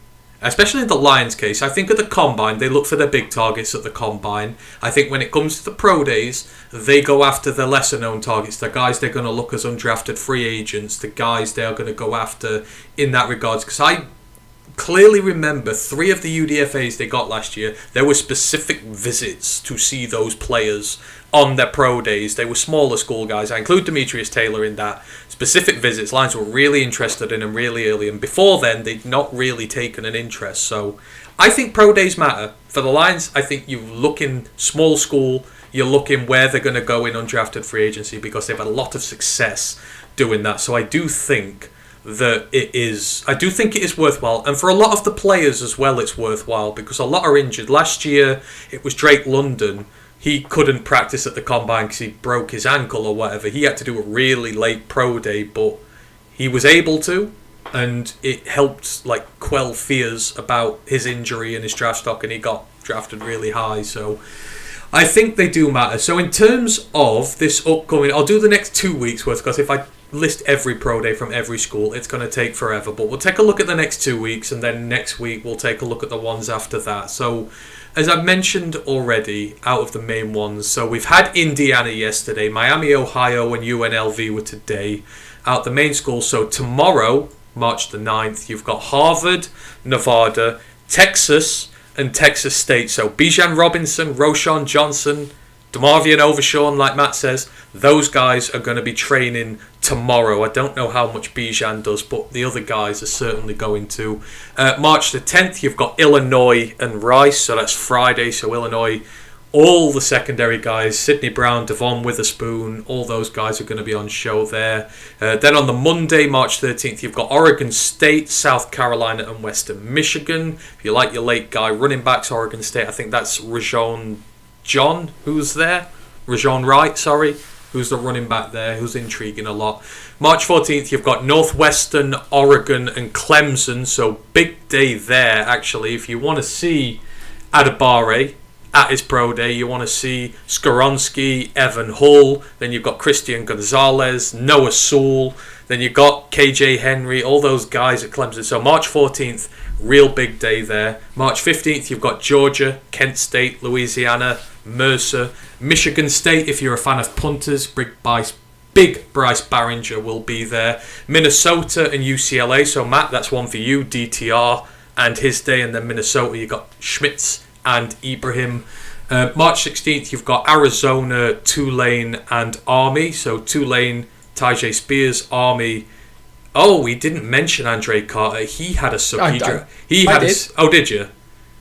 especially in the Lions case, I think at the combine, they look for their big targets at the combine. I think when it comes to the pro days, they go after the lesser known targets, the guys they're going to look as undrafted free agents, the guys they are going to go after in that regards. Because I clearly remember 3 of the UDFAs they got last year, there were specific visits to see those players on their pro days. They were smaller school guys. I include Demetrius Taylor in that. Specific visits, Lions were really interested in them really early, and before then they'd not really taken an interest. So I think pro days matter. For the Lions, I think you look in small school, you're looking where they're going to go in undrafted free agency because they've had a lot of success doing that. So I do think that it is worthwhile, and for a lot of the players as well it's worthwhile because a lot are injured. Last year it was Drake London. He couldn't practice at the combine because he broke his ankle or whatever. He had to do a really late pro day, but he was able to, and it helped like quell fears about his injury and his draft stock, and he got drafted really high. So I think they do matter. So in terms of this upcoming, I'll do the next 2 weeks worth because if I list every pro day from every school, it's going to take forever. But we'll take a look at the next 2 weeks, and then next week we'll take a look at the ones after that. So as I've mentioned already, out of the main ones, so we've had Indiana yesterday, Miami, Ohio, and UNLV were today out the main schools. So tomorrow, March the 9th, you've got Harvard, Nevada, Texas, and Texas State. So Bijan Robinson, Roshan Johnson, DeMarvion Overshawn, like Matt says, those guys are going to be training tomorrow. I don't know how much Bijan does, but the other guys are certainly going to. March the 10th, you've got Illinois and Rice, so that's Friday. So Illinois, all the secondary guys, Sidney Brown, Devon Witherspoon, all those guys are going to be on show there. Then on the Monday, March 13th, you've got Oregon State, South Carolina, and Western Michigan. If you like your late guy running backs, Oregon State, I think that's Rajon who's there. Rajon Wright, who's the running back there, who's intriguing a lot. March 14th, you've got Northwestern, Oregon, and Clemson. So big day there, actually. If you want to see Adebare at his pro day, you want to see Skoronski, Evan Hull, then you've got Christian Gonzalez, Noah Sewell, then you've got KJ Henry, all those guys at Clemson. So March 14th, real big day there. March 15th, you've got Georgia, Kent State, Louisiana, Mercer, Michigan State. If you're a fan of punters, big Bryce Barringer will be there. Minnesota and UCLA. So Matt, that's one for you. DTR and his day. And then Minnesota, you've got Schmitz and Ibrahim. March 16th, you've got Arizona, Tulane, and Army. So Tulane, Tyjae Spears, Army. Oh, we didn't mention Andre Carter. He had a sub. Oh, did you?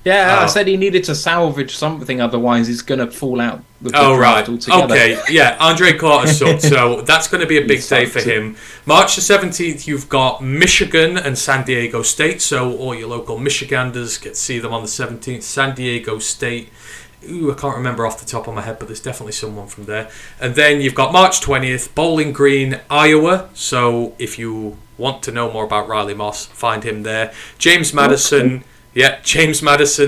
Yeah, I said he needed to salvage something, otherwise he's going to fall out with the draft altogether. Okay, yeah, Andre Carter subbed, so that's going to be a big day for him. March the 17th, you've got Michigan and San Diego State, so all your local Michiganders get to see them on the 17th. San Diego State, I can't remember off the top of my head, but there's definitely someone from there. And then you've got March 20th, Bowling Green, Iowa, so if you want to know more about Riley Moss, find him there. James Madison,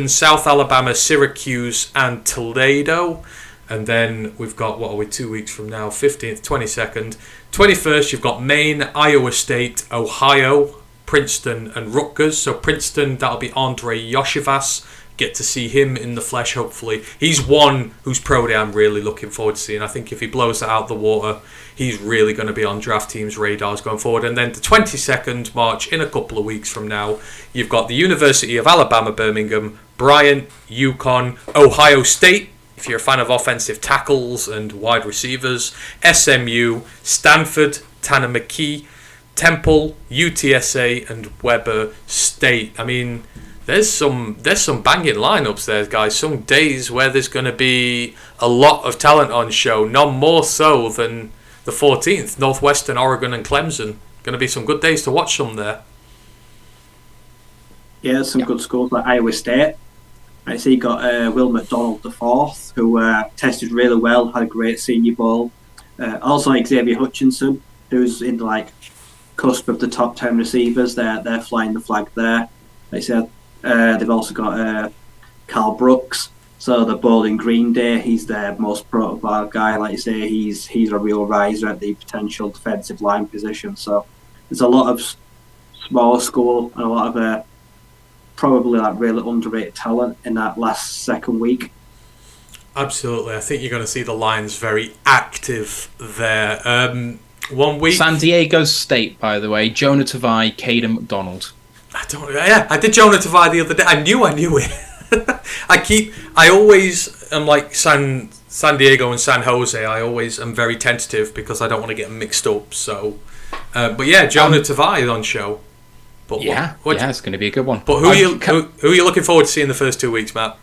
South Alabama, Syracuse, and Toledo. And then we've got, what are we, 2 weeks from now? 15th, 22nd. 21st, you've got Maine, Iowa State, Ohio, Princeton, and Rutgers. So Princeton, that'll be Andre Yoshivas. Get to see him in the flesh, hopefully. He's one whose pro day I'm really looking forward to seeing. I think if he blows that out the water, he's really going to be on draft teams' radars going forward. And then the 22nd March, in a couple of weeks from now, you've got the University of Alabama, Birmingham, Bryant, UConn, Ohio State, if you're a fan of offensive tackles and wide receivers, SMU, Stanford, Tanner McKee, Temple, UTSA, and Weber State. I mean, there's some banging lineups there, guys. Some days where there's going to be a lot of talent on show, none more so than the 14th, Northwestern, Oregon, and Clemson. Going to be some good days to watch some there. Yeah, some good schools like Iowa State. I see you got Will McDonald IV, who tested really well, had a great senior bowl. Also Xavier Hutchinson, who's in like cusp of the top 10 receivers. They're flying the flag there. Like I said, they've also got Carl Brooks. So the Bowling Green Day, he's their most profile guy. Like you say, he's a real riser at the potential defensive line position. So there's a lot of smaller school and a lot of probably like really underrated talent in that last second week. Absolutely. I think you're going to see the Lions very active there. 1 week. San Diego State, by the way. Jonah Tavai, Caden McDonald. I did Jonah Tavai the other day. I knew it. I always am like San Diego and San Jose. I always am very tentative because I don't want to get them mixed up. So, but yeah, Jonah Tavai on show. But it's going to be a good one. But who are you looking forward to seeing the first 2 weeks, Matt?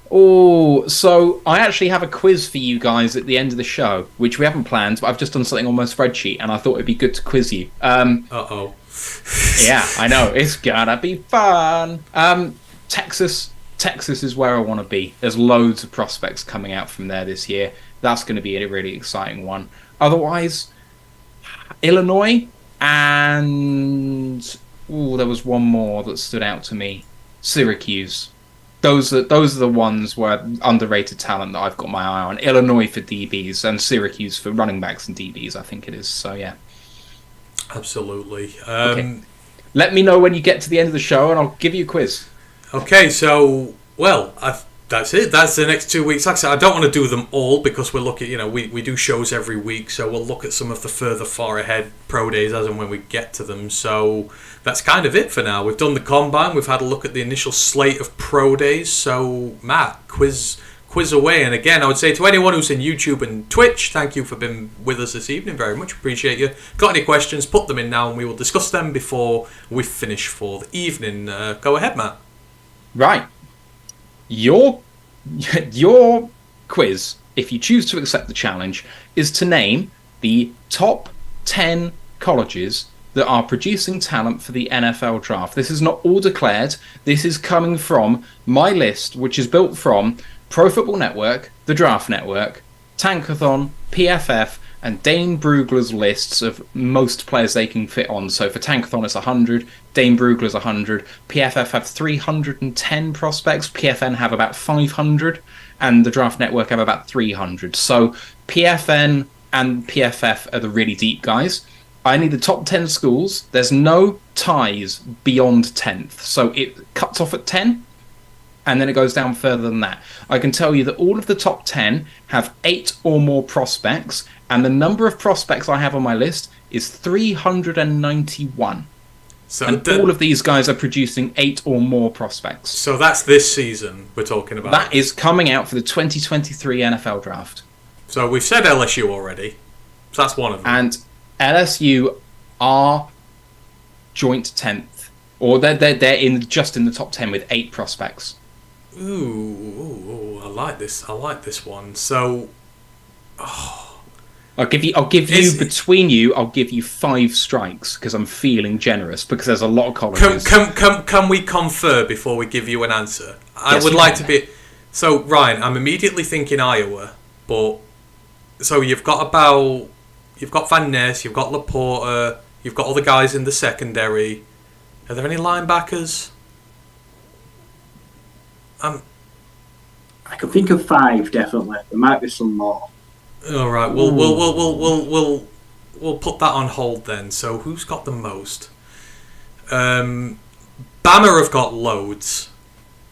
Oh, so I actually have a quiz for you guys at the end of the show, which we haven't planned, but I've just done something on my spreadsheet, and I thought it'd be good to quiz you. Uh-oh. Yeah, I know. It's gonna be fun. Texas is where I want to be. There's loads of prospects coming out from there this year. That's going to be a really exciting one. Otherwise, Illinois and there was one more that stood out to me. Syracuse. Those are the ones where underrated talent that I've got my eye on. Illinois for DBs and Syracuse for running backs and DBs, I think it is. So yeah. Absolutely. Okay. Let me know when you get to the end of the show and I'll give you a quiz. Okay, so, that's it. That's the next 2 weeks. Like I said, I don't want to do them all because we're looking, we do shows every week, so we'll look at some of the further far ahead pro days as and when we get to them. So that's kind of it for now. We've done the combine. We've had a look at the initial slate of pro days. So, Matt, quiz away. And again, I would say to anyone who's in YouTube and Twitch, thank you for being with us this evening. Very much appreciate you. Got any questions, put them in now and we will discuss them before we finish for the evening. Go ahead, Matt. Right. Your quiz, if you choose to accept the challenge, is to name the top 10 colleges that are producing talent for the NFL draft. This is not all declared. This is coming from my list, which is built from Pro Football Network, the Draft Network, Tankathon, PFF, and Dane Brugler's lists of most players they can fit on. So for Tankathon it's 100, Dane Brugler's 100, PFF have 310 prospects, PFN have about 500, and the Draft Network have about 300. So PFN and PFF are the really deep guys. I need the top 10 schools. There's no ties beyond 10th. So it cuts off at 10, and then it goes down further than that. I can tell you that all of the top 10 have 8 or more prospects, and the number of prospects I have on my list is 391. So and all of these guys are producing 8 or more prospects. So that's this season we're talking about. That is coming out for the 2023 NFL Draft. So we've said LSU already. So that's one of them. And LSU are joint 10th. Or they're just in the top 10 with 8 prospects. Ooh, I like this. I like this one. So, I'll give you between you. I'll give you 5 strikes because I'm feeling generous because there's a lot of colleges. Can we confer before we give you an answer? I would like to be. So Ryan, I'm immediately thinking Iowa, but so you've got Van Ness, you've got Laporta, you've got all the guys in the secondary. Are there any linebackers? I can think of 5 definitely. There might be some more. All right, we'll put that on hold then. So who's got the most? Bama have got loads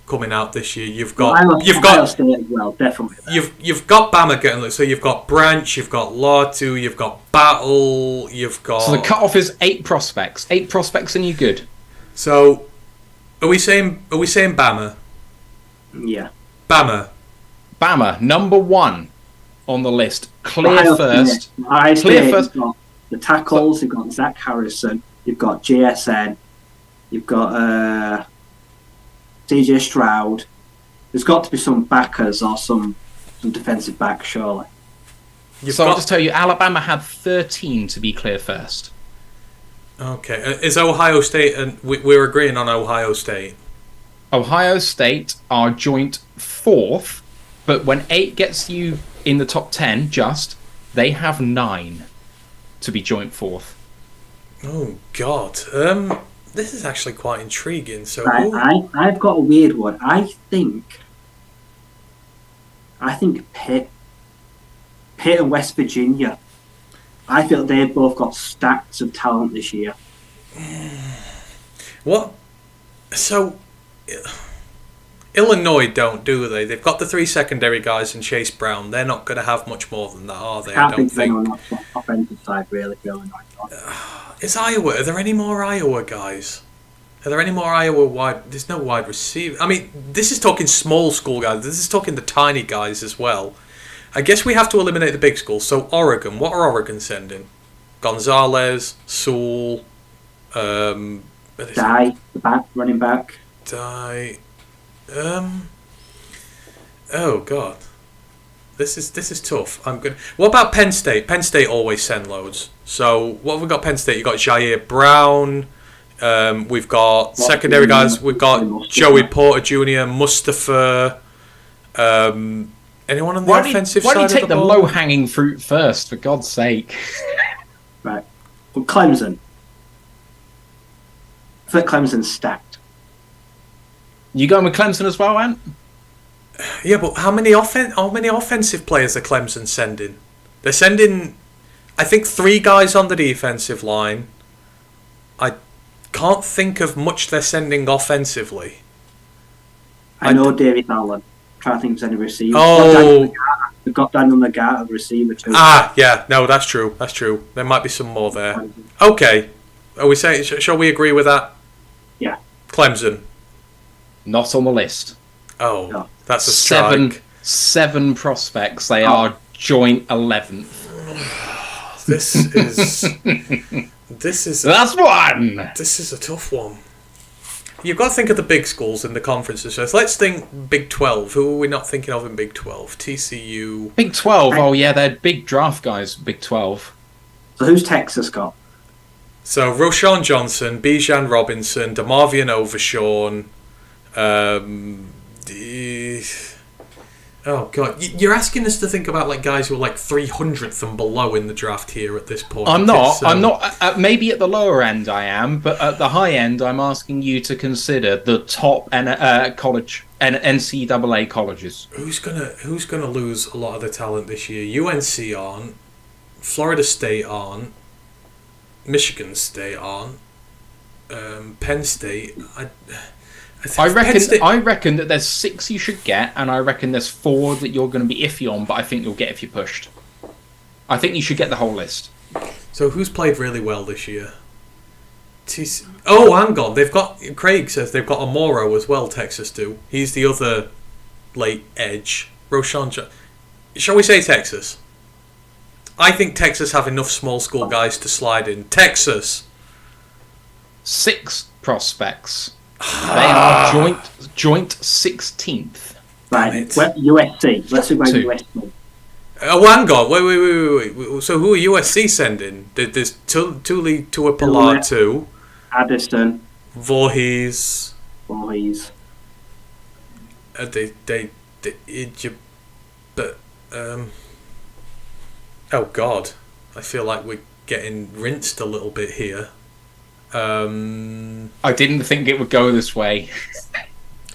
coming out this year. You've got Ohio State as well, definitely. You've got Bama getting, so you've got Branch, you've got Latu, you've got Battle, you've got. So the cutoff is 8 prospects. 8 prospects, and you're good. So, are we saying Bama? Yeah. Bama, number 1 on the list. Clear Ohio first. State. Ohio State, Clear first. You've got the tackles. You've got Zach Harrison. You've got JSN. You've got CJ Stroud. There's got to be some backers or some defensive backs, surely. I'll just tell you, Alabama had 13 to be clear first. Okay, is Ohio State, and we're agreeing on Ohio State? Ohio State are joint 4th, but when 8 gets you in the top 10, they have 9 to be joint 4th. Oh God, this is actually quite intriguing. So I've got a weird one. I think Pitt and West Virginia. I feel they've both got stacks of talent this year. What? So Illinois don't, do they? They've got the 3 secondary guys and Chase Brown. They're not going to have much more than that, are they? I don't think. On the offensive side, really, for Illinois. Is Iowa? Are there any more Iowa guys? Are there any more Iowa wide? There's no wide receiver. I mean, this is talking small school guys. This is talking the tiny guys as well. I guess we have to eliminate the big schools. So Oregon, what are Oregon sending? Gonzalez, Sewell, Dye, the running back. Dye. Oh God, this is tough. I'm good. What about Penn State? Penn State always send loads. So what have we got? Penn State. You got Jair Brown. We've got secondary guys. We've got Joey Porter Jr., Mustafa. Anyone on the offensive side? Why do you take the the low-hanging fruit first, for God's sake? Right. Well, Clemson. I think Clemson's stacked. You going with Clemson as well, Ant? Yeah, but how many offensive players are Clemson sending? They're sending, I think, 3 guys on the defensive line. I can't think of much they're sending offensively. I know David Allen. Trying to think of any receiver. Oh, we've got Daniel McGarr, a receiver too. Yeah, no, that's true. There might be some more there. Okay, are we saying? Shall we agree with that? Yeah. Clemson. Not on the list. Oh, no. That's a strike. 7 prospects. They are joint 11th. This is. That's one. This is a tough one. You've got to think of the big schools in the conferences. So let's think Big 12. Who are we not thinking of in Big 12? TCU. Big 12. Oh yeah, they're big draft guys. Big 12. So who's Texas got? So Roshan Johnson, Bijan Robinson, DeMarvion Overshawn. Oh God, you're asking us to think about like guys who are like 300th and below in the draft here at this point. I'm not. Maybe at the lower end I am, but at the high end I'm asking you to consider the top college and NCAA colleges. Who's gonna lose a lot of the talent this year? UNC aren't. Florida State aren't. Michigan State aren't. Penn State. I reckon that there's 6 you should get, and I reckon there's 4 that you're going to be iffy on, but I think you'll get if you're pushed. I think you should get the whole list. So who's played really well this year? Oh, hang on. They've got, Craig says they've got Amoro as well, Texas do. He's the other late edge. Roshan. Shall we say Texas? I think Texas have enough small school guys to slide in. Texas. 6 prospects. They are joint 16th. Right, USC. Let's talk about USC. Oh, hang on. Wait. So who are USC sending? There's Tuli Tuapalatu, Addison, Voorhees. Oh God, I feel like we're getting rinsed a little bit here. I didn't think it would go this way.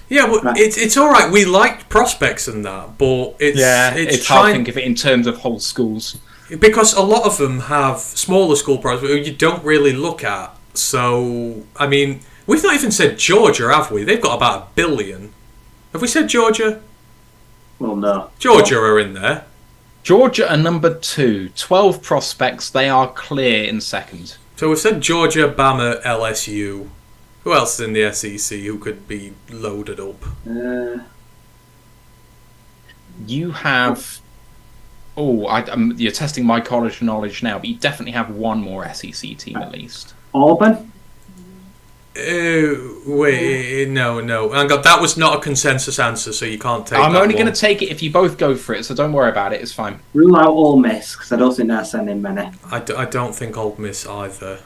Yeah, well, it's all right. We liked prospects and that, but it's hard to think of it in terms of whole schools. Because a lot of them have smaller school prospects you don't really look at. So, I mean, we've not even said Georgia, have we? They've got about 1 billion. Have we said Georgia? Well, no. Georgia are in there. Georgia are number 2. 12 prospects. They are clear in second. So we've said Georgia, Bama, LSU. Who else is in the SEC who could be loaded up? You have... you're testing my college knowledge now, but you definitely have one more SEC team at least. Auburn? Wait, no. Hang on, that was not a consensus answer, so you can't take I'm that only one. going to take it if you both go for it, so don't worry about it, it's fine. Rule out Ole Miss, because I don't think they're sending many. I don't think Ole Miss either.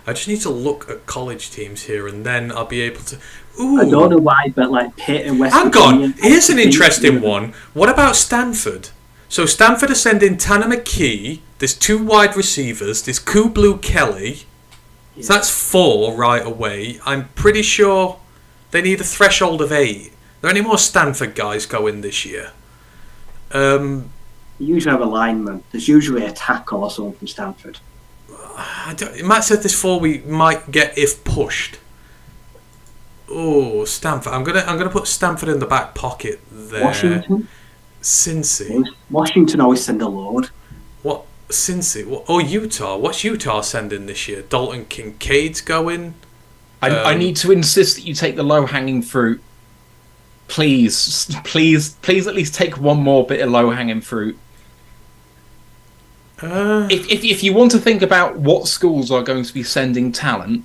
I just need to look at college teams here, and then I'll be able to... Ooh. I don't know why, but like Pitt and West Hang Virginia... on, here's an interesting one. What about Stanford? So Stanford are sending Tanner McKee, there's 2 wide receivers, there's Kublu Kelly, so that's 4 right away. I'm pretty sure they need a threshold of 8. Are there any more Stanford guys going this year? You usually have a lineman. There's usually a tackle or someone from Stanford. Matt said this 4 we might get if pushed. Oh, Stanford. I'm gonna put Stanford in the back pocket there. Washington? Cincy. Washington always send a load. What? Cincy? What? Oh, Utah. What's Utah sending this year? Dalton Kincaid's going. I need to insist that you take the low-hanging fruit. Please at least take one more bit of low-hanging fruit. If you want to think about what schools are going to be sending talent,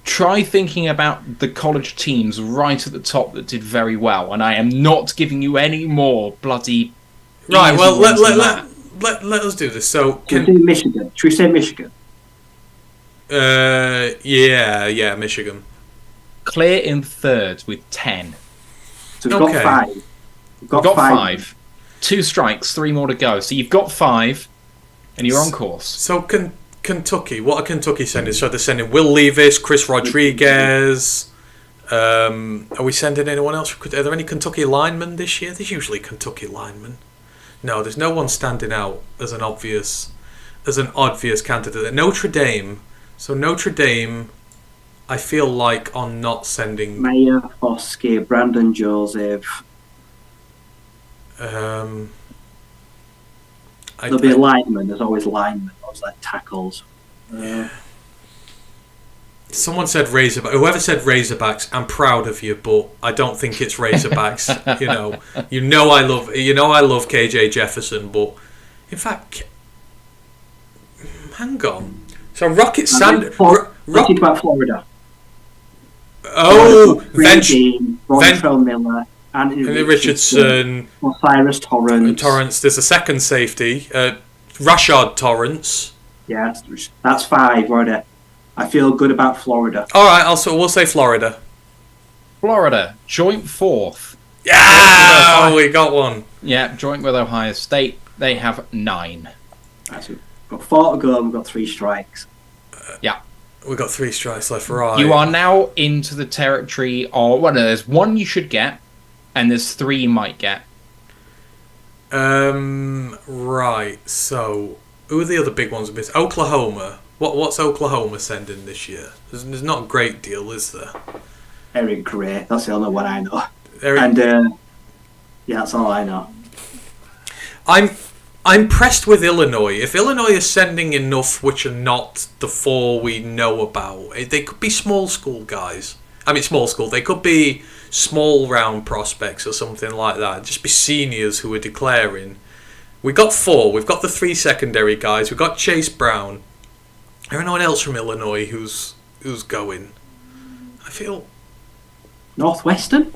try thinking about the college teams right at the top that did very well, and I am not giving you any more bloody... Right, well, let us do this. So, Should we do Michigan? Should we say Michigan? Yeah, Michigan. Clear in third with 10. So we've got 5. We've got 5. 2 strikes, 3 more to go. So you've got 5, and you're on course. So Kentucky, what are Kentucky sending? So they're sending Will Levis, Chris Rodriguez. Are we sending anyone else? Are there any Kentucky linemen this year? There's usually Kentucky linemen. No, there's no one standing out as an obvious candidate. Notre Dame. So Notre Dame, I feel like are not sending... Mayer, Foskey, Brandon Joseph. There'll be a lineman. There's always linemen. Always like tackles. Someone said Razorback. Whoever said Razorbacks, I'm proud of you, but I don't think it's Razorbacks. you know I love KJ Jefferson, but in fact, hang on. So Rocket Sand. Let's think about Florida. Oh, Rontrell Miller, Anthony Richardson, Osiris Torrance. There's a second safety, Rashard Torrance. Yeah, that's 5 already. I feel good about Florida. All right, we'll say Florida. Florida, joint 4th. Yeah, we got one. Yeah, joint with Ohio State. They have 9. Right, so we've got 4 to go. We've got 3 strikes. Yeah. We've got 3 strikes left, right. You are now into the territory of... Well, no, there's 1 you should get, and there's 3 you might get. Right, so... Who are the other big ones? Oklahoma. What's Oklahoma sending this year? There's not a great deal, is there? Eric Gray. That's the only one I know. Yeah, that's all I know. I'm pressed with Illinois. If Illinois is sending enough which are not the 4 we know about, they could be small school guys. I mean, small school. They could be small round prospects or something like that. Just be seniors who are declaring. We got 4. We've got the 3 secondary guys. We've got Chase Brown. Is there anyone else from Illinois who's going? I feel... Northwestern?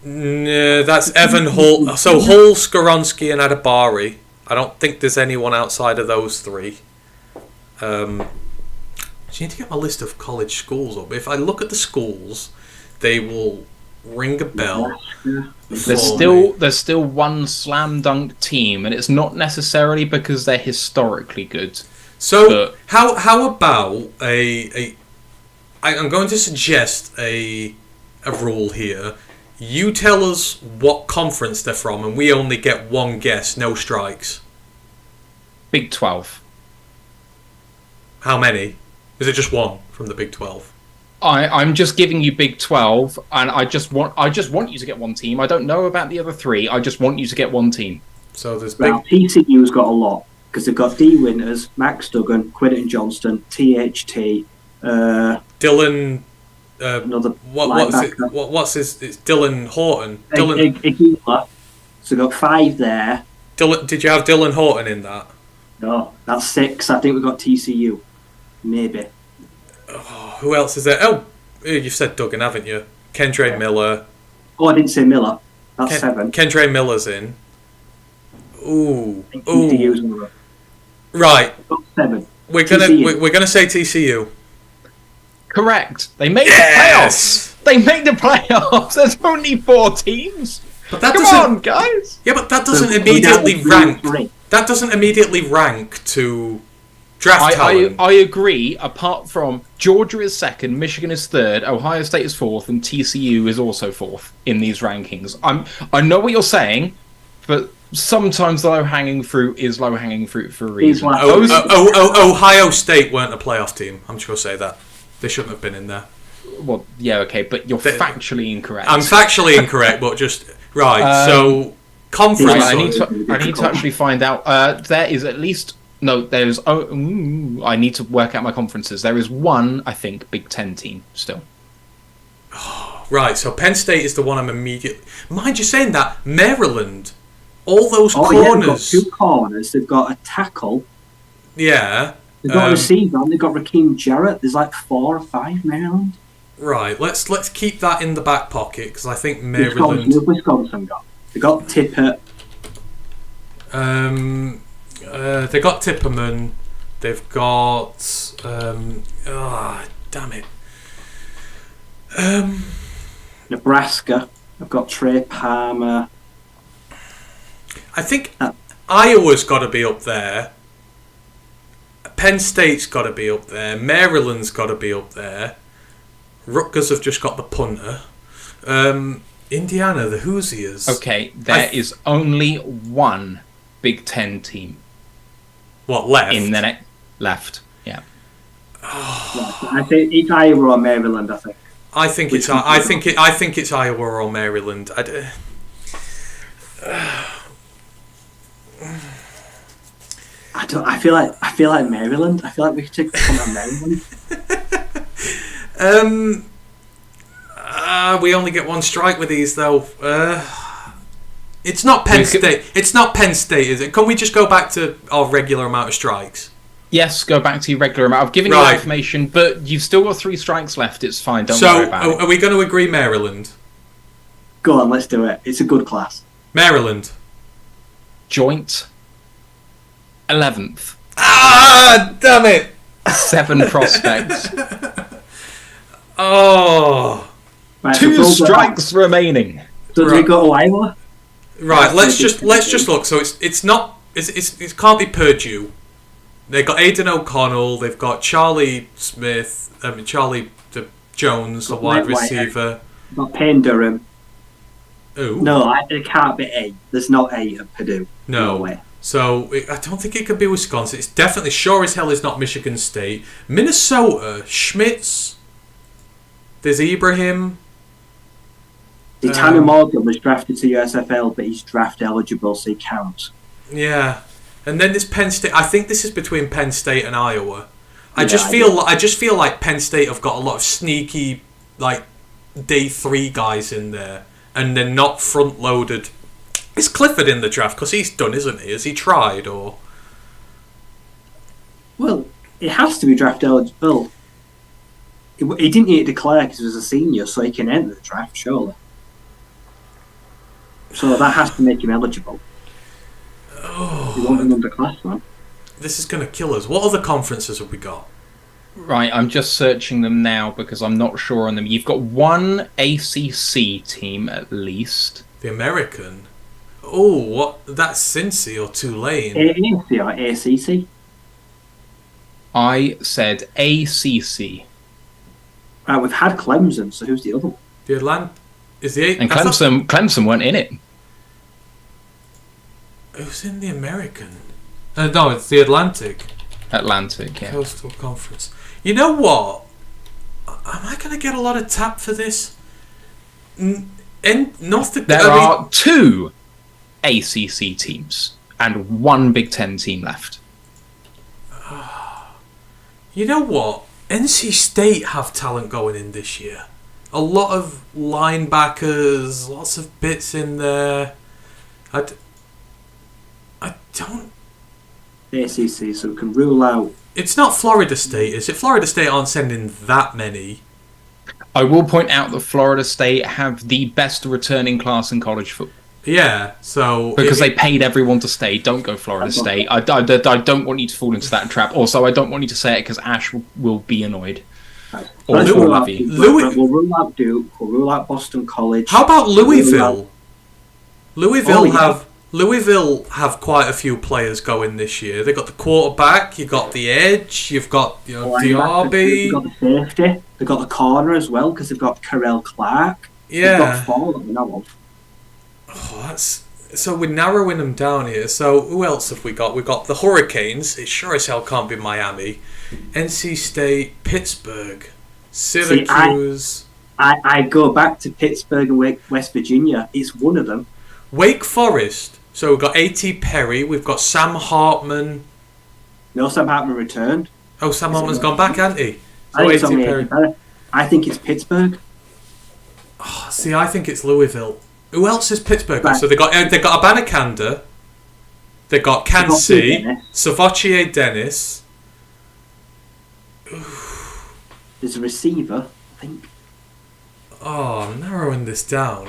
No, that's Evan Hull. So Hull, Skoronsky, and Adabari. I don't think there's anyone outside of those 3. I need to get my list of college schools up. If I look at the schools, they will ring a bell. There's still one slam dunk team, and it's not necessarily because they're historically good. So how about I'm going to suggest a a rule here. You tell us what conference they're from, and we only get one guess, no strikes. Big 12. How many? Is it just one from the Big 12? I'm just giving you Big 12, and I just want you to get one team. I don't know about the other three. I just want you to get one team. So there's Well, TCU's got a lot because they've got D. Winters, Max Duggan, Quinton Johnston, THT, Dylan. another What's it? linebacker. What's his? It's Dylan Horton. Igula. So we've got 5 there. Dylan. Did you have Dylan Horton in that? No, that's 6. I think we've got TCU. Maybe. Oh, who else is there? Oh, you've said Duggan, haven't you? Kendre Miller. Oh, I didn't say Miller. That's 7. Kendre Miller's in. Ooh. TCU's one of them. Right. Got 7. We're gonna say TCU. Correct. They made Yes! the playoffs. They made the playoffs. There's only 4 teams. But that Come on, guys. Yeah, but that doesn't So, immediately we're down to rank. 3. That doesn't immediately rank to draft talent. I agree. Apart from Georgia is 2nd, Michigan is 3rd, Ohio State is 4th, and TCU is also 4th in these rankings. I know what you're saying, but sometimes the low-hanging fruit is low-hanging fruit for a reason. Ohio State weren't a playoff team. I'm just gonna say that they shouldn't have been in there. Well, yeah, okay, but you're factually incorrect. I'm factually incorrect, but just right. So conference. Right, I need to actually find out. There is at least there's. I need to work out my conferences. There is one, I think, Big Ten team still. Right. So Penn State is the one I'm immediately. Mind you saying that Maryland, all those corners. Yeah, they've got 2 corners. They've got a tackle. Yeah. They've got a receiver. They've got Raheem Jarrett. There's like 4 or 5 Maryland. Right. Let's keep that in the back pocket because I think Maryland. Wisconsin got. They got Tippett. They got Tipperman. They've got. Damn it. Nebraska. They've got Trey Palmer. I think Iowa's got to be up there. Penn State's got to be up there. Maryland's got to be up there. Rutgers have just got the punter. Indiana, the Hoosiers. Okay, there is only one Big Ten team. What, left? In the left, yeah. I think it's Iowa or Maryland. I think. I think it's Iowa or Maryland. I feel like Maryland. I feel like we could take the punt on Maryland. We only get one strike with these though. It's not Penn State. It's not Penn State, is it? Can we just go back to our regular amount of strikes? Yes, go back to your regular amount. I've given you information, but you've still got 3 strikes left. It's fine. Don't worry about it. Are we going to agree Maryland? Go on, let's do it. It's a good class. Maryland. Joint 11th. Ah, damn it! 7 prospects. Oh. Right, 2 strikes remaining. So do we go to Iowa? Right. Let's just look. So it can't be Purdue. They've got Aidan O'Connell. They've got Charlie Smith. Charlie Jones, the wide receiver. Got Payne Durham. Ooh. No, it can't be A. There's not A at Purdue. No way. So I don't think it could be Wisconsin. It's definitely sure as hell is not Michigan State. Minnesota, Schmitz. There's Ibrahim. Tanner Morgan was drafted to USFL, but he's draft eligible, so he counts. Yeah, and then there's Penn State. I think this is between Penn State and Iowa. I just feel like Penn State have got a lot of sneaky, like day 3 guys in there, and they're not front loaded. Is Clifford in the draft? Because he's done, isn't he? Has he tried or? Well, it has to be draft eligible. He didn't need to declare because he was a senior, so he can enter the draft, surely. So that has to make him eligible. Oh, You want an underclassman. this is going to kill us. What other conferences have we got? Right, I'm just searching them now because I'm not sure on them. You've got one ACC team at least. The American. Oh, what? That's Cincy or Tulane. AAC or ACC? I said ACC. Right, we've had Clemson, so who's the other one? The is the eight. And Clemson weren't in it. Who's in the American? No, it's the Atlantic. Atlantic, yeah. Coastal Conference. You know what? Am I going to get a lot of tap for this? There are 2 ACC teams and 1 Big Ten team left. You know what? NC State have talent going in this year. A lot of linebackers, lots of bits in there. I don't... The ACC, so we can rule out... It's not Florida State, is it? Florida State aren't sending that many. I will point out that Florida State have the best returning class in college football. Yeah, so... Because they paid everyone to stay. Don't go Florida State. I don't want you to fall into that trap. Also, I don't want you to say it because Ash will be annoyed. Right. Or Levy. We'll rule out Duke. We'll rule out Boston College. How about Louisville? Louisville have quite a few players going this year. They've got the quarterback, you've got the edge, you've got Diaby. They've got the safety. They've got the corner as well because they've got Carell Clark. Yeah. They've got 4 that we know of. So we're narrowing them down here. So who else have we got? We've got the Hurricanes. It sure as hell can't be Miami. NC State, Pittsburgh, Syracuse. See, I go back to Pittsburgh and West Virginia. It's one of them. Wake Forest. So we've got A.T. Perry. We've got Sam Hartman. No, Sam Hartman returned. Oh, Sam Hartman's gone back, hasn't he? So I think it's Pittsburgh. Oh, see, I think it's Louisville. Who else is Pittsburgh? Right. So they got Abanikanda. They got Kansi, Savotier Dennis. There's a receiver, I think. Oh, I'm narrowing this down.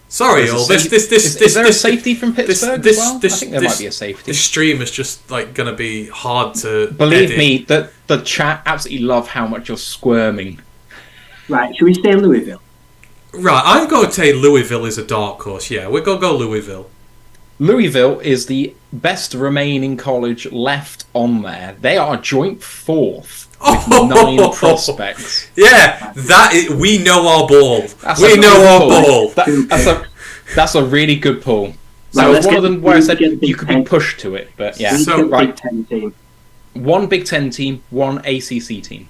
Sorry, all this. Is there a safety from Pittsburgh as well? I think there might be a safety. This stream is just going to be hard to believe edit. me. That the chat absolutely love how much you're squirming. Right, should we stay in Louisville? Right, I'm going to say Louisville is a dark horse. Yeah, we're going to go Louisville. Louisville is the best remaining college left on there. They are joint 4th with 9 prospects. Yeah, we know our ball. We know our ball. That's a really good pull. So Right, one of them where I said you could be pushed to it, but yeah. So, right. Big Ten team. 1 Big Ten team, 1 ACC team.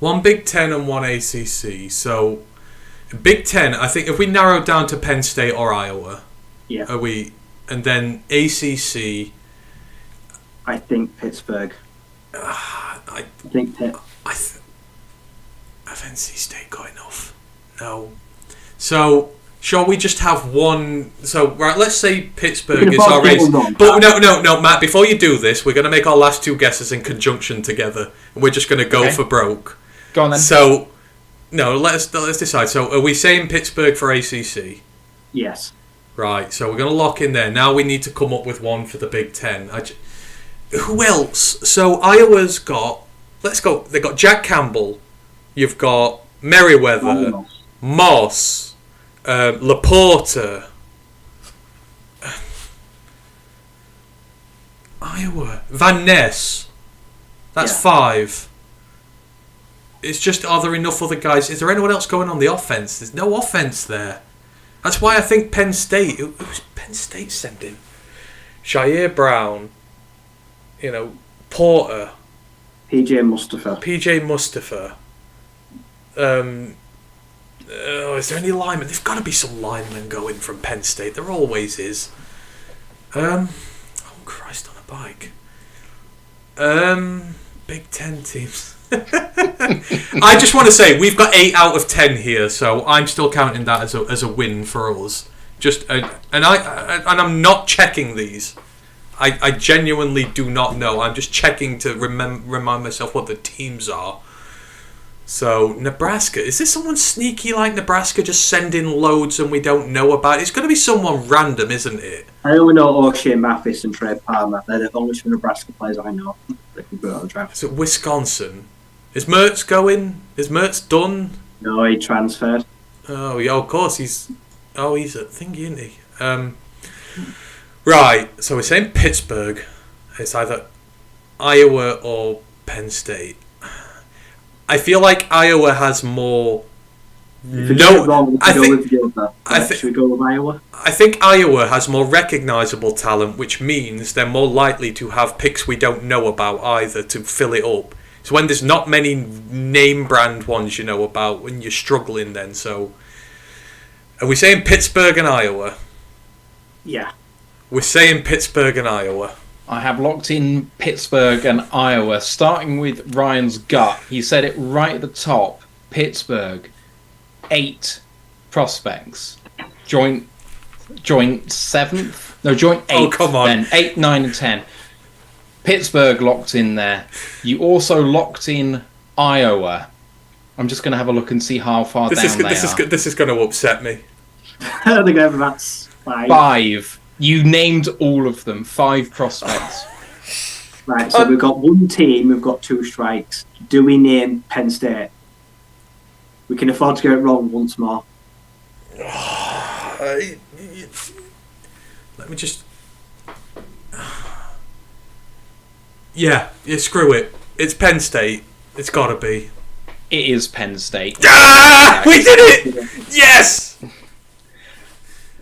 1 Big Ten and 1 ACC. So Big Ten, I think if we narrow it down to Penn State or Iowa, Yeah. are we? And then ACC. I think Pittsburgh. I think Pitt. have NC State got enough? No. So shall we just have one? So right, let's say Pittsburgh is our race. But no, Matt. Before you do this, we're going to make our last 2 guesses in conjunction together, and we're just going to go for broke. Go on then. So no, let's decide. So are we saying Pittsburgh for ACC? Yes. Right, so we're going to lock in there. Now we need to come up with one for the Big Ten. Who else? So Iowa's got... Let's go. They've got Jack Campbell. You've got Merriweather. Moss. Laporta. Iowa. Van Ness. That's 5. It's just, are there enough other guys? Is there anyone else going on the offense? There's no offense there. That's why I think Penn State... Who's Penn State sending? Shair Brown. Porter. PJ Mustafa. Is there any linemen? There's got to be some linemen going from Penn State. There always is. Oh, Christ on a bike. Big Ten teams. I just want to say we've got 8 out of 10 here, so I'm still counting that as a win for us. I'm not checking these. I genuinely do not know. I'm just checking to remind myself what the teams are. So Nebraska, is this someone sneaky like Nebraska just sending loads and we don't know about it? It's going to be someone random, isn't it? I only know O'Shea Mathis and Trey Palmer. They're the only 2 Nebraska players I know that can go out of the draft. Is it Wisconsin? Is Mertz going? Is Mertz done? No, he transferred. Oh, yeah, of course. He's a thingy, isn't he? Right, so we're saying Pittsburgh. It's either Iowa or Penn State. I feel like Iowa has more If we get it wrong, we can go with the other. Should we go with Iowa? I think Iowa has more recognisable talent, which means they're more likely to have picks we don't know about either to fill it up. So when there's not many name brand ones you know about, when you're struggling then, so... Are we saying Pittsburgh and Iowa? Yeah. We're saying Pittsburgh and Iowa. I have locked in Pittsburgh and Iowa, starting with Ryan's gut. He said it right at the top. Pittsburgh, 8 prospects. Joint 7th? No, joint 8th. Oh, come on. Then 8, 9 and 10. Pittsburgh locked in there. You also locked in Iowa. I'm just going to have a look and see how far down they are. This is going to upset me. I think that's 5. 5. You named all of them. 5 prospects. Right, so we've got one team, we've got 2 strikes. Do we name Penn State? We can afford to get it wrong once more. Let me just... Yeah, screw it. It's Penn State. It's got to be. It is Penn State. Ah! We did it! Yes!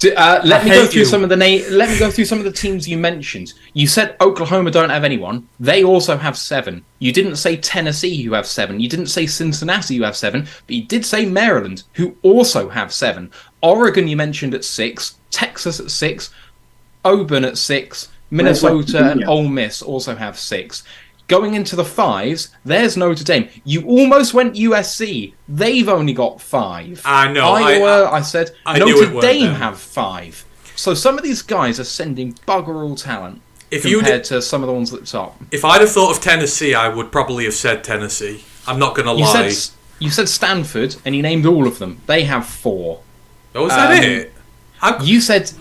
Let me go through some of the teams you mentioned. You said Oklahoma don't have anyone. They also have 7. You didn't say Tennessee, who have 7. You didn't say Cincinnati, who have 7. But you did say Maryland, who also have 7. Oregon you mentioned at 6. Texas at 6. Auburn at 6. Minnesota and Ole Miss also have 6. Going into the 5s, there's Notre Dame. You almost went USC. They've only got 5. I know. Iowa, I Notre Dame them. have 5. So some of these guys are sending bugger all talent compared to some of the ones at the top. If I'd have thought of Tennessee, I would probably have said Tennessee. I'm not going to lie. You said Stanford, and you named all of them. They have 4. Oh, is that it? You said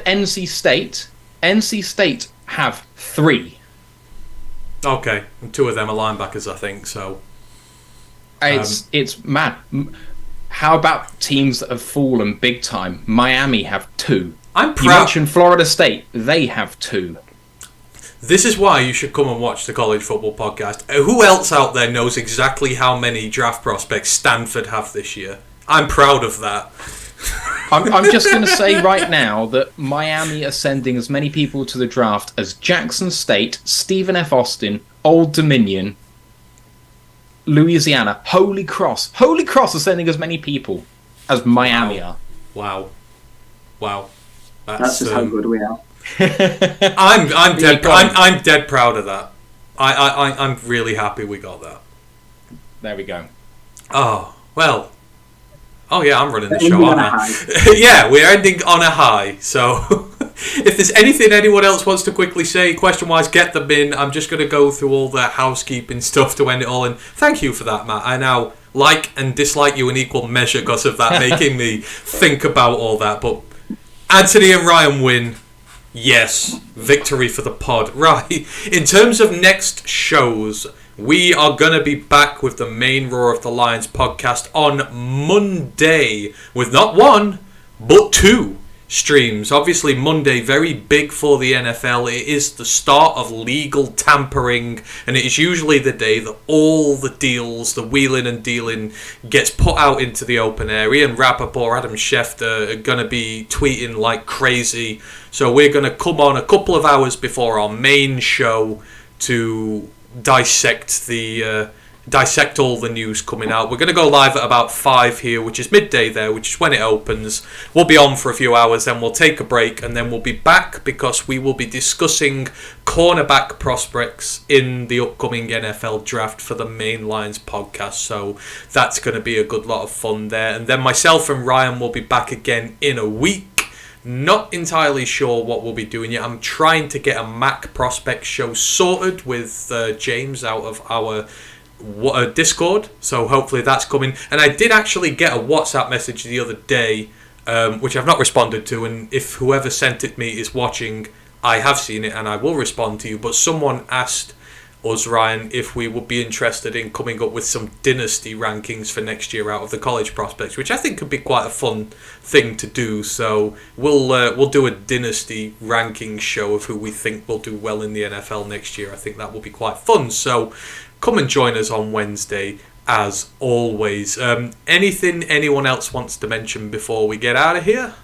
NC State. NC State have 3. Okay, and 2 of them are linebackers, I think. So it's mad. How about teams that have fallen big time? Miami have 2. I'm proud. You mentioned Florida State; they have 2. This is why you should come and watch the College Football Podcast. Who else out there knows exactly how many draft prospects Stanford have this year? I'm proud of that. I'm just going to say right now that Miami are sending as many people to the draft as Jackson State, Stephen F. Austin, Old Dominion, Louisiana, Holy Cross. Holy Cross are sending as many people as Miami are. Wow. That's just how good we are. I'm dead proud of that. I'm really happy we got that. There we go. Oh, well. Oh yeah, I'm running the show, aren't I? Yeah, we're ending on a high. So, if there's anything anyone else wants to quickly say, question-wise, get them in. I'm just going to go through all the housekeeping stuff to end it all. And thank you for that, Matt. I now like and dislike you in equal measure because of that, making me think about all that. But Antony and Ryan win. Yes, victory for the pod. Right, in terms of next shows... We are going to be back with the main Roar of the Lions podcast on Monday with not 1, but 2 streams. Obviously, Monday, very big for the NFL. It is the start of legal tampering, and it is usually the day that all the deals, the wheeling and dealing, gets put out into the open area, and Rappaport or Adam Schefter are going to be tweeting like crazy. So we're going to come on a couple of hours before our main show to... dissect all the news coming out. We're going to go live at about 5 here, which is midday there, which is when it opens. We'll be on for a few hours, then we'll take a break, and then we'll be back because we will be discussing cornerback prospects in the upcoming NFL draft for the Main Lions podcast. So that's going to be a good lot of fun there. And then myself and Ryan will be back again in a week. Not entirely sure what we'll be doing yet. I'm trying to get a Mac prospect show sorted with James out of our Discord, so hopefully that's coming. And I did actually get a WhatsApp message the other day, which I've not responded to, and if whoever sent it me is watching, I have seen it and I will respond to you. But someone asked us, Ryan, if we would be interested in coming up with some dynasty rankings for next year out of the college prospects, which I think could be quite a fun thing to do. So we'll do a dynasty ranking show of who we think will do well in the NFL next year. I think that will be quite fun. So come and join us on Wednesday as always. Anything anyone else wants to mention before we get out of here?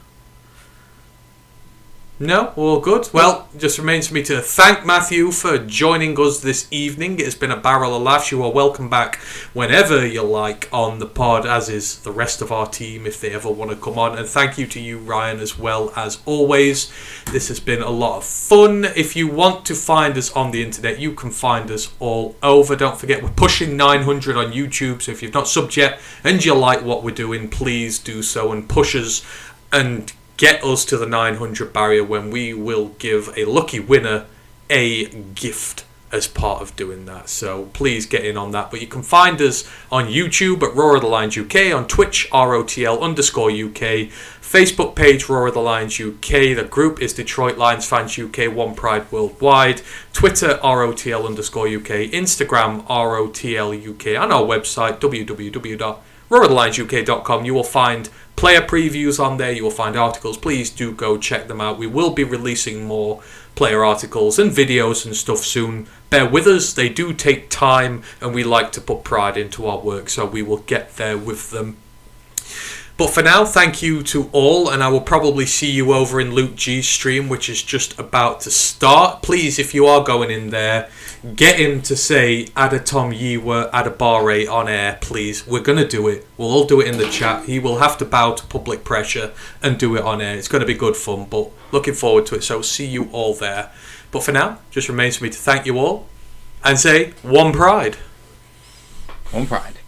No? All good? Well, it just remains for me to thank Matthew for joining us this evening. It has been a barrel of laughs. You are welcome back whenever you like on the pod, as is the rest of our team if they ever want to come on. And thank you to you, Ryan, as well as always. This has been a lot of fun. If you want to find us on the internet, you can find us all over. Don't forget, we're pushing 900 on YouTube, so if you've not subbed yet and you like what we're doing, please do so and push us and get us to the 900 barrier, when we will give a lucky winner a gift as part of doing that. So please get in on that. But you can find us on YouTube at Roar of the Lions UK, on Twitch ROTL_UK, Facebook page Roar of the Lions UK. The group is Detroit Lions Fans UK, One Pride Worldwide. Twitter ROTL_UK, Instagram ROTL UK, and our website www.roarofthelionsuk.com. You will find player previews on there, you will find articles. Please do go check them out. We will be releasing more player articles and videos and stuff soon. Bear with us, they do take time, and we like to put pride into our work, so we will get there with them. But for now, thank you to all, and I will probably see you over in Luke G's stream, which is just about to start. Please, if you are going in there, get him to say Adatom Yiwa Adabare on air, please. We're going to do it. We'll all do it in the chat. He will have to bow to public pressure and do it on air. It's going to be good fun, but looking forward to it. So see you all there. But for now, just remains for me to thank you all and say, One Pride. One Pride.